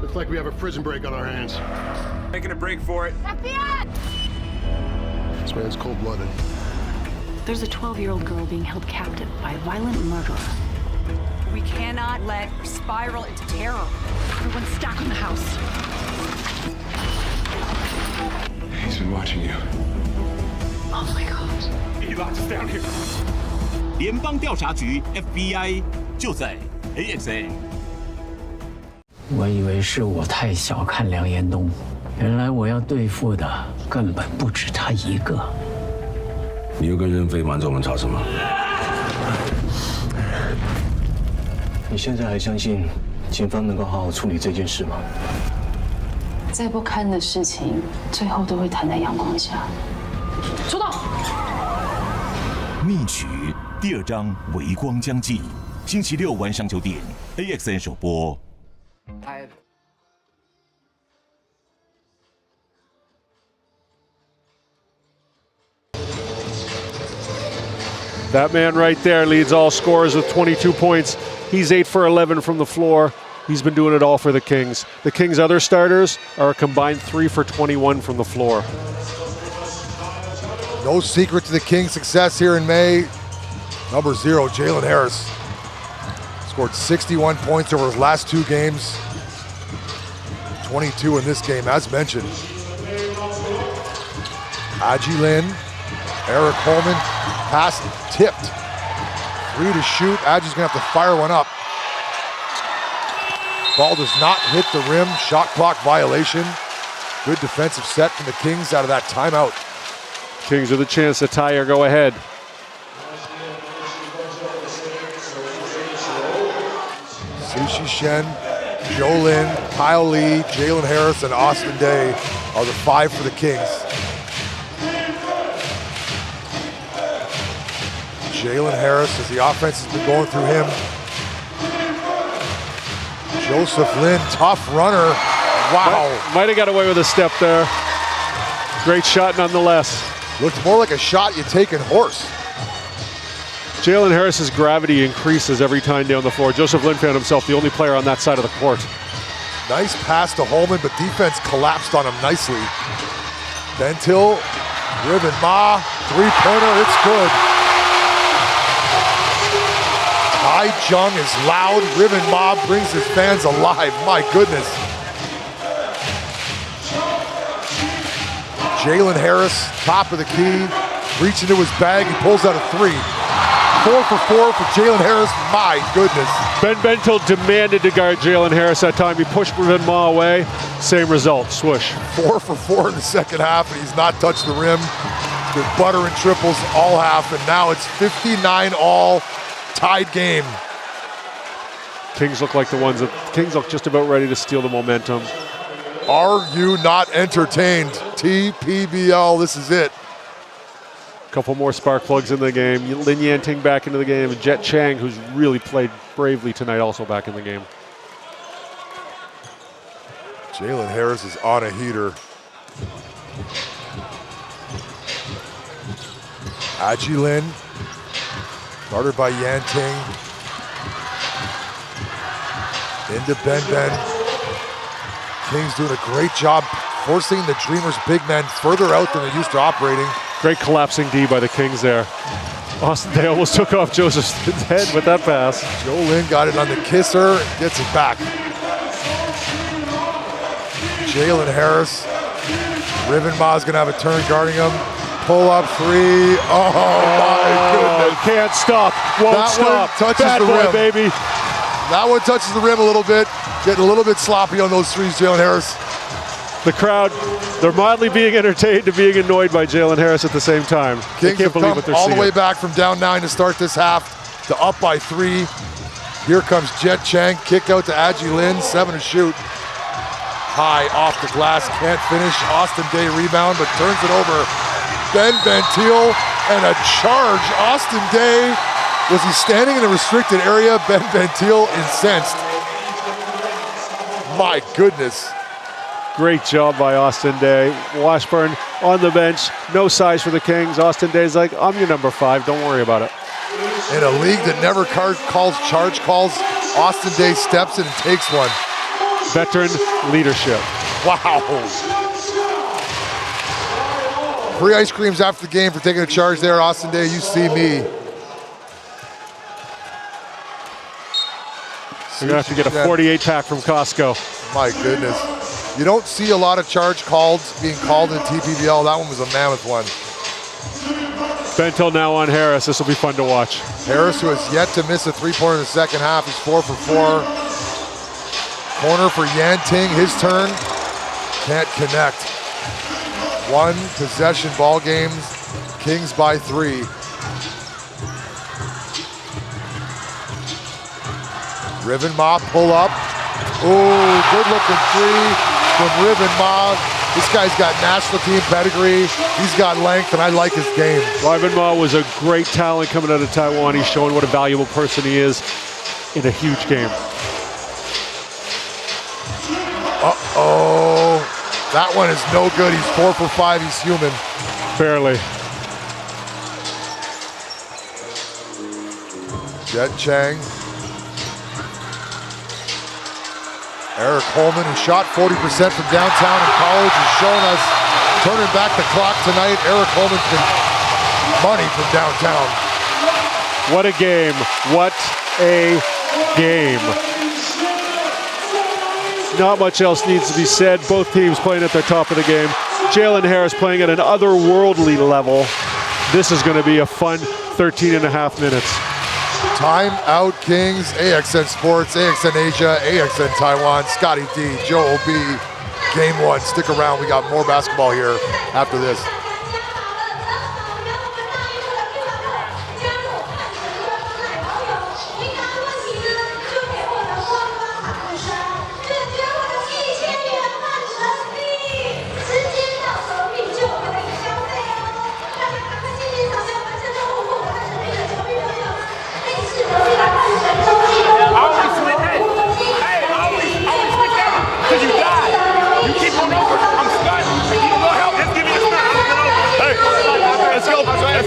Speaker 7: Looks like we have a prison break on our hands.
Speaker 22: Making a break for it.
Speaker 7: This man's cold-blooded.
Speaker 11: There's a 12-year-old girl being held captive by a violent murderer.
Speaker 27: We cannot let her spiral into terror.
Speaker 11: Everyone's stacked in the house.
Speaker 7: He's been watching you.
Speaker 11: Oh my God.
Speaker 22: He locked us down here.
Speaker 10: 联邦调查局 FBI 就在 AXN。
Speaker 5: 我以为是我太小看梁延东，原来我要对付的根本不止他一个。
Speaker 2: 你又跟任飞瞒着我们查什么？
Speaker 8: 你现在还相信警方能够好好处理这件事吗？
Speaker 20: 再不堪的事情，最后都会摊在阳光下。出动！
Speaker 10: 逆取第2章微光将近，星期6晚上9点 AXN 首播。
Speaker 3: That man right there leads all scorers with 22 points. He's 8 for 11 from the floor. He's been doing it all for the Kings. The Kings' other starters are a combined 3 for 21 from the floor.
Speaker 13: No secret to the Kings' success here in May. Number 0, Jalen Harris. Scored 61 points over his last 2 games. 22 in this game, as mentioned. Aji Lin, Eric Holman, pass tipped. 3 to shoot. Aji's gonna have to fire one up. Ball does not hit the rim. Shot clock violation. Good defensive set from the Kings out of that timeout.
Speaker 3: Kings with a chance to tie or go ahead.
Speaker 13: Sushi Shen, Joe Lin, Kyle Lee, Jalen Harris, and Austin Day are the 5 for the Kings. Jalen Harris, as the offense has been going through him. Joseph Lin, tough runner. Wow.
Speaker 3: Might have got away with a step there. Great shot nonetheless.
Speaker 13: Looked more like a shot you take in horse.
Speaker 3: Jalen Harris's gravity increases every time down the floor. Joseph Lin found himself the only player on that side of the court.
Speaker 13: Nice pass to Holman, but defense collapsed on him nicely. Bentil, Riven Ma, 3-pointer, it's good. Tai Jung is loud. Riven Ma brings his fans alive. My goodness. Jalen Harris, top of the key, reaching into his bag. He pulls out a 3. 4 for 4 for Jalen Harris. My goodness.
Speaker 3: Ben Bentil demanded to guard Jalen Harris that time. He pushed Riven Ma away. Same result. Swoosh.
Speaker 13: 4 for 4 in the second half, and he's not touched the rim. He's been buttering triples all half, and now it's 59 all. Tied game.
Speaker 3: Kings look like the ones that Kings look just about ready to steal the momentum.
Speaker 13: Are you not entertained? TPBL, this is it.
Speaker 3: A couple more spark plugs in the game. Lin Yanting back into the game. And Jet Chang, who's really played bravely tonight, also back in the game.
Speaker 13: Jalen Harris is on a heater. Aji Lin. Started by Yanting. Into Ben Ben. Kings doing a great job forcing the Dreamers' big men further out than they're used to operating.
Speaker 3: Great collapsing D by the Kings there. Austin Day almost took off Joseph's head with that pass.
Speaker 13: Joe Lin got it on the kisser, gets it back. Jalen Harris. Riven Ma's gonna have a turn guarding him. Pull up 3. Oh my goodness.
Speaker 3: Can't stop. Won't stop.
Speaker 13: Touches
Speaker 3: Bad
Speaker 13: the
Speaker 3: boy,
Speaker 13: rim.
Speaker 3: baby.
Speaker 13: That one touches the rim a little bit. Getting a little bit sloppy on those 3s, Jalen Harris.
Speaker 3: The crowd, they're mildly being entertained and being annoyed by Jalen Harris at the same time.
Speaker 13: Kings
Speaker 3: can't
Speaker 13: have
Speaker 3: believe
Speaker 13: come
Speaker 3: what they're
Speaker 13: all
Speaker 3: seeing.
Speaker 13: the way back from down 9 to start this half to up by 3. Here comes Jet Chang. Kick out to Aji Lin. 7 to shoot. High off the glass. Can't finish. Austin Day rebound, but turns it over. Ben Bentil and a charge. Austin Day Was he standing in the restricted area? Ben Ventil incensed. My goodness.
Speaker 3: Great job by Austin Day. Washburn on the bench, no size for the Kings. Austin Day's like, I'm your number 5, don't worry about it.
Speaker 13: In a league that never calls charge calls, Austin Day steps in and takes one.
Speaker 3: Veteran leadership.
Speaker 13: Wow. Free ice creams after the game for taking a charge there, Austin Day, you see me.
Speaker 3: You're gonna have to get a 48-pack from Costco.
Speaker 13: My goodness. You don't see a lot of charge calls being called in TPBL. That one was a mammoth one.
Speaker 3: Bento now on Harris. This will be fun to watch.
Speaker 13: Harris, who has yet to miss a three-pointer in the second half, is 4 for 4. Corner for Yanting, his turn. Can't connect. 1 possession ball games. Kings by 3. Riven Ma pull up. Ooh, good looking 3 from Riven Ma. This guy's got national team pedigree. He's got length, and I like his game.
Speaker 3: Riven Ma was a great talent coming out of Taiwan. He's showing what a valuable person he is in a huge game.
Speaker 13: Uh-oh. That one is no good. He's 4 for 5. He's human.
Speaker 3: Barely.
Speaker 13: Jet Chang. Eric Holman, who shot 40% from downtown in college, has shown us turning back the clock tonight. Eric Holman's been money from downtown.
Speaker 3: What a game. What a game. Not much else needs to be said. Both teams playing at the top of the game. Jalen Harris playing at an otherworldly level. This is going to be a fun 13 and a half minutes.
Speaker 13: Time out, Kings. AXN Sports, AXN Asia, AXN Taiwan, Scotty D, Joe B. Game 1. Stick around. We got more basketball here after this.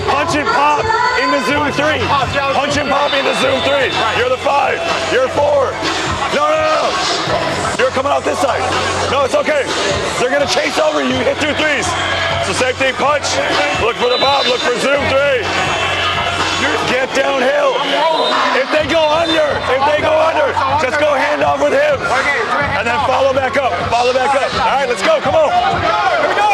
Speaker 22: Punch and pop into Zoom 3. Punch and pop into Zoom 3. You're the 5. You're 4. No. You're coming out this side. No, it's okay. They're going to chase over you. Hit 2 threes. It's the same thing. Punch. Look for the pop. Look for Zoom 3. Get downhill. If they go under, just go hand off with him. And then follow back up. Follow back up. All right, let's go. Come on. Here we go.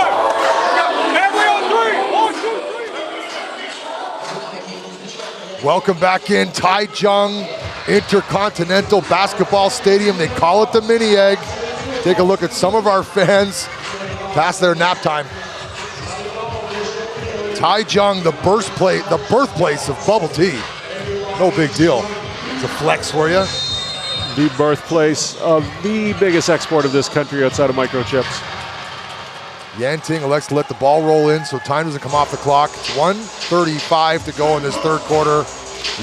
Speaker 13: Welcome back in Taichung Intercontinental Basketball Stadium. They call it the Mini Egg. Take a look at some of our fans past their nap time. Taichung, the birthplace of bubble tea. No big deal. It's a flex for you.
Speaker 3: The birthplace of the biggest export of this country outside of microchips.
Speaker 13: Yanting elects to let the ball roll in so time doesn't come off the clock. It's 1:35 to go in this third quarter.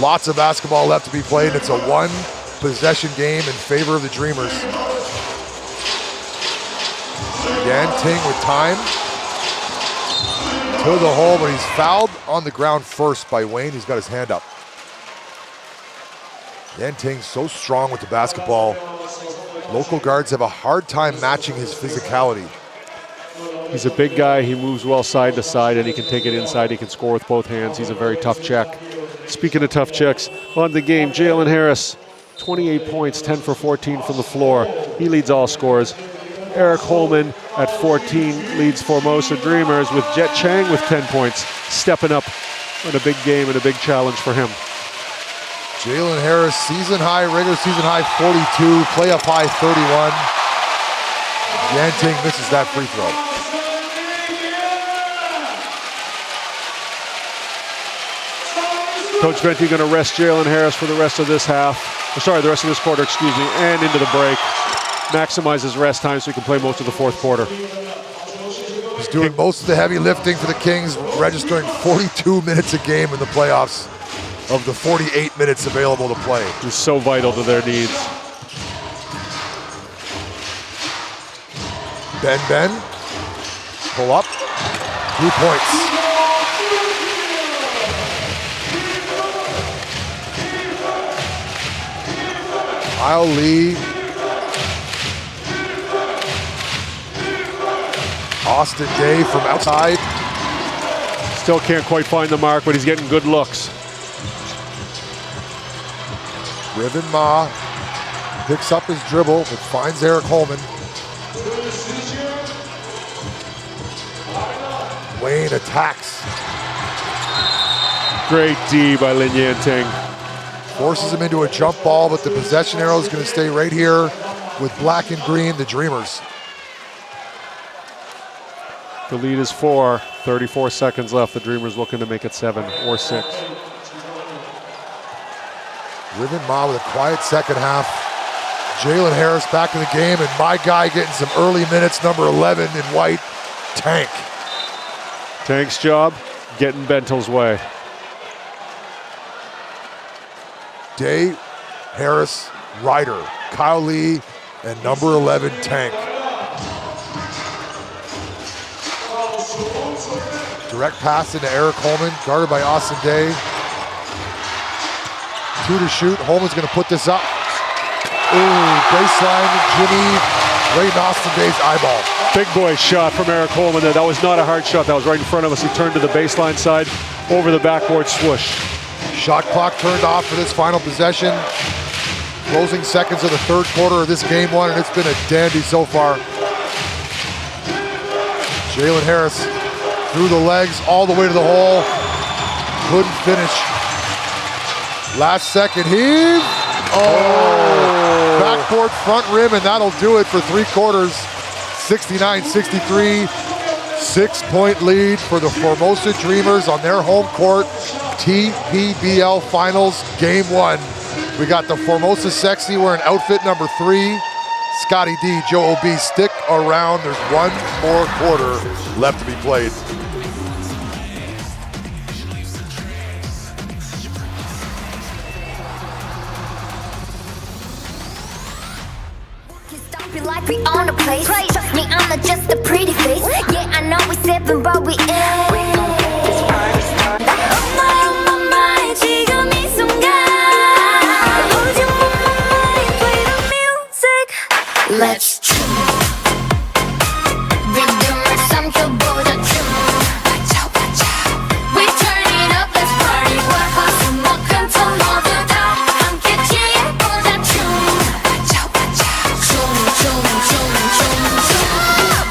Speaker 13: Lots of basketball left to be played. It's a 1-possession game in favor of the Dreamers. Yanting with time. To the hole, but he's fouled on the ground first by Wayne. He's got his hand up. Yanting so strong with the basketball. Local guards have a hard time matching his physicality.
Speaker 3: He's a big guy. He moves well side to side, and he can take it inside. He can score with both hands. He's a very tough check. Speaking of tough checks, on the game, Jalen Harris, 28 points, 10 for 14 from the floor. He leads all scorers. Eric Holman at 14 leads Formosa Dreamers, with Jet Chang with 10 points, stepping up in a big game and a big challenge for him.
Speaker 13: Jalen Harris, season high, regular season high 42, playoff high 31. Yanting misses that free throw.
Speaker 3: Coach Venti going to rest Jalen Harris for the rest of this the rest of this quarter, and into the break. Maximize his rest time so he can play most of the fourth quarter.
Speaker 13: He's doing most of the heavy lifting for the Kings, registering 42 minutes a game in the playoffs. of the 48 minutes available to play.
Speaker 3: He's so vital to their needs.
Speaker 13: Ben, pull up, 3 points. Kyle Lee. Austin Day from outside.
Speaker 3: Still can't quite find the mark, but he's getting good looks.
Speaker 13: Riven Ma picks up his dribble, but finds Eric Holman. Wayne attacks.
Speaker 3: Great D by Lin Yanting.
Speaker 13: Forces him into a jump ball, but the possession arrow is going to stay right here with black and green, the Dreamers.
Speaker 3: The lead is 4, 34 seconds left. The Dreamers looking to make it 7 or 6.
Speaker 13: Riven Ma with a quiet second half. Jalen Harris back in the game, and my guy getting some early minutes, number 11 in white, Tank.
Speaker 3: Tank's job, getting Bentel's way.
Speaker 13: Day, Harris, Ryder, Kyle Lee, and number 11, Tank. Direct pass into Eric Holman, guarded by Austin Day. 2 to shoot. Holman's going to put this up. Ooh, baseline, Jimmy, right in Austin Day's eyeball.
Speaker 3: Big boy shot from Eric Holman there. That was not a hard shot. That was right in front of us. He turned to the baseline side, over the backboard, swoosh.
Speaker 13: Shot clock turned off for this final possession. Closing seconds of the third quarter of this game one, and it's been a dandy so far. Jalen Harris through the legs all the way to the hole. Couldn't finish. Last second heave. Oh, backboard front rim, and that'll do it for 3 quarters. 69-63. 6-point lead for the Formosa Dreamers on their home court. TPBL Finals Game 1. We got the Formosa Sexy wearing outfit number 3. Scotty D, Joe O.B. stick around. There's 1 more quarter left to be played.
Speaker 6: Like we own the place. Trust me, I'm not just a pretty face. Yeah, I know we sipping, but we ain't. We gon' get this party started. On my mind, 지금 이 순간. Losing my mind, play the music. Let's tune. Rhythm 삼켜보자 tune. We turn it up, let's party. 월화수목금 톤 모두 다 함께 취해보자 tune.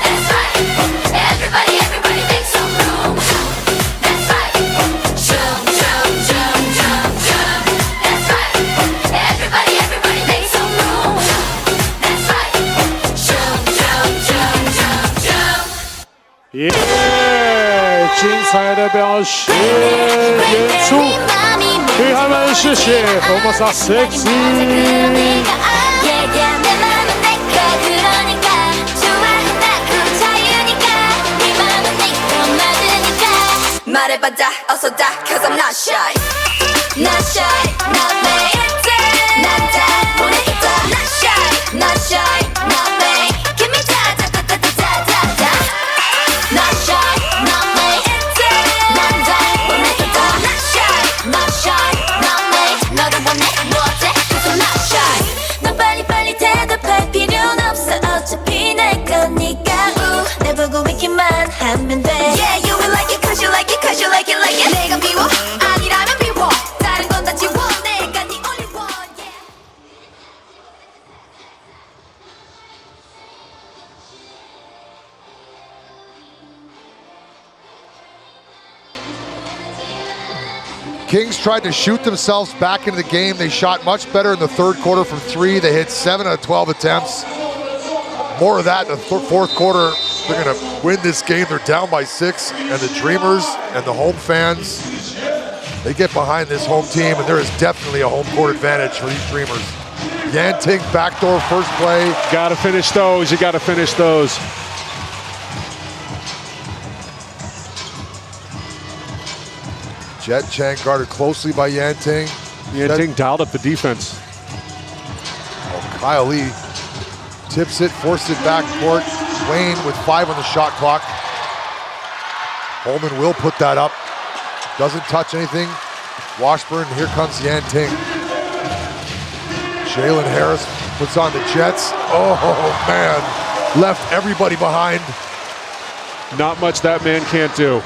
Speaker 6: That's right. Everybody make some room. That's right. Jump. That's right. Everybody make some room. That's right. Jump.
Speaker 3: Yeah, 精彩的表现演出，给他们谢谢Formosa Sexy。
Speaker 6: 말해봐다 어서 다 cause I'm not shy. Not shy, not me. 난 다 보내겠다. Not shy, not me. Give me da. Not shy, not me. 난 다 보내겠다. Not shy, not me. 너도 원해 뭐지? cause I'm not shy. 넌 빨리 대답할 필요는 없어. 어차피 내 거니까. 내 보고 있기만 하면 돼. Yeah, you will like it cause you like it. Cause you like it. 내가 미워 아니라면 미워 다른 건 다 지워 내가 the only one. Yeah.
Speaker 13: Kings tried to shoot themselves back into the game. They shot much better in the third quarter from 3. They hit 7 out of 12 attempts. More of that in the fourth quarter. They're going to win this game. They're down by 6, and the Dreamers and the home fans, they get behind this home team, and there is definitely a home court advantage for these Dreamers. Yanting backdoor first play.
Speaker 3: Got to finish those. You got to finish those.
Speaker 13: Jet Chang guarded closely by Yanting.
Speaker 3: Yanting dialed up the defense.
Speaker 13: Oh, Kyle Lee tips it, forces it back court. Wayne with 5 on the shot clock. Holman will put that up. Doesn't touch anything. Washburn, here comes Yanting. Jalen Harris puts on the Jets. Oh, man. Left everybody behind.
Speaker 3: Not much that man can't do.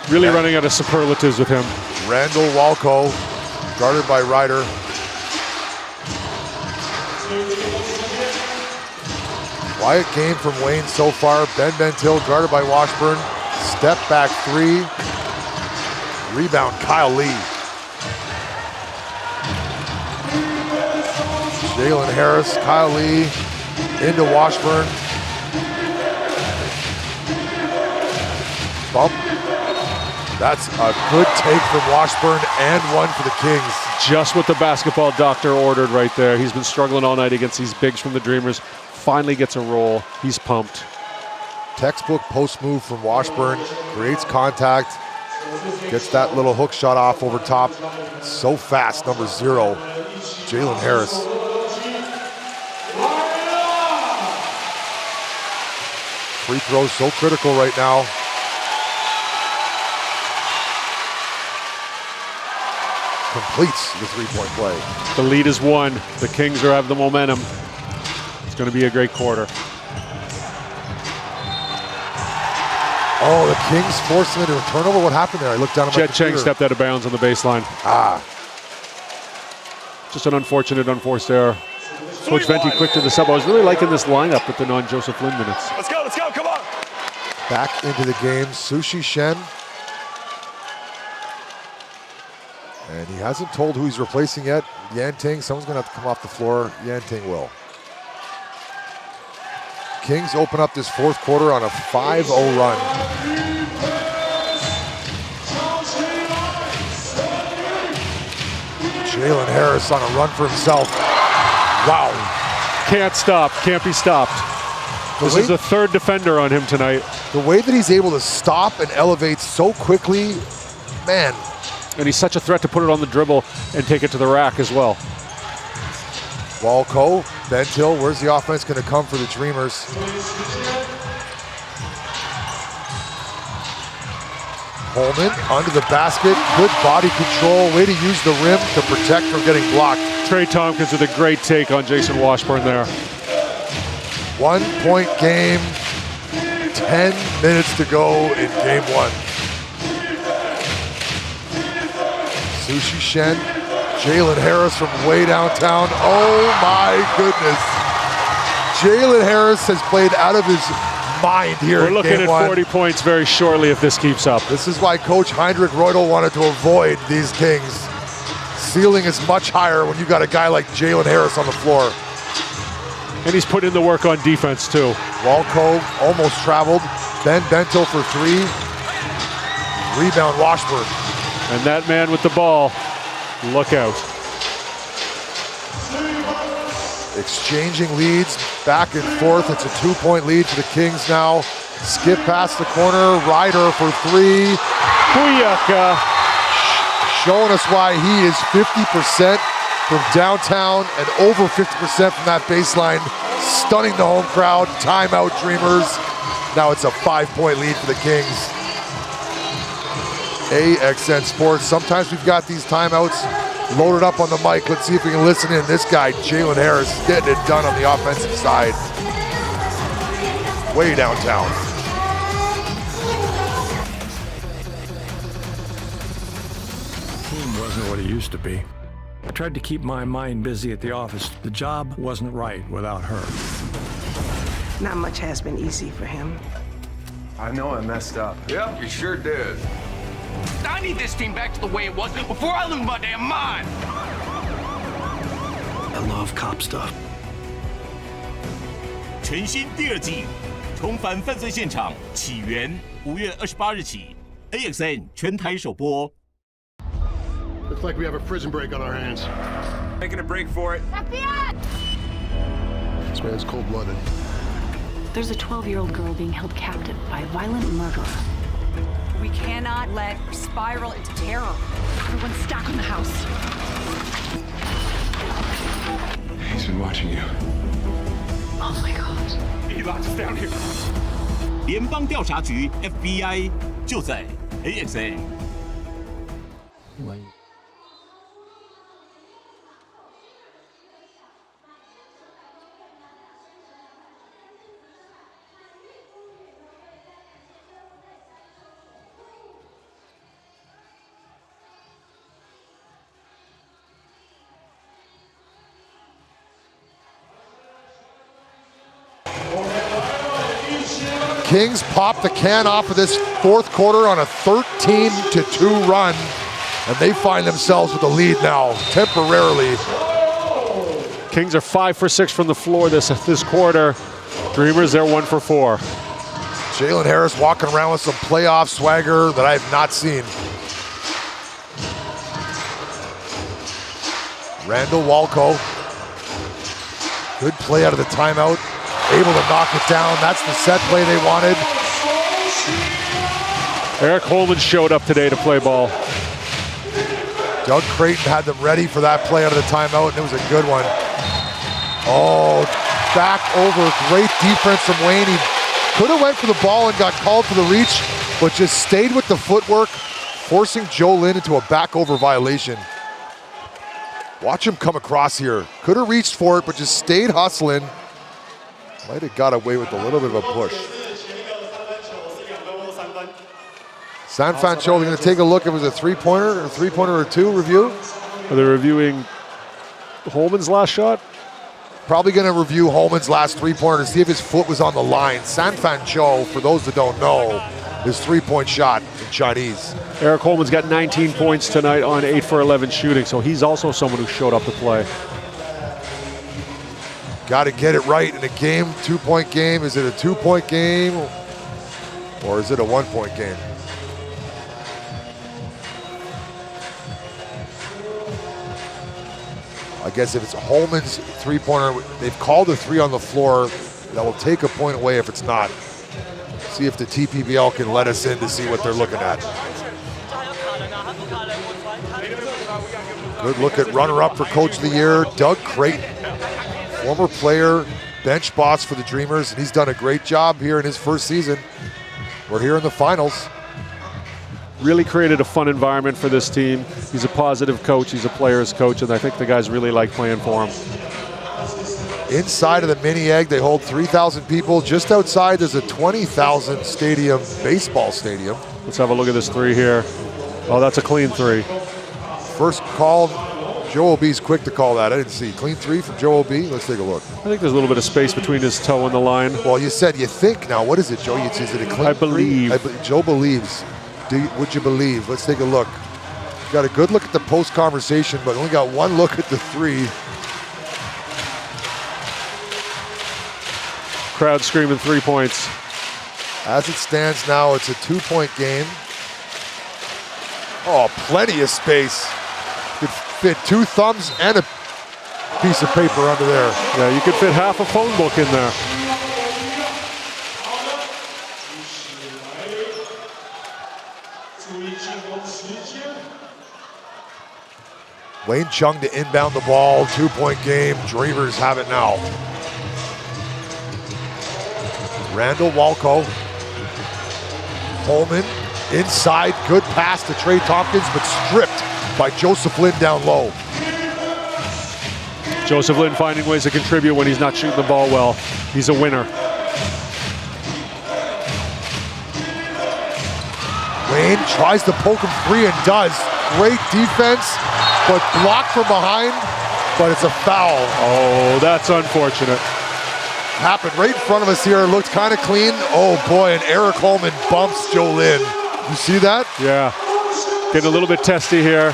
Speaker 3: Really running out of superlatives with him.
Speaker 13: Randall Walco, guarded by Ryder. Quiet game from Wayne so far. Ben Bentil guarded by Washburn. Step back 3. Rebound Kyle Lee. Jalen Harris, Kyle Lee into Washburn. Bump. That's a good take from Washburn and one for the Kings.
Speaker 3: Just what the basketball doctor ordered right there. He's been struggling all night against these bigs from the Dreamers. Finally gets a roll. He's pumped.
Speaker 13: Textbook post move from Washburn. Creates contact. Gets that little hook shot off over top. So fast, number 0, Jalen Harris. Free throws so critical right now. Completes the three-point play.
Speaker 3: The lead is 1. The Kings are have the momentum. It's going to be a great quarter.
Speaker 13: Oh, the Kings forced him into a turnover. What happened there? I looked down at my
Speaker 3: Jet Chang stepped out of bounds on the baseline. Just an unfortunate, unforced error. Coach Venti quick to the sub. I was really liking this lineup with the non-Joseph Lin minutes.
Speaker 22: Let's go, come on.
Speaker 13: Back into the game, Sushi Shen. And he hasn't told who he's replacing yet. Yanting, someone's gonna have to come off the floor. Yanting will. Kings open up this fourth quarter on a 5-0 run. Jalen Harris on a run for himself. Wow.
Speaker 3: Can't stop, can't be stopped. This is the 3rd defender on him tonight.
Speaker 13: The way that he's able to stop and elevate so quickly, man.
Speaker 3: And he's such a threat to put it on the dribble and take it to the rack as well.
Speaker 13: Walco, Bentil, where's the offense going to come for the Dreamers? Holman under the basket, good body control, way to use the rim to protect from getting blocked.
Speaker 3: Trey Tompkins with a great take on Jason Washburn there.
Speaker 13: 1-point game, 10 minutes to go in game 1. Sushi Shen, Jalen Harris from way downtown. Oh my goodness. Jalen Harris has played out of his mind here in game 1.
Speaker 3: We're looking at 40 points very shortly if this keeps up.
Speaker 13: This is why Coach Heinrich Reudel wanted to avoid these Kings. Ceiling is much higher when you got a guy like Jalen Harris on the floor.
Speaker 3: And he's put in the work on defense too.
Speaker 13: Walco almost traveled. Ben Bentil for 3. Rebound Washburn.
Speaker 3: And that man with the ball, look out.
Speaker 13: Exchanging leads, back and forth. It's a 2-point lead for the Kings now. Skip past the corner, Ryder for 3.
Speaker 3: Booyaka.
Speaker 13: Showing us why he is 50% from downtown and over 50% from that baseline. Stunning the home crowd, timeout Dreamers. Now it's a 5-point lead for the Kings. AXN Sports. Sometimes we've got these timeouts loaded up on the mic. Let's see if we can listen in. This guy, Jalen Harris, getting it done on the offensive side. Way downtown.
Speaker 25: The team wasn't what it used to be. I tried to keep my mind busy at the office. The job wasn't right without her.
Speaker 26: Not much has been easy for him.
Speaker 9: I know I messed up.
Speaker 14: Yep, you sure did. I need this team back to the way it was before I lose my damn mind.
Speaker 8: I love cop stuff.
Speaker 10: 全新第2季，重返犯罪现场，起源5月28日起 ，AXN 全台首播。
Speaker 7: Looks like we have a prison break on our hands.
Speaker 14: Making a break for it.
Speaker 7: This man's cold-blooded.
Speaker 11: There's a 12-year-old girl being held captive by a violent murderer.
Speaker 27: We cannot let her spiral into terror.
Speaker 11: Everyone stack on the house.
Speaker 9: He's been watching you.
Speaker 11: Oh my god.
Speaker 9: He locked us down here.
Speaker 10: 联邦调查局 FBI 就在 AXN。Kings
Speaker 13: pop the can off of this fourth quarter on a 13-2 run, and they find themselves with the lead now, temporarily.
Speaker 3: Kings are 5 for 6 from the floor this quarter. Dreamers, they're 1 for 4.
Speaker 13: Jalen Harris walking around with some playoff swagger that I have not seen. Randall Walco. Good play out of the timeout. Able to knock it down. That's the set play they wanted.
Speaker 3: Eric Holman showed up today to play ball.
Speaker 13: Doug Creighton had them ready for that play out of the timeout, and it was a good one. Oh, back over. Great defense from Wayne. He could have went for the ball and got called for the reach, but just stayed with the footwork, forcing Joe Lynn into a back over violation. Watch him come across here. Could have reached for it, but just stayed hustling. Might have got away with a little bit of a push. San Fancho, they're going to take a look if it was a three-pointer or two review.
Speaker 3: Are they reviewing Holman's last shot?
Speaker 13: Probably going to review Holman's last three-pointer to see if his foot was on the line. San Fancho, for those that don't know, his three-point shot in Chinese.
Speaker 3: Eric Holman's got 19 points tonight on 8 for 11 shooting, so he's also someone who showed up to play.
Speaker 13: Got to get it right in a game, 2-point game. Is it a 2-point game or is it a 1-point game? I guess if it's Holman's three-pointer, they've called a three on the floor. That will take a point away if it's not. See if the TPBL can let us in to see what they're looking at. Good look at runner-up for Coach of the Year, Doug Creighton. Former player, bench boss for the Dreamers, and he's done a great job here in his first season. We're here in the finals.
Speaker 3: Really created a fun environment for this team. He's a positive coach, he's a player's coach, and I think the guys really like playing for him.
Speaker 13: Inside of the mini egg, they hold 3,000 people. Just outside, there's a 20,000 stadium, baseball stadium.
Speaker 3: Let's have a look at this three here. Oh, that's a clean three.
Speaker 13: First call, Joe O'B's quick to call that. I didn't see. Clean three from Joe O'B. Let's take a look.
Speaker 3: I think there's a little bit of space between his toe and the line.
Speaker 13: Well, you said you think now. What is it, Joe? Is it a clean
Speaker 3: I believe.
Speaker 13: Joe believes. Would you believe? Let's take a look. Got a good look at the post conversation, but only got one look at the three.
Speaker 3: Crowd screaming 3 points.
Speaker 13: As it stands now, it's a 2-point game. Oh, plenty of space. Could fit 2 thumbs and a piece of paper under there.
Speaker 3: Yeah, you could fit half a phone book in there.
Speaker 13: Wayne Chung to inbound the ball. 2-point game. Dreamers have it now. Randall Walco. Holman inside. Good pass to Trey Tompkins, but stripped by Joseph Lynn down low.
Speaker 3: Joseph Lynn finding ways to contribute when he's not shooting the ball well. He's a winner.
Speaker 13: Wayne tries to poke him free and does. Great defense, but blocked from behind, but it's a foul.
Speaker 3: Oh, that's unfortunate.
Speaker 13: Happened right in front of us here. Looked kind of clean. Oh boy, and Eric Holman bumps Joe Lynn. You see that?
Speaker 3: Yeah. Getting a little bit testy here.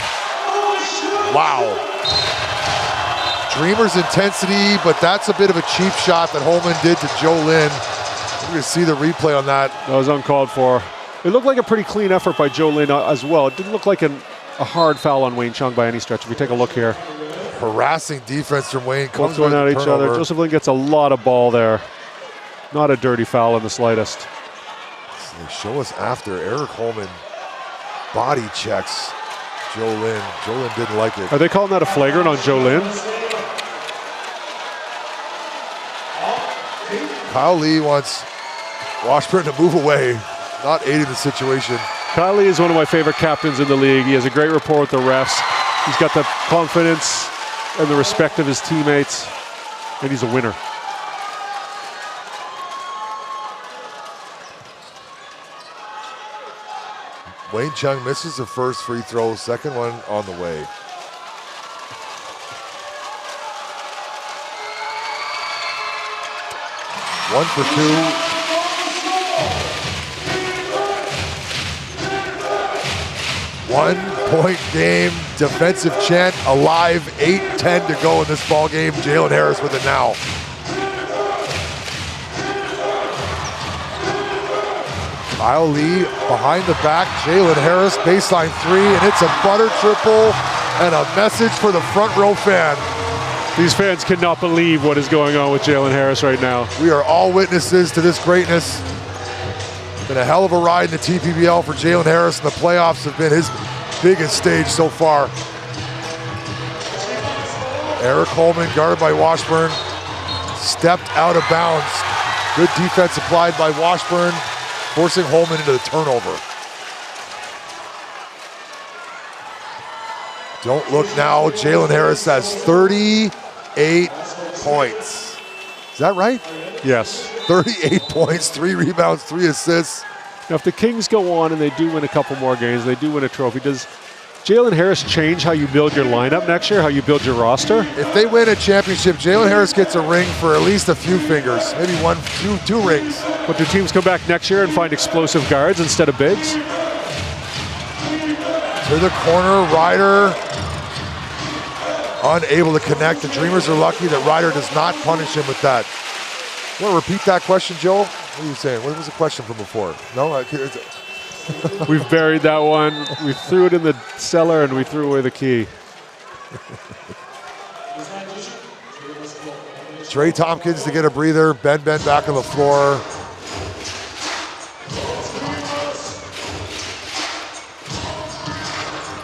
Speaker 13: Wow. Dreamers intensity, but that's a bit of a cheap shot that Holman did to Joe Lynn. We're going to see the replay on that.
Speaker 3: That was uncalled for. It looked like a pretty clean effort by Joe Lynn as well. It didn't look like a hard foul on Wayne Chung by any stretch. If we take a look here.
Speaker 13: Harassing defense from Wayne.
Speaker 3: Both going at each other. Joseph Lynn gets a lot of ball there. Not a dirty foul in the slightest.
Speaker 13: They show us after Eric Holman body checks Jolin. Jolin didn't like it.
Speaker 3: Are they calling that a flagrant on Jolin?
Speaker 13: Kyle Lee wants Washburn to move away, not aiding the situation.
Speaker 3: Kyle Lee is one of my favorite captains in the league. He has a great rapport with the refs. He's got the confidence and the respect of his teammates, and he's a winner.
Speaker 13: Wayne Chung misses the first free throw, second one on the way. One for two. One-point game, defensive chant alive, 8:10 to go in this ball game. Jalen Harris with it now. Kyle Lee behind the back, Jalen Harris, baseline three, and it's a butter triple and a message for the front row fan.
Speaker 3: These fans cannot believe what is going on with Jalen Harris right now.
Speaker 13: We are all witnesses to this greatness. Been a hell of a ride in the TPBL for Jalen Harris, and the playoffs have been his biggest stage so far. Eric Holman, guarded by Washburn, stepped out of bounds. Good defense applied by Washburn, forcing Holman into the turnover. Don't look now, Jalen Harris has 38 points. Is that right?
Speaker 3: Yes.
Speaker 13: 38 points, 3 rebounds, 3 assists.
Speaker 3: Now, if the Kings go on and they do win a couple more games, they do win a trophy, does Jalen Harris change how you build your lineup next year, how you build your roster?
Speaker 13: If they win a championship, Jalen Harris gets a ring for at least a few fingers, maybe two rings.
Speaker 3: But do teams come back next year and find explosive guards instead of bigs?
Speaker 13: To the corner, Ryder unable to connect. The Dreamers are lucky that Ryder does not punish him with that. Want to repeat that question, Joel? What are you saying? What was the question from before? No?
Speaker 3: We've buried that one. We threw it in the cellar and we threw away the key.
Speaker 13: Trey Tompkins to get a breather. Ben back on the floor.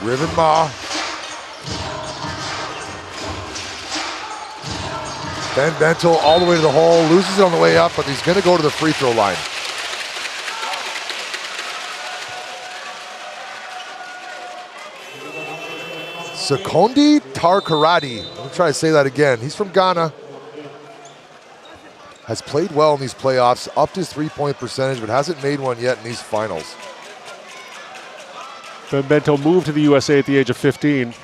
Speaker 13: Riven Ma. Ben Bentel all the way to the hole, loses it on the way up, but he's going to go to the free throw line. Sekondi Tarkarati. I'm going to try to say that again. He's from Ghana. Has played well in these playoffs, upped his three-point percentage, but hasn't made one yet in these finals.
Speaker 3: Ben Bentel moved to the USA at the age of 15.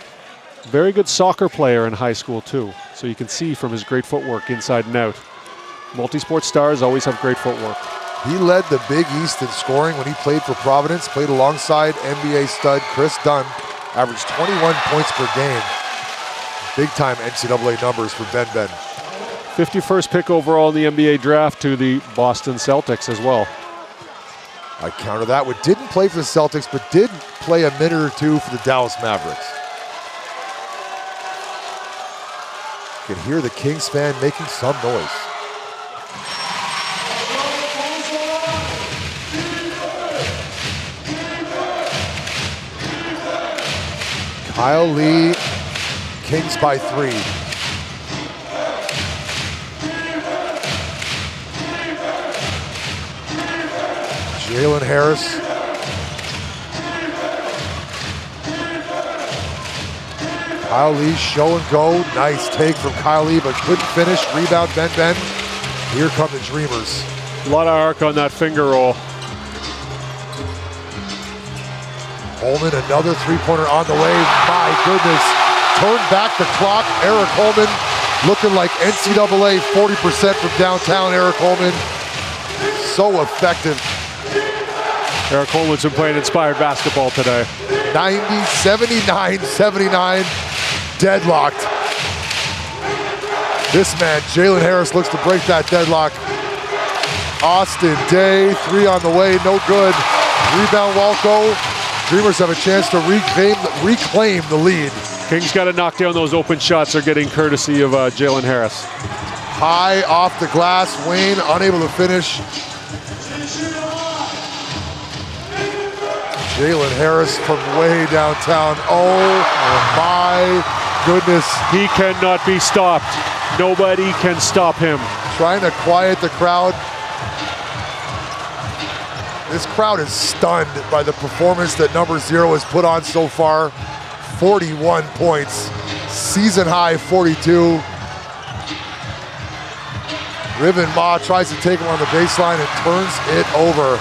Speaker 3: Very good soccer player in high school too, so you can see from his great footwork inside and out. Multi-sport stars always have great footwork.
Speaker 13: He led the Big East in scoring when he played for Providence, played alongside NBA stud Chris Dunn, averaged 21 points per game. Big-time NCAA numbers for Ben.
Speaker 3: 51st pick overall in the NBA draft to the Boston Celtics as well.
Speaker 13: I counter that with didn't play for the Celtics, but did play a minute or two for the Dallas Mavericks. You can hear the Kings fan making some noise. Kyle Lee, Kings by 3. Jalen Harris. Kyle Lee, show and go. Nice take from Kyle Lee, but couldn't finish. Rebound, Ben. Here come the Dreamers.
Speaker 3: A lot of arc on that finger roll.
Speaker 13: Holman, another three-pointer on the way. My goodness. Turn back the clock. Eric Holman looking like NCAA 40% from downtown. Eric Holman, so effective.
Speaker 3: Eric Holman's been playing inspired basketball today.
Speaker 13: 90, 79, 79, deadlocked. This man, Jalen Harris, looks to break that deadlock. Austin Day, 3 on the way, no good. Rebound, Walco. Dreamers have a chance to reclaim the lead.
Speaker 3: Kings got to knock down those open shots they're getting courtesy of Jalen Harris.
Speaker 13: high off the glass. Wayne unable to finish. Jalen Harris from way downtown. Oh my goodness.
Speaker 3: He cannot be stopped. Nobody can stop him.
Speaker 13: Trying to quiet the crowd. This crowd is stunned by the performance that number 0 has put on so far. 41 points, season high 42. Riven Ma tries to take him on the baseline and turns it over.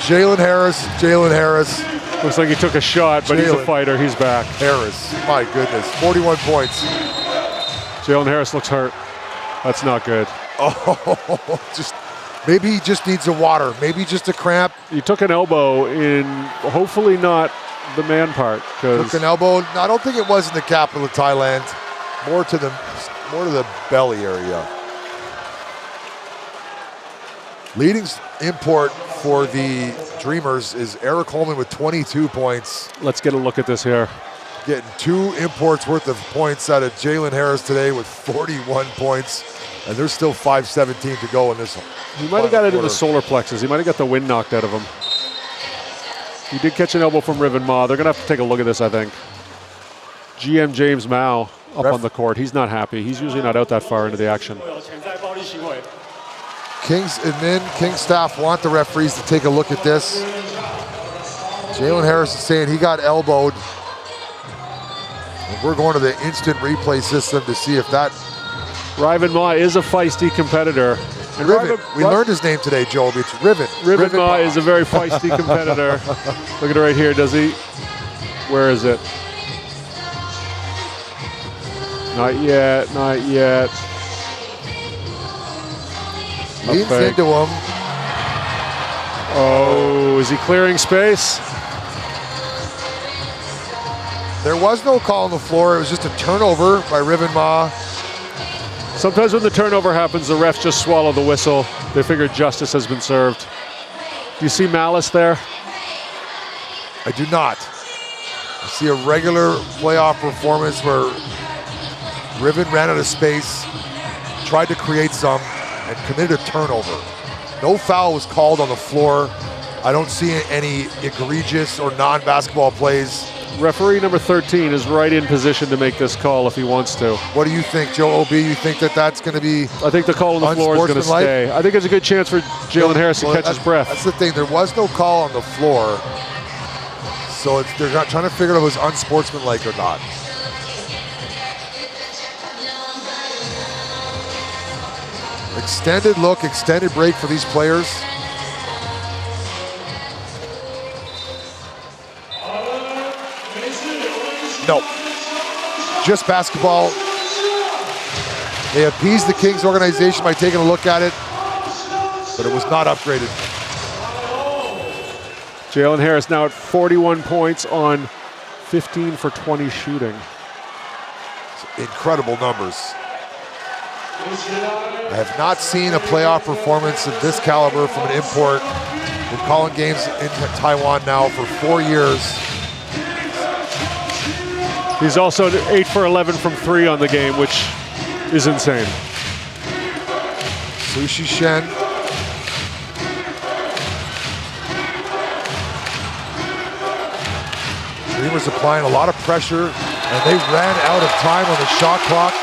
Speaker 13: Jalen Harris.
Speaker 3: Looks like he took a shot, but he's a fighter. He's back.
Speaker 13: Harris, my goodness, 41 points.
Speaker 3: Jalen Harris looks hurt. That's not good.
Speaker 13: Oh, maybe he just needs a water. Maybe just a cramp.
Speaker 3: He took an elbow in, hopefully not the man part.
Speaker 13: Took an elbow. I don't think it was in the capital of Thailand. More to the belly area. Leading import for the Dreamers is Eric Holman with 22 points.
Speaker 3: Let's get a look at this here.
Speaker 13: Getting 2 imports worth of points out of Jalen Harris today with 41 points. And there's still 5:17 to go in this.
Speaker 3: He might have got it in the solar plexus. He might have got the wind knocked out of him. He did catch an elbow from Riven Ma. They're going to have to take a look at this, I think. GM James Mao up on the court. He's not happy. He's usually not out that far into the action.
Speaker 13: Kings admin, Kings staff want the referees to take a look at this. Jalen Harris is saying he got elbowed. And we're going to the instant replay system to see if that...
Speaker 3: Riven Ma is a feisty competitor.
Speaker 13: And Riven, we learned his name today, Joe. It's Riven.
Speaker 3: Riven Ma is a very feisty competitor. Look at it right here, does he? Where is it? Not yet, not yet.
Speaker 13: Leans into him.
Speaker 3: Oh, is he clearing space?
Speaker 13: There was no call on the floor. It was just a turnover by Riven Ma.
Speaker 3: Sometimes when the turnover happens, the refs just swallow the whistle. They figure justice has been served. Do you see malice there?
Speaker 13: I do not. I see a regular playoff performance where Riven ran out of space, tried to create some, and committed a turnover. No foul was called on the floor. I don't see any egregious or non-basketball plays.
Speaker 3: Referee number 13 is right in position to make this call if he wants to.
Speaker 13: What do you think, Joe OB? You think that that's going to be
Speaker 3: I think the call on the floor is going to stay. I think it's a good chance for Jalen Harris to catch his breath.
Speaker 13: That's the thing. There was no call on the floor. So they're not trying to figure out if it was unsportsmanlike or not. Extended look, extended break for these players. No, just basketball. They appeased the Kings organization by taking a look at it, but it was not upgraded.
Speaker 3: Jalen Harris now at 41 points on 15 for 20 shooting.
Speaker 13: Incredible numbers. I have not seen a playoff performance of this caliber from an import. Been calling games in Taiwan now for 4 years.
Speaker 3: He's also 8 for 11 from 3 on the game, which is insane.
Speaker 13: Sushi Shen. Dreamers applying a lot of pressure, and they ran out of time on the shot clock.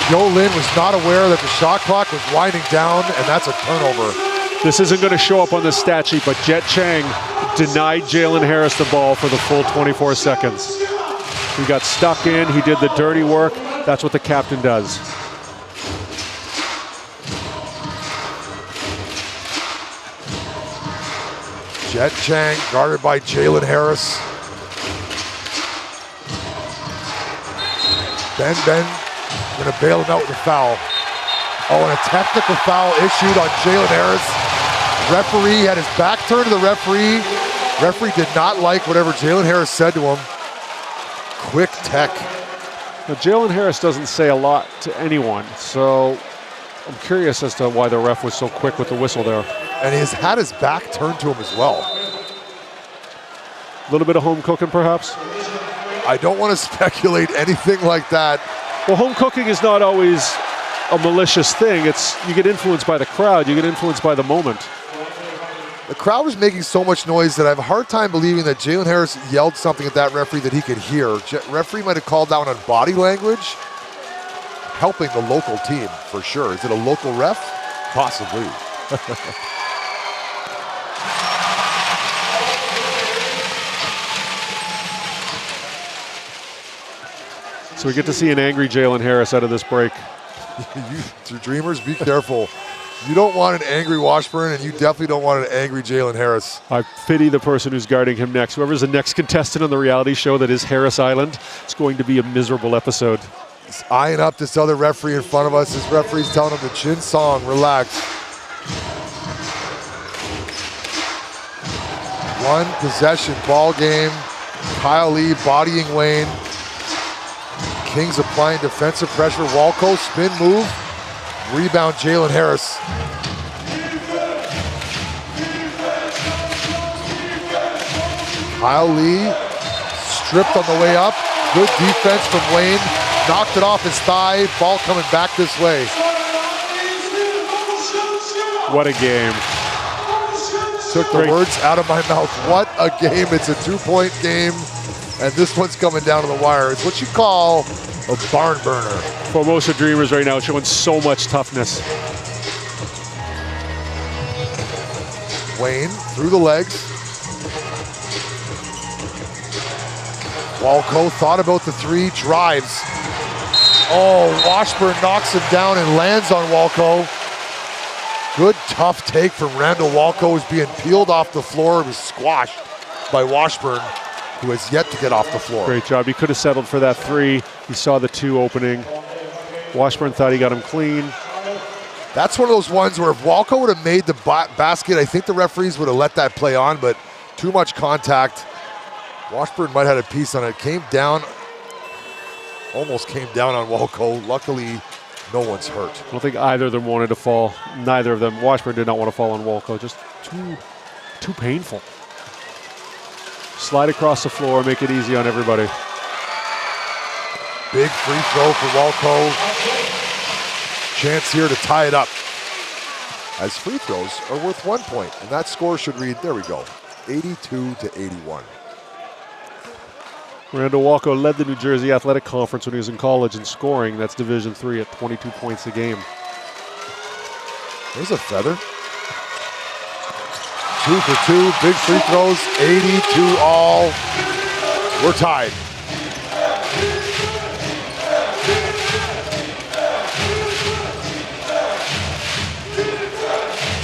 Speaker 13: Joe Lin was not aware that the shot clock was winding down, and that's a turnover.
Speaker 3: This isn't going to show up on the stat sheet, but Jet Chang denied Jalen Harris the ball for the full 24 seconds. He got stuck in, he did the dirty work. That's what the captain does.
Speaker 13: Jet Chang guarded by Jalen Harris. Ben gonna bail him out with a foul. Oh, and a technical foul issued on Jalen Harris. Referee had his back turned to the referee. Referee did not like whatever Jalen Harris said to him. Quick tech.
Speaker 3: Now, Jalen Harris doesn't say a lot to anyone, so I'm curious as to why the ref was so quick with the whistle there.
Speaker 13: And he's had his back turned to him as well.
Speaker 3: A little bit of home cooking, perhaps?
Speaker 13: I don't want to speculate anything like that.
Speaker 3: Well, home cooking is not always a malicious thing. It's you get influenced by the crowd. You get influenced by the moment.
Speaker 13: The crowd was making so much noise that I have a hard time believing that Jalen Harris yelled something at that referee that he could hear. Referee might have called down on body language, helping the local team for sure. Is it a local ref? Possibly.
Speaker 3: So we get to see an angry Jalen Harris out of this break.
Speaker 13: You Dreamers, be careful. You don't want an angry Washburn, and you definitely don't want an angry Jalen Harris.
Speaker 3: I pity the person who's guarding him next. Whoever's the next contestant on the reality show that is Harris Island, it's going to be a miserable episode.
Speaker 13: He's eyeing up this other referee in front of us. This referee's telling him to chin song, relax. One possession ball game. Kyle Lee bodying Wayne. Kings applying defensive pressure. Walco, spin move. Rebound, Jalen Harris. Kyle Lee stripped on the way up. Good defense from Wayne. Knocked it off his thigh. Ball coming back this way.
Speaker 3: What a game.
Speaker 13: Took the words out of my mouth. What a game. It's a 2-point game. And this one's coming down to the wire. It's what you call a barn burner.
Speaker 3: Formosa Dreamers right now showing so much toughness.
Speaker 13: Wayne through the legs. Walco thought about the three, drives. Oh, Washburn knocks him down and lands on Walco. Good tough take from Randall Walco, who's being peeled off the floor. He was squashed by Washburn, who has yet to get off the floor.
Speaker 3: Great job. He could have settled for that three. He saw the two opening. Washburn thought he got him clean.
Speaker 13: That's one of those ones where if Walco would have made the basket, I think the referees would have let that play on, but too much contact. Washburn might have had a piece on it. Came down, almost came down on Walco. Luckily, no one's hurt.
Speaker 3: I don't think either of them wanted to fall. Neither of them. Washburn did not want to fall on Walco. Just too painful. Slide across the floor, make it easy on everybody.
Speaker 13: Big free throw for Walco. Chance here to tie it up. As free throws are worth 1 point, and that score should read, there we go, 82-81.
Speaker 3: Randall Walco led the New Jersey Athletic Conference when he was in college in scoring. That's Division III at 22 points a game.
Speaker 13: There's a feather. 2 for 2, big free throws, 82 all. We're tied.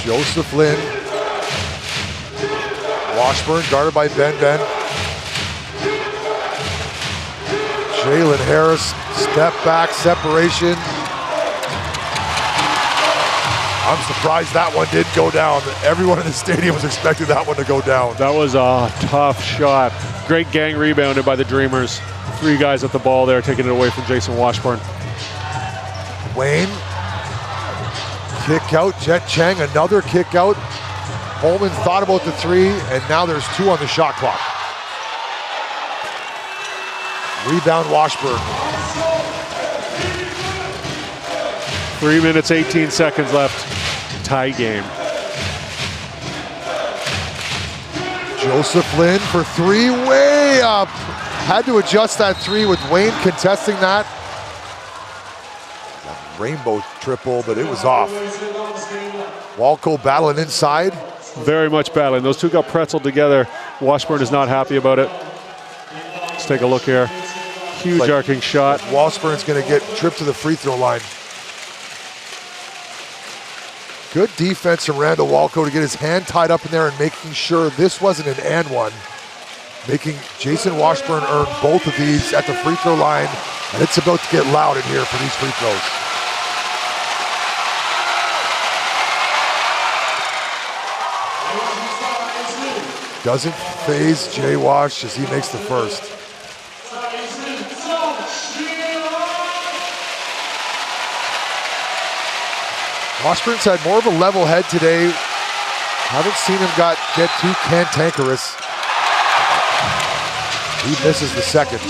Speaker 13: Joseph Lynn. Washburn guarded by Ben. Jalen Harris, step back, separation. I'm surprised that one didn't go down. Everyone in the stadium was expecting that one to go down.
Speaker 3: That was a tough shot. Great gang rebounded by the Dreamers. 3 guys at the ball there, taking it away from Jason Washburn.
Speaker 13: Wayne, kick out, Jet Chang, another kick out. Holman thought about the 3, and now there's 2 on the shot clock. Rebound Washburn.
Speaker 3: 3 minutes, 18 seconds left. Tie game.
Speaker 13: Joseph Lynn for 3, way up. Had to adjust that 3 with Wayne contesting that. Rainbow triple, but it was off. Walco battling inside.
Speaker 3: Very much battling. Those 2 got pretzeled together. Washburn is not happy about it. Let's take a look here. Huge arcing shot.
Speaker 13: Washburn's going to get tripped to the free throw line. Good defense from Randall Walco to get his hand tied up in there and making sure this wasn't an and one. Making Jason Washburn earn both of these at the free throw line. And it's about to get loud in here for these free throws. Doesn't phase Jay Wash as he makes the first. Washburn's had more of a level head today. Haven't seen him get too cantankerous. He misses the second.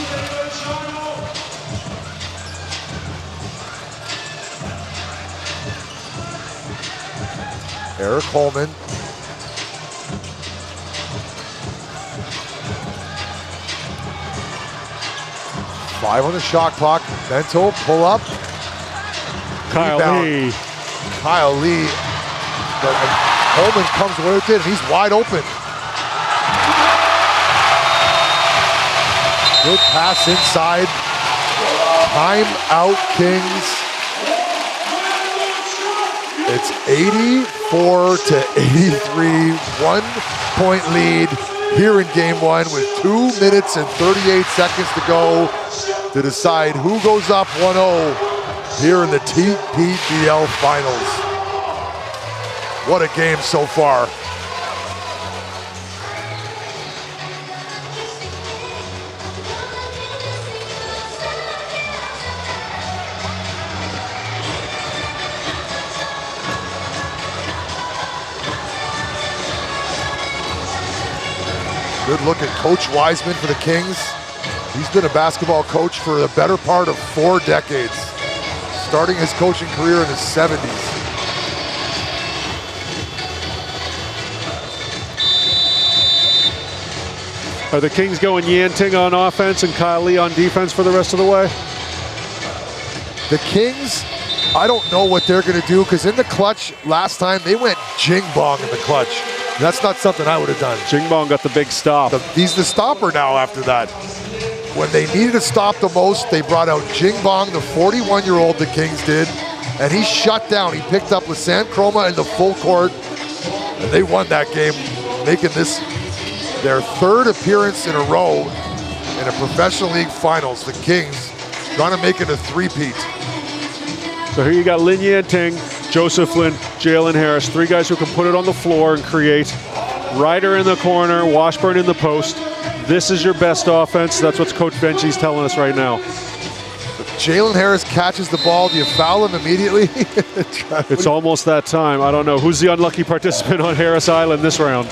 Speaker 13: Eric Holman. Five on the shot clock. Mental, pull up.
Speaker 3: Kyle
Speaker 13: Rebound.
Speaker 3: Lee.
Speaker 13: Kyle Lee. But Holman comes with it, and he's wide open. Good pass inside. Time out, Kings. It's 84-83, 1 point lead here in game one with 2 minutes and 38 seconds to go to decide who goes up 1-0 here in the TPBL finals. What a game so far. Good look at Coach Wiseman for the Kings. He's been a basketball coach for the better part of 4 decades, starting his coaching career in the 70s.
Speaker 3: Are the Kings going Yanting on offense and Kyle Lee on defense for the rest of the way?
Speaker 13: The Kings, I don't know what they're going to do, because in the clutch last time, they went Jing Bong in the clutch. That's not something I would have done.
Speaker 3: Jing Bong got the big stop.
Speaker 13: He's the stopper now after that. When they needed to stop the most, they brought out Jing Bong, the 41-year-old the Kings did, and he shut down. He picked up Lisanne Chroma in the full court, and they won that game, making this their 3rd appearance in a row in a professional league finals. The Kings trying to make it a three-peat.
Speaker 3: So here you got Lin Yanting, Joseph Lin, Jalen Harris, 3 guys who can put it on the floor and create. Ryder in the corner, Washburn in the post. This is your best offense. That's what Coach Benchy's telling us right now.
Speaker 13: Jalen Harris catches the ball. Do you foul him immediately?
Speaker 3: It's almost that time. I don't know. Who's the unlucky participant on Harris Island this round?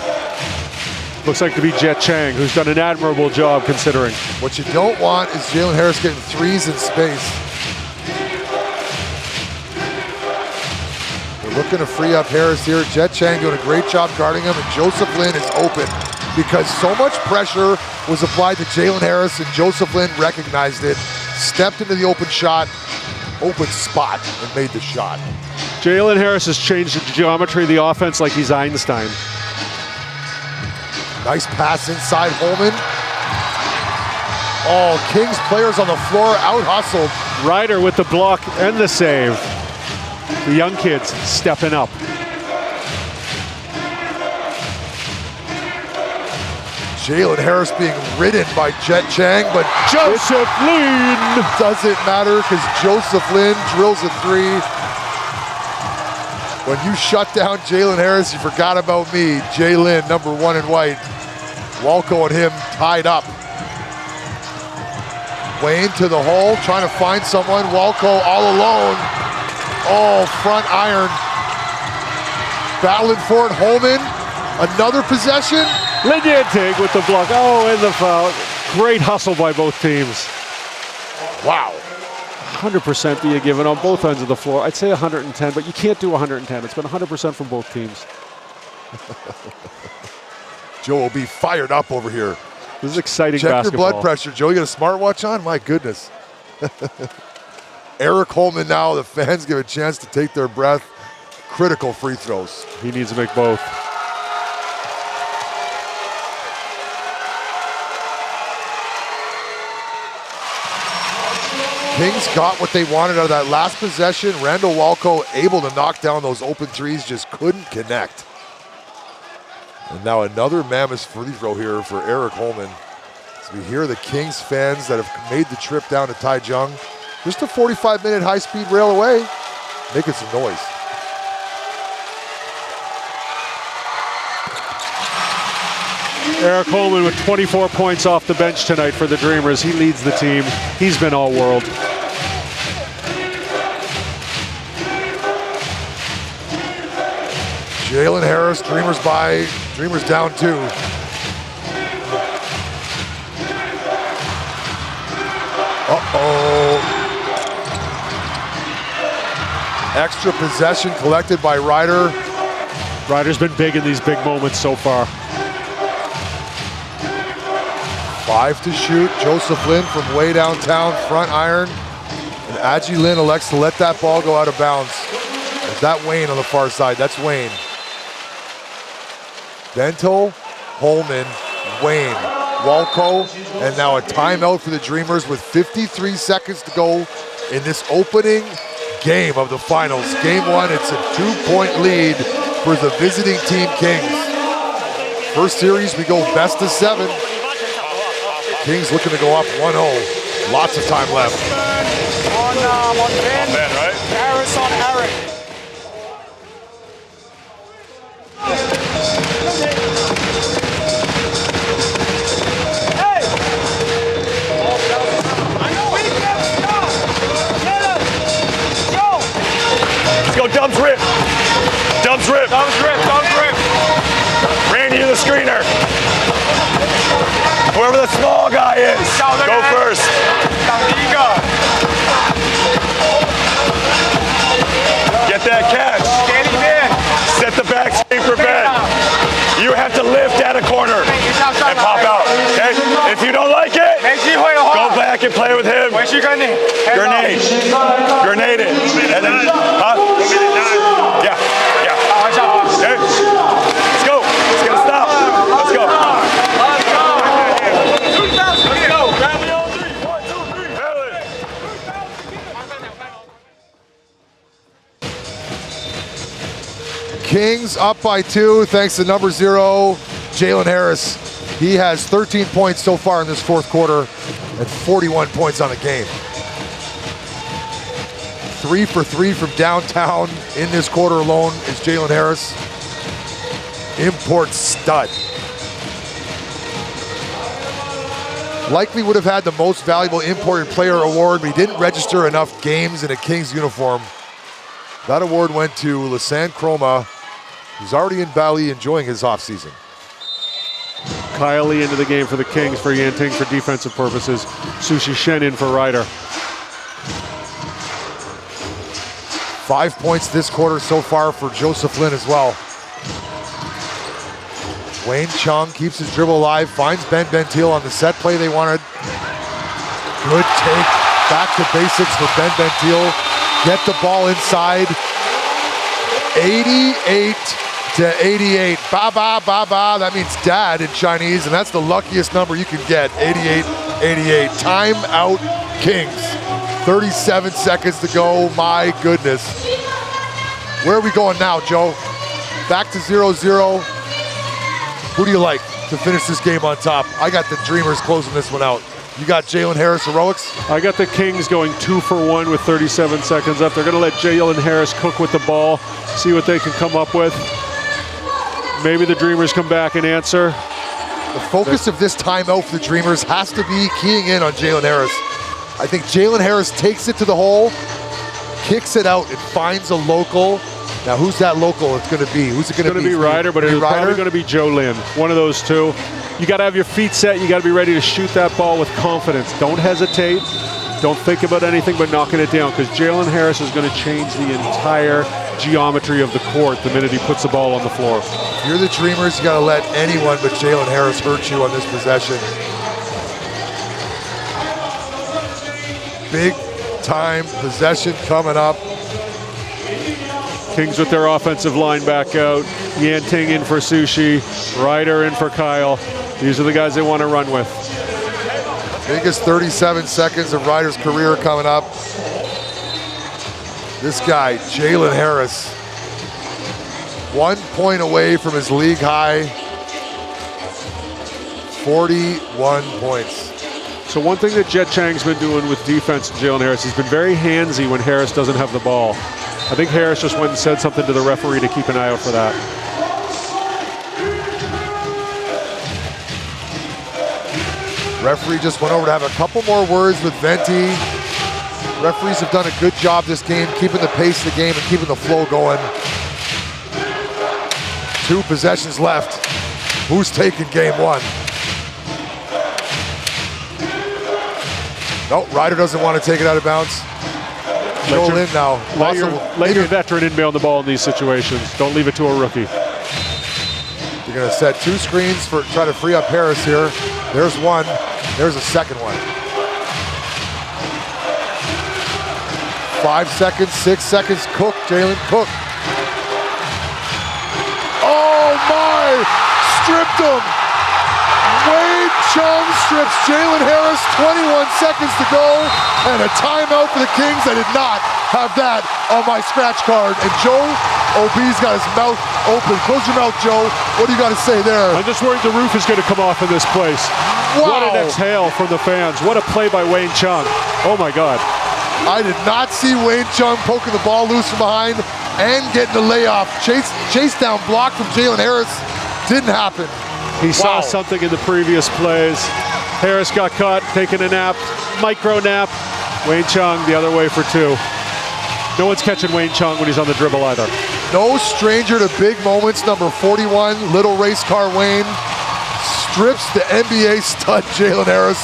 Speaker 3: Looks like to be Jet Chang, who's done an admirable job considering.
Speaker 13: What you don't want is Jalen Harris getting threes in space. They're looking to free up Harris here. Jet Chang doing a great job guarding him, and Joseph Lin is open because so much pressure was applied to Jalen Harris, and Joseph Lin recognized it, stepped into the open shot, open spot, and made the shot.
Speaker 3: Jalen Harris has changed the geometry of the offense like he's Einstein.
Speaker 13: Nice pass inside Holman. Oh, Kings players on the floor out-hustled.
Speaker 3: Ryder with the block and the save. The young kids stepping up.
Speaker 13: Jalen Harris being ridden by Jet Chang, but
Speaker 3: Joseph Lin
Speaker 13: doesn't matter because Joseph Lin drills a 3. When you shut down Jalen Harris, you forgot about me. Jalen, #1 in white. Walco and him tied up. Wayne to the hole, trying to find someone. Walco all alone. Oh, front iron. Battling for it, Holman. Another possession.
Speaker 3: Lin Yanting with the block. Oh, and the foul. Great hustle by both teams.
Speaker 13: Wow.
Speaker 3: 100% being given on both ends of the floor. I'd say 110, but you can't do 110. It's been 100% from both teams.
Speaker 13: Joe will be fired up over here.
Speaker 3: This is exciting
Speaker 13: Check
Speaker 3: basketball.
Speaker 13: your blood pressure, Joe. You got a smartwatch on? My goodness. Eric Holman now, the fans give a chance to take their breath. Critical free throws.
Speaker 3: He needs to make both.
Speaker 13: Kings got what they wanted out of that last possession. Randall Walco able to knock down those open threes, just couldn't connect. And now another mammoth free throw here for Eric Holman. As we hear the Kings fans that have made the trip down to Taichung, just a 45-minute high-speed rail away, making some noise.
Speaker 3: Eric Holman with 24 points off the bench tonight for the Dreamers. He leads the team. He's been all world.
Speaker 13: Jalen Harris, Dreamers by, Dreamers down 2. Uh-oh. Extra possession collected by Ryder.
Speaker 3: Ryder's been big in these big moments so far.
Speaker 13: 5 to shoot. Joseph Lin from way downtown, front iron. And Aji Lin elects to let that ball go out of bounds. Is that Wayne on the far side? That's Wayne. Bento, Holman, Wayne, Walco, and now a timeout for the Dreamers with 53 seconds to go in this opening game of the finals. Game 1, it's a 2-point lead for the visiting team Kings. First series, we go best of 7. Kings looking to go up 1-0. Lots of time left.
Speaker 22: On Ben, right?
Speaker 1: Harris on Eric.
Speaker 22: Let's go, Dubs rip. Dubs rip.
Speaker 1: Dubs rip. Dubs rip.
Speaker 22: Randy, you're the screener. Whoever the small guy is, go first. Get that catch. Set the back screen for Ben. You have to lift at a corner and pop out. Okay? If you don't like it, go back and play with him. Grenade. Grenade it. And then, yeah. Okay? Let's go. It's gonna stop. Let's go.
Speaker 13: Kings up by 2 thanks to number 0, Jalen Harris. He has 13 points so far in this fourth quarter and 41 points on the game. 3 for 3 from downtown in this quarter alone is Jalen Harris. Import stud. Likely would have had the most valuable imported player award, but he didn't register enough games in a Kings uniform. That award went to Lasan Chroma, who's already in Bali enjoying his offseason.
Speaker 3: Kyle Lee into the game for the Kings for Yanting for defensive purposes. Sushi Shen in for Ryder.
Speaker 13: 5 points this quarter so far for Joseph Lin as well. Wayne Chung keeps his dribble alive, finds Ben Bentil on the set play they wanted. Good take, back to basics for Ben Bentil. Get the ball inside. 88-88. Ba ba ba ba. That means dad in Chinese, and that's the luckiest number you can get. 88-88. Timeout Kings. 37 seconds to go. My goodness. Where are we going now, Joe? Back to 0-0. Who do you like to finish this game on top? I got the Dreamers closing this one out. You got Jalen Harris heroics?
Speaker 3: I got the Kings going 2 for 1 with 37 seconds left. They're going to let Jalen Harris cook with the ball, see what they can come up with. Maybe the Dreamers come back and answer.
Speaker 13: The focus of this timeout for the Dreamers has to be keying in on Jalen Harris. I think Jalen Harris takes it to the hole, kicks it out, and finds a local. Now, who's that local it's going to be? Who's it going to be?
Speaker 3: It's going to be Ryder, but it's probably going to be Joe Lin. One of those two. You got to have your feet set. You got to be ready to shoot that ball with confidence. Don't hesitate. Don't think about anything but knocking it down, because Jalen Harris is going to change the entire geometry of the court the minute he puts the ball on the floor.
Speaker 13: If you're the Dreamers, you got to let anyone but Jalen Harris hurt you on this possession. Big time possession coming up.
Speaker 3: Kings with their offensive line back out. Yanting in for Sushi. Ryder in for Kyle. These are the guys they want to run with.
Speaker 13: Biggest 37 seconds of Ryder's career coming up. This guy, Jalen Harris, 1 point away from his league high. 41 points.
Speaker 3: So one thing that Jet Chang's been doing with defense and Jalen Harris, he's been very handsy when Harris doesn't have the ball. I think Harris just went and said something to the referee to keep an eye out for that.
Speaker 13: Referee just went over to have a couple more words with Venti. Referees have done a good job this game, keeping the pace of the game and keeping the flow going. 2 possessions left. Who's taking game 1? No, Ryder doesn't want to take it out of bounds. Joe Lin now.
Speaker 3: Let your veteran inbound the ball in these situations. Don't leave it to a rookie.
Speaker 13: You're going to set 2 screens for try to free up Harris here. There's one. There's a second one. 5 seconds, 6 seconds. Cook, Jalen Cook. Oh my! Stripped him. Wade Chung strips Jalen Harris. 21 seconds to go, and a timeout for the Kings. I did not have that on my scratch card. And Joe OB's got his mouth open. Close your mouth, Joe. What do you got to say there?
Speaker 3: I'm just worried the roof is going to come off in this place.
Speaker 13: Wow.
Speaker 3: What an exhale from the fans. What a play by Wayne Chung. Oh my God.
Speaker 13: I did not see Wayne Chung poking the ball loose from behind and getting the layoff. Chase down block from Jalen Harris. Didn't happen.
Speaker 3: He saw something in the previous plays. Harris got caught taking a nap, micro nap. Wayne Chung the other way for 2. No one's catching Wayne Chung when he's on the dribble either.
Speaker 13: No stranger to big moments. Number 41, little race car Wayne, strips the NBA stud Jalen Harris.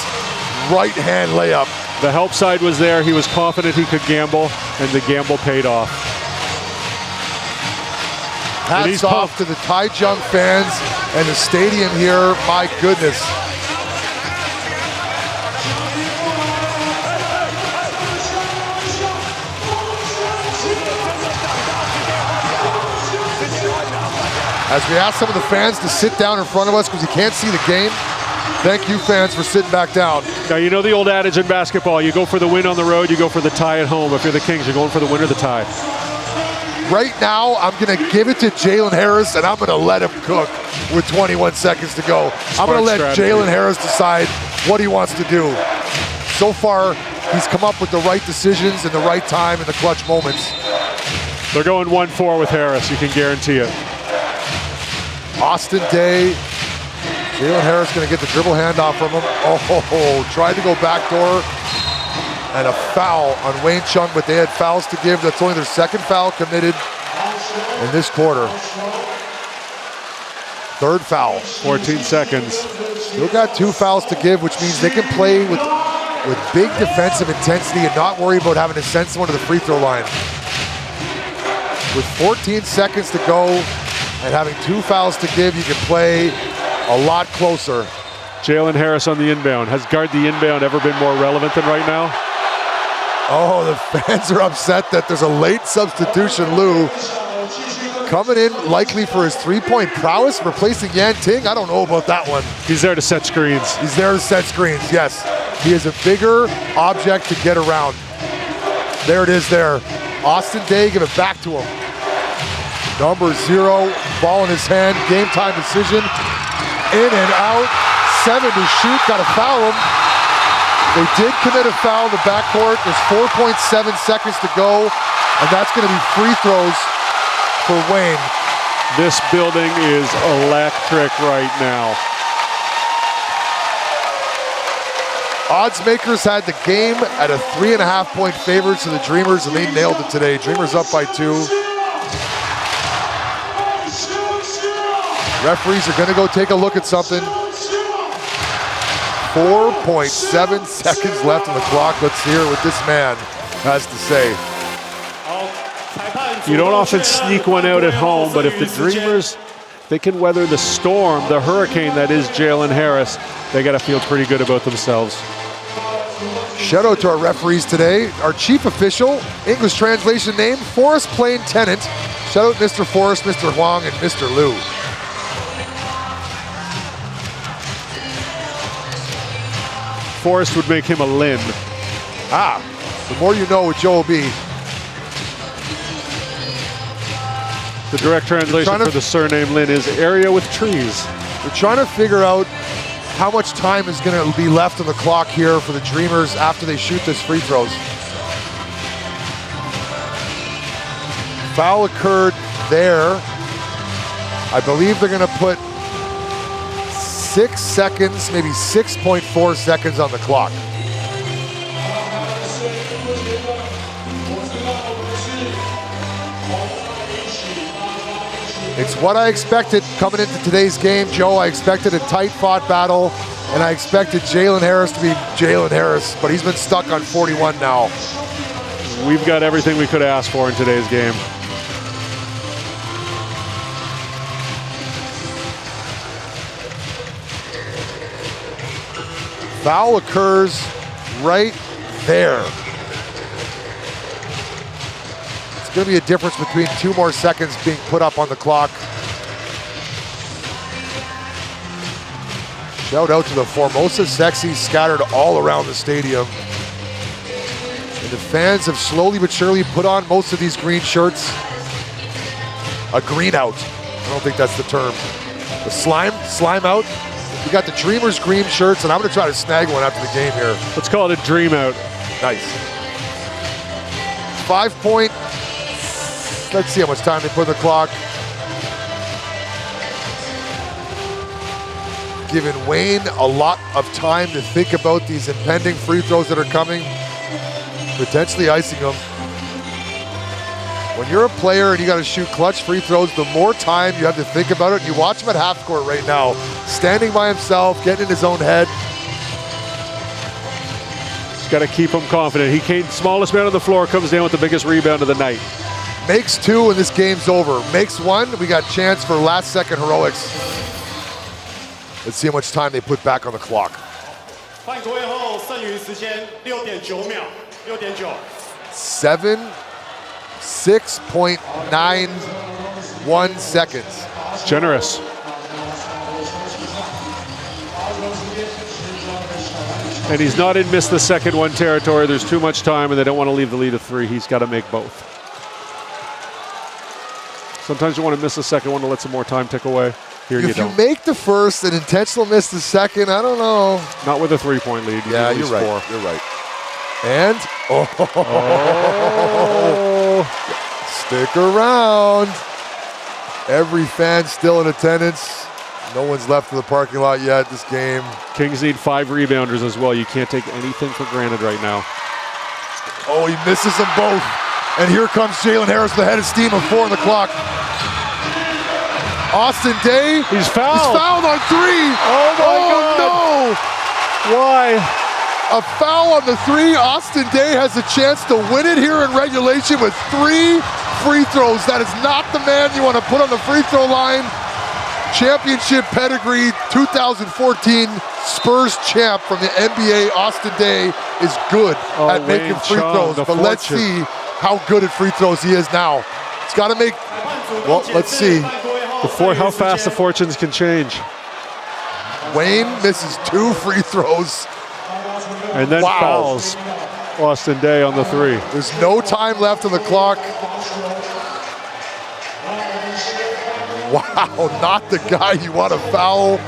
Speaker 13: Right hand layup.
Speaker 3: The help side was there. He was confident he could gamble, and the gamble paid off.
Speaker 13: Hats off to the Taichung fans and the stadium here. My goodness. As we ask some of the fans to sit down in front of us because you can't see the game. Thank you, fans, for sitting back down.
Speaker 3: Now, you know the old adage in basketball, you go for the win on the road, you go for the tie at home. If you're the Kings, you're going for the win or the tie.
Speaker 13: Right now, I'm going to give it to Jalen Harris, and I'm going to let him cook with 21 seconds to go. I'm going to let Jalen Harris decide what he wants to do. So far, he's come up with the right decisions in the right time in the clutch moments.
Speaker 3: They're going 1-4 with Harris, you can guarantee it.
Speaker 13: Austin Day. Jalen Harris going to get the dribble handoff from him. Oh, tried to go backdoor. And a foul on Wayne Chung, but they had fouls to give. That's only their second foul committed in this quarter. Third foul.
Speaker 3: 14 seconds.
Speaker 13: Still got 2 fouls to give, which means they can play with big defensive intensity and not worry about having to send someone to the free throw line. With 14 seconds to go and having 2 fouls to give, you can play a lot closer.
Speaker 3: Jalen Harris on the inbound. Has guard the inbound ever been more relevant than right now?
Speaker 13: Oh, the fans are upset that there's a late substitution. Lou coming in likely for his 3-point prowess, replacing Yan Ting. I don't know about that one.
Speaker 3: He's there to set screens.
Speaker 13: He's there to set screens, yes. He is a bigger object to get around. There it is there. Austin Day, give it back to him. Number 0, ball in his hand, game time decision. In and out, 7 to shoot, got to foul him. They did commit a foul in the backcourt. There's 4.7 seconds to go, and that's going to be free throws for Wayne.
Speaker 3: This building is electric right now.
Speaker 13: Odds makers had the game at a 3.5-point favorite to the Dreamers, and they nailed it today. Dreamers up by 2. Referees are going to go take a look at something. 4.7 seconds left on the clock. Let's hear what this man has to say.
Speaker 3: You don't often sneak one out at home, but if the Dreamers, they can weather the storm, the hurricane that is Jalen Harris, they got to feel pretty good about themselves.
Speaker 13: Shout out to our referees today. Our chief official, English translation name, Forest Plain Tenant. Shout out Mr. Forrest, Mr. Huang, and Mr. Liu.
Speaker 3: Forrest would make him a Lin.
Speaker 13: Ah, the more you know with Joe B.
Speaker 3: The direct translation for the surname Lin is area with trees.
Speaker 13: We're trying to figure out how much time is going to be left on the clock here for the Dreamers after they shoot this free throws. Foul occurred there. I believe they're going to put 6 seconds, maybe 6.4 seconds on the clock. It's what I expected coming into today's game, Joe. I expected a tight-fought battle, and I expected Jalen Harris to be Jalen Harris, but he's been stuck on 41 now.
Speaker 3: We've got everything we could ask for in today's game.
Speaker 13: Foul occurs right there. It's going to be a difference between 2 more seconds being put up on the clock. Shout out to the Formosa Sexies scattered all around the stadium. And the fans have slowly but surely put on most of these green shirts. A green out. I don't think that's the term. The slime out. We got the Dreamers green shirts, and I'm gonna try to snag one after the game here.
Speaker 3: Let's call it a dream out.
Speaker 13: Nice. 5 point. Let's see how much time they put on the clock. Giving Wayne a lot of time to think about these impending free throws that are coming. Potentially icing them. When you're a player and you got to shoot clutch free throws, the more time you have to think about it. You watch him at half court right now, standing by himself, getting in his own head.
Speaker 3: Just got to keep him confident. He came smallest man on the floor, comes down with the biggest rebound of the night.
Speaker 13: Makes 2 and this game's over. Makes 1, we got chance for last second heroics. Let's see how much time they put back on the clock.
Speaker 4: 犯规后剩余时间6.9秒，6.9。
Speaker 13: 6.91 seconds.
Speaker 3: It's generous. And he's not in miss the second one territory. There's too much time and they don't want to leave the lead of 3. He's got to make both. Sometimes you want to miss the second one to let some more time tick away. Here
Speaker 13: if
Speaker 3: you don't.
Speaker 13: You make the first and intentional miss the second, I don't know.
Speaker 3: Not with a 3-point lead.
Speaker 13: Yeah, you're right. 4. You're right. And stick around. Every fan still in attendance. No one's left for the parking lot yet this game.
Speaker 3: Kings need 5 rebounders as well. You can't take anything for granted right now.
Speaker 13: Oh, he misses them both. And here comes Jalen Harris with a head of steam of 4 on the clock. Austin Day.
Speaker 3: He's fouled.
Speaker 13: He's fouled on 3.
Speaker 3: Oh my God.
Speaker 13: No.
Speaker 3: Why?
Speaker 13: A foul on the 3. Austin Day has a chance to win it here in regulation with 3 free throws. That is not the man you want to put on the free throw line. Championship pedigree, 2014 Spurs champ from the NBA, Austin Day, is good at making free throws. But let's see how good at free throws he is now. It's got to make, well, let's see.
Speaker 3: How fast the fortunes can change.
Speaker 13: Wayne misses 2 free throws.
Speaker 3: And then fouls Austin Day on the 3.
Speaker 13: There's no time left on the clock. Wow, not the guy you want to foul.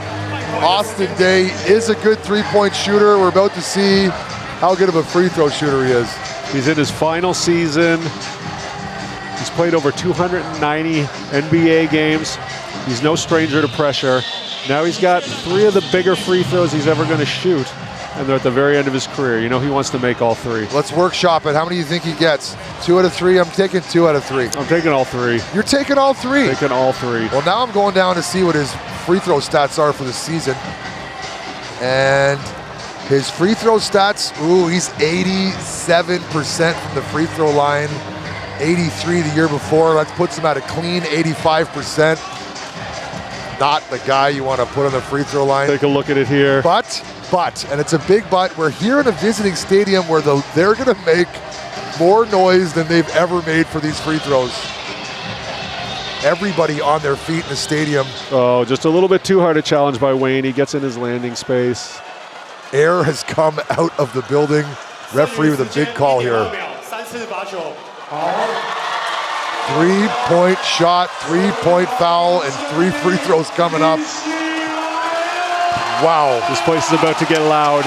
Speaker 13: Austin Day is a good 3-point shooter. We're about to see how good of a free throw shooter he is.
Speaker 3: He's in his final season. He's played over 290 NBA games. He's no stranger to pressure. Now he's got 3 of the bigger free throws he's ever going to shoot. And they're at the very end of his career. You know he wants to make all 3.
Speaker 13: Let's workshop it. How many do you think he gets? 2 out of 3? I'm taking 2 out of 3.
Speaker 3: I'm taking all 3.
Speaker 13: You're taking all 3?
Speaker 3: Taking all 3.
Speaker 13: Well, now I'm going down to see what his free throw stats are for the season. And his free throw stats, ooh, he's 87% from the free throw line. 83 the year before. That puts him at a clean 85%. Not the guy you want to put on the free throw line.
Speaker 3: Take a look at it here.
Speaker 13: But, and it's a big but, we're here in a visiting stadium where they're going to make more noise than they've ever made for these free throws. Everybody on their feet in the stadium.
Speaker 3: Oh, just a little bit too hard a challenge by Wayne. He gets in his landing space.
Speaker 13: Air has come out of the building. Referee with a big call here. 3-point shot, 3-point foul, and 3 free throws coming up. Wow.
Speaker 3: This place is about to get loud.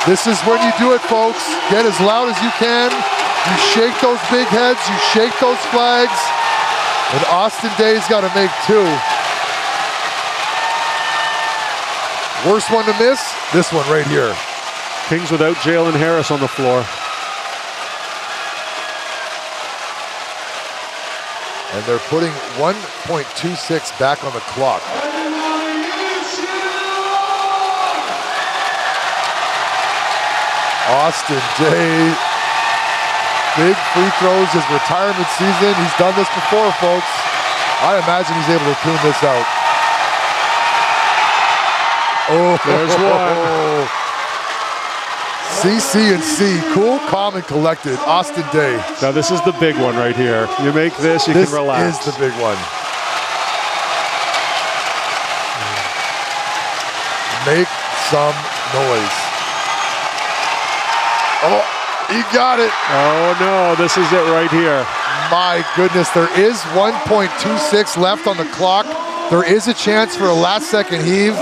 Speaker 13: This is when you do it, folks. Get as loud as you can. You shake those big heads, you shake those flags. And Austin Day's got to make 2. Worst one to miss, this one right here.
Speaker 3: Kings without Jalen Harris on the floor.
Speaker 13: And they're putting 1.26 back on the clock. Austin Day, big free throws, his retirement season. He's done this before, folks. I imagine he's able to tune this out. Oh,
Speaker 3: there's one.
Speaker 13: CC&C, cool, calm, and collected. Austin Day.
Speaker 3: Now this is the big one right here. You make this, you can relax.
Speaker 13: This is the big one. Make some noise. Oh, he got it.
Speaker 3: Oh no, this is it right here.
Speaker 13: My goodness, there is 1.26 left on the clock. There is a chance for a last-second heave.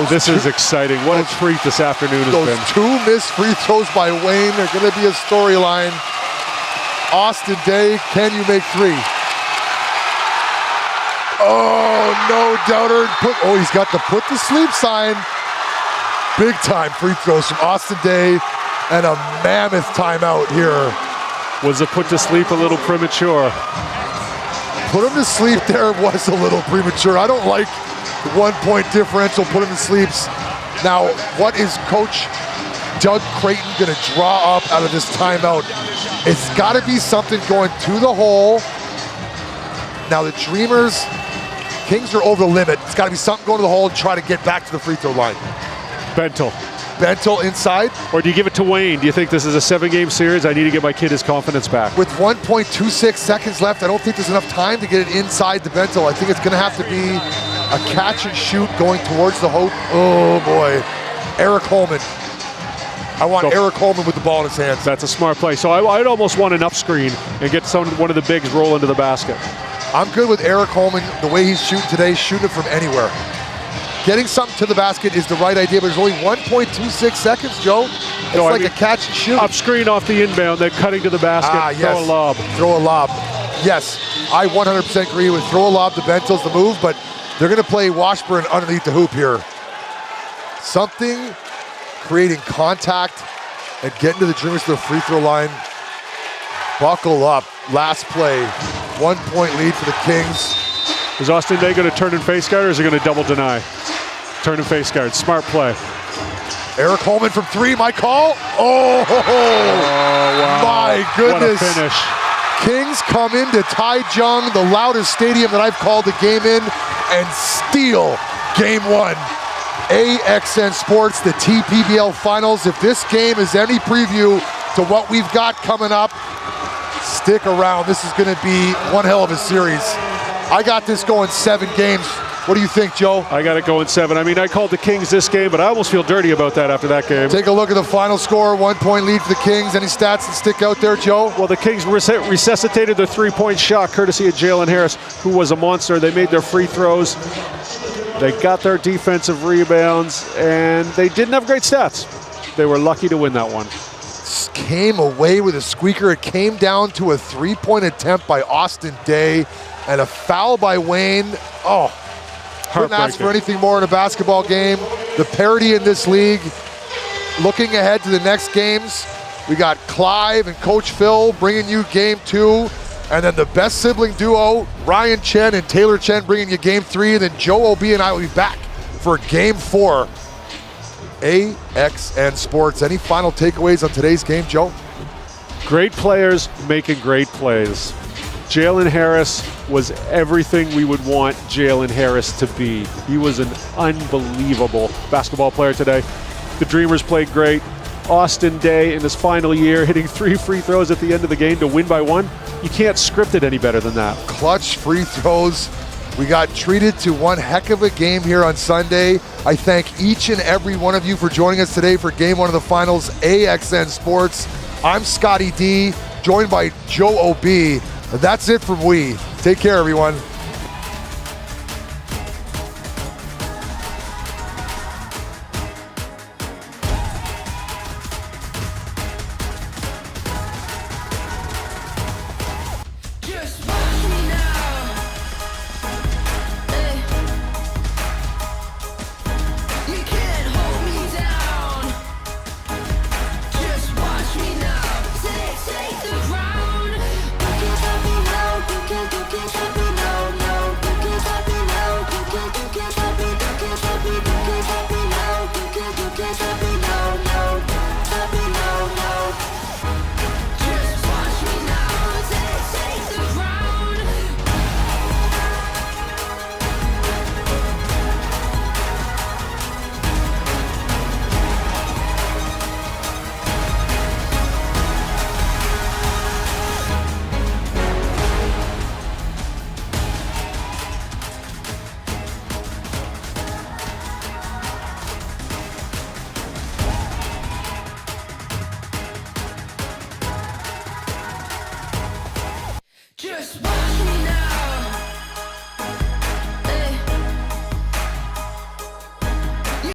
Speaker 3: This is exciting. What a treat this afternoon has been.
Speaker 13: Those two missed free throws by Wayne are going to be a storyline. Austin Day, can you make three? Oh, no doubter. He's got the put to sleep sign. Big time free throws from Austin Day and a mammoth timeout here.
Speaker 3: Was the put to sleep a little premature?
Speaker 13: Put him to sleep there was a little premature. I don't like 1 point differential, put him to sleeps. Now, what is Coach Doug Creighton gonna draw up out of this timeout? It's gotta be something going to the hole. Now the Dreamers, Kings are over the limit. It's gotta be something going to the hole and try to get back to the free throw line. Bentel inside.
Speaker 3: Or do you give it to Wayne? Do you think this is a 7-game series? I need to get my kid his confidence back.
Speaker 13: With 1.26 seconds left, I don't think there's enough time to get it inside the Bentel. I think it's gonna have to be a catch and shoot going towards the hoop. Oh boy, Eric Holman. I want Eric Holman with the ball in his hands.
Speaker 3: That's a smart play. So I'd almost want an up screen and get one of the bigs roll into the basket.
Speaker 13: I'm good with Eric Holman, the way he's shooting today, shooting from anywhere. Getting something to the basket is the right idea, but there's only 1.26 seconds, Joe. It's a catch and shoot.
Speaker 3: Up screen off the inbound, then cutting to the basket,
Speaker 13: yes.
Speaker 3: Throw a lob.
Speaker 13: Throw a lob. Yes, I 100% agree with throw a lob to Bentel's the move, but they're gonna play Washburn underneath the hoop here. Something creating contact and getting to the Dreamers to the free throw line. Buckle up, last play. 1 point lead for the Kings.
Speaker 3: Is Austin Day gonna turn and face guard or is he gonna double deny? Turn and face guard, smart play.
Speaker 13: Eric Holman from three, my call. Oh,
Speaker 3: wow.
Speaker 13: My goodness.
Speaker 3: What a finish.
Speaker 13: Kings come into Taichung, the loudest stadium that I've called the game in, and steal game one. AXN Sports, the TPBL Finals. If this game is any preview to what we've got coming up, stick around. This is gonna be one hell of a series. I got this going 7 games. What do you think, Joe?
Speaker 3: I got it going 7. I mean, I called the Kings this game, but I almost feel dirty about that after that game.
Speaker 13: Take a look at the final score, 1 point lead for the Kings. Any stats that stick out there, Joe?
Speaker 3: Well, the Kings resuscitated their 3-point shot, courtesy of Jalen Harris, who was a monster. They made their free throws. They got their defensive rebounds, and they didn't have great stats. They were lucky to win that one.
Speaker 13: Came away with a squeaker. It came down to a 3-point attempt by Austin Day and a foul by Wayne. Oh, couldn't ask for anything more in a basketball game. The parity in this league. Looking ahead to the next games, we got Clive and Coach Phil bringing you game 2. And then the best sibling duo, Ryan Chen and Taylor Chen, bringing you game 3. And then Joe O.B. and I will be back for game 4. AXN Sports. Any final takeaways on today's game, Joe?
Speaker 3: Great players making great plays. Jalen Harris was everything we would want Jalen Harris to be. He was an unbelievable basketball player today. The Dreamers played great. Austin Day in his final year hitting 3 free throws at the end of the game to win by 1. You can't script it any better than that.
Speaker 13: Clutch free throws. We got treated to one heck of a game here on Sunday. I thank each and every one of you for joining us today for game 1 of the finals, AXN Sports. I'm Scotty D, joined by Joe O.B. That's it from we. Take care, everyone.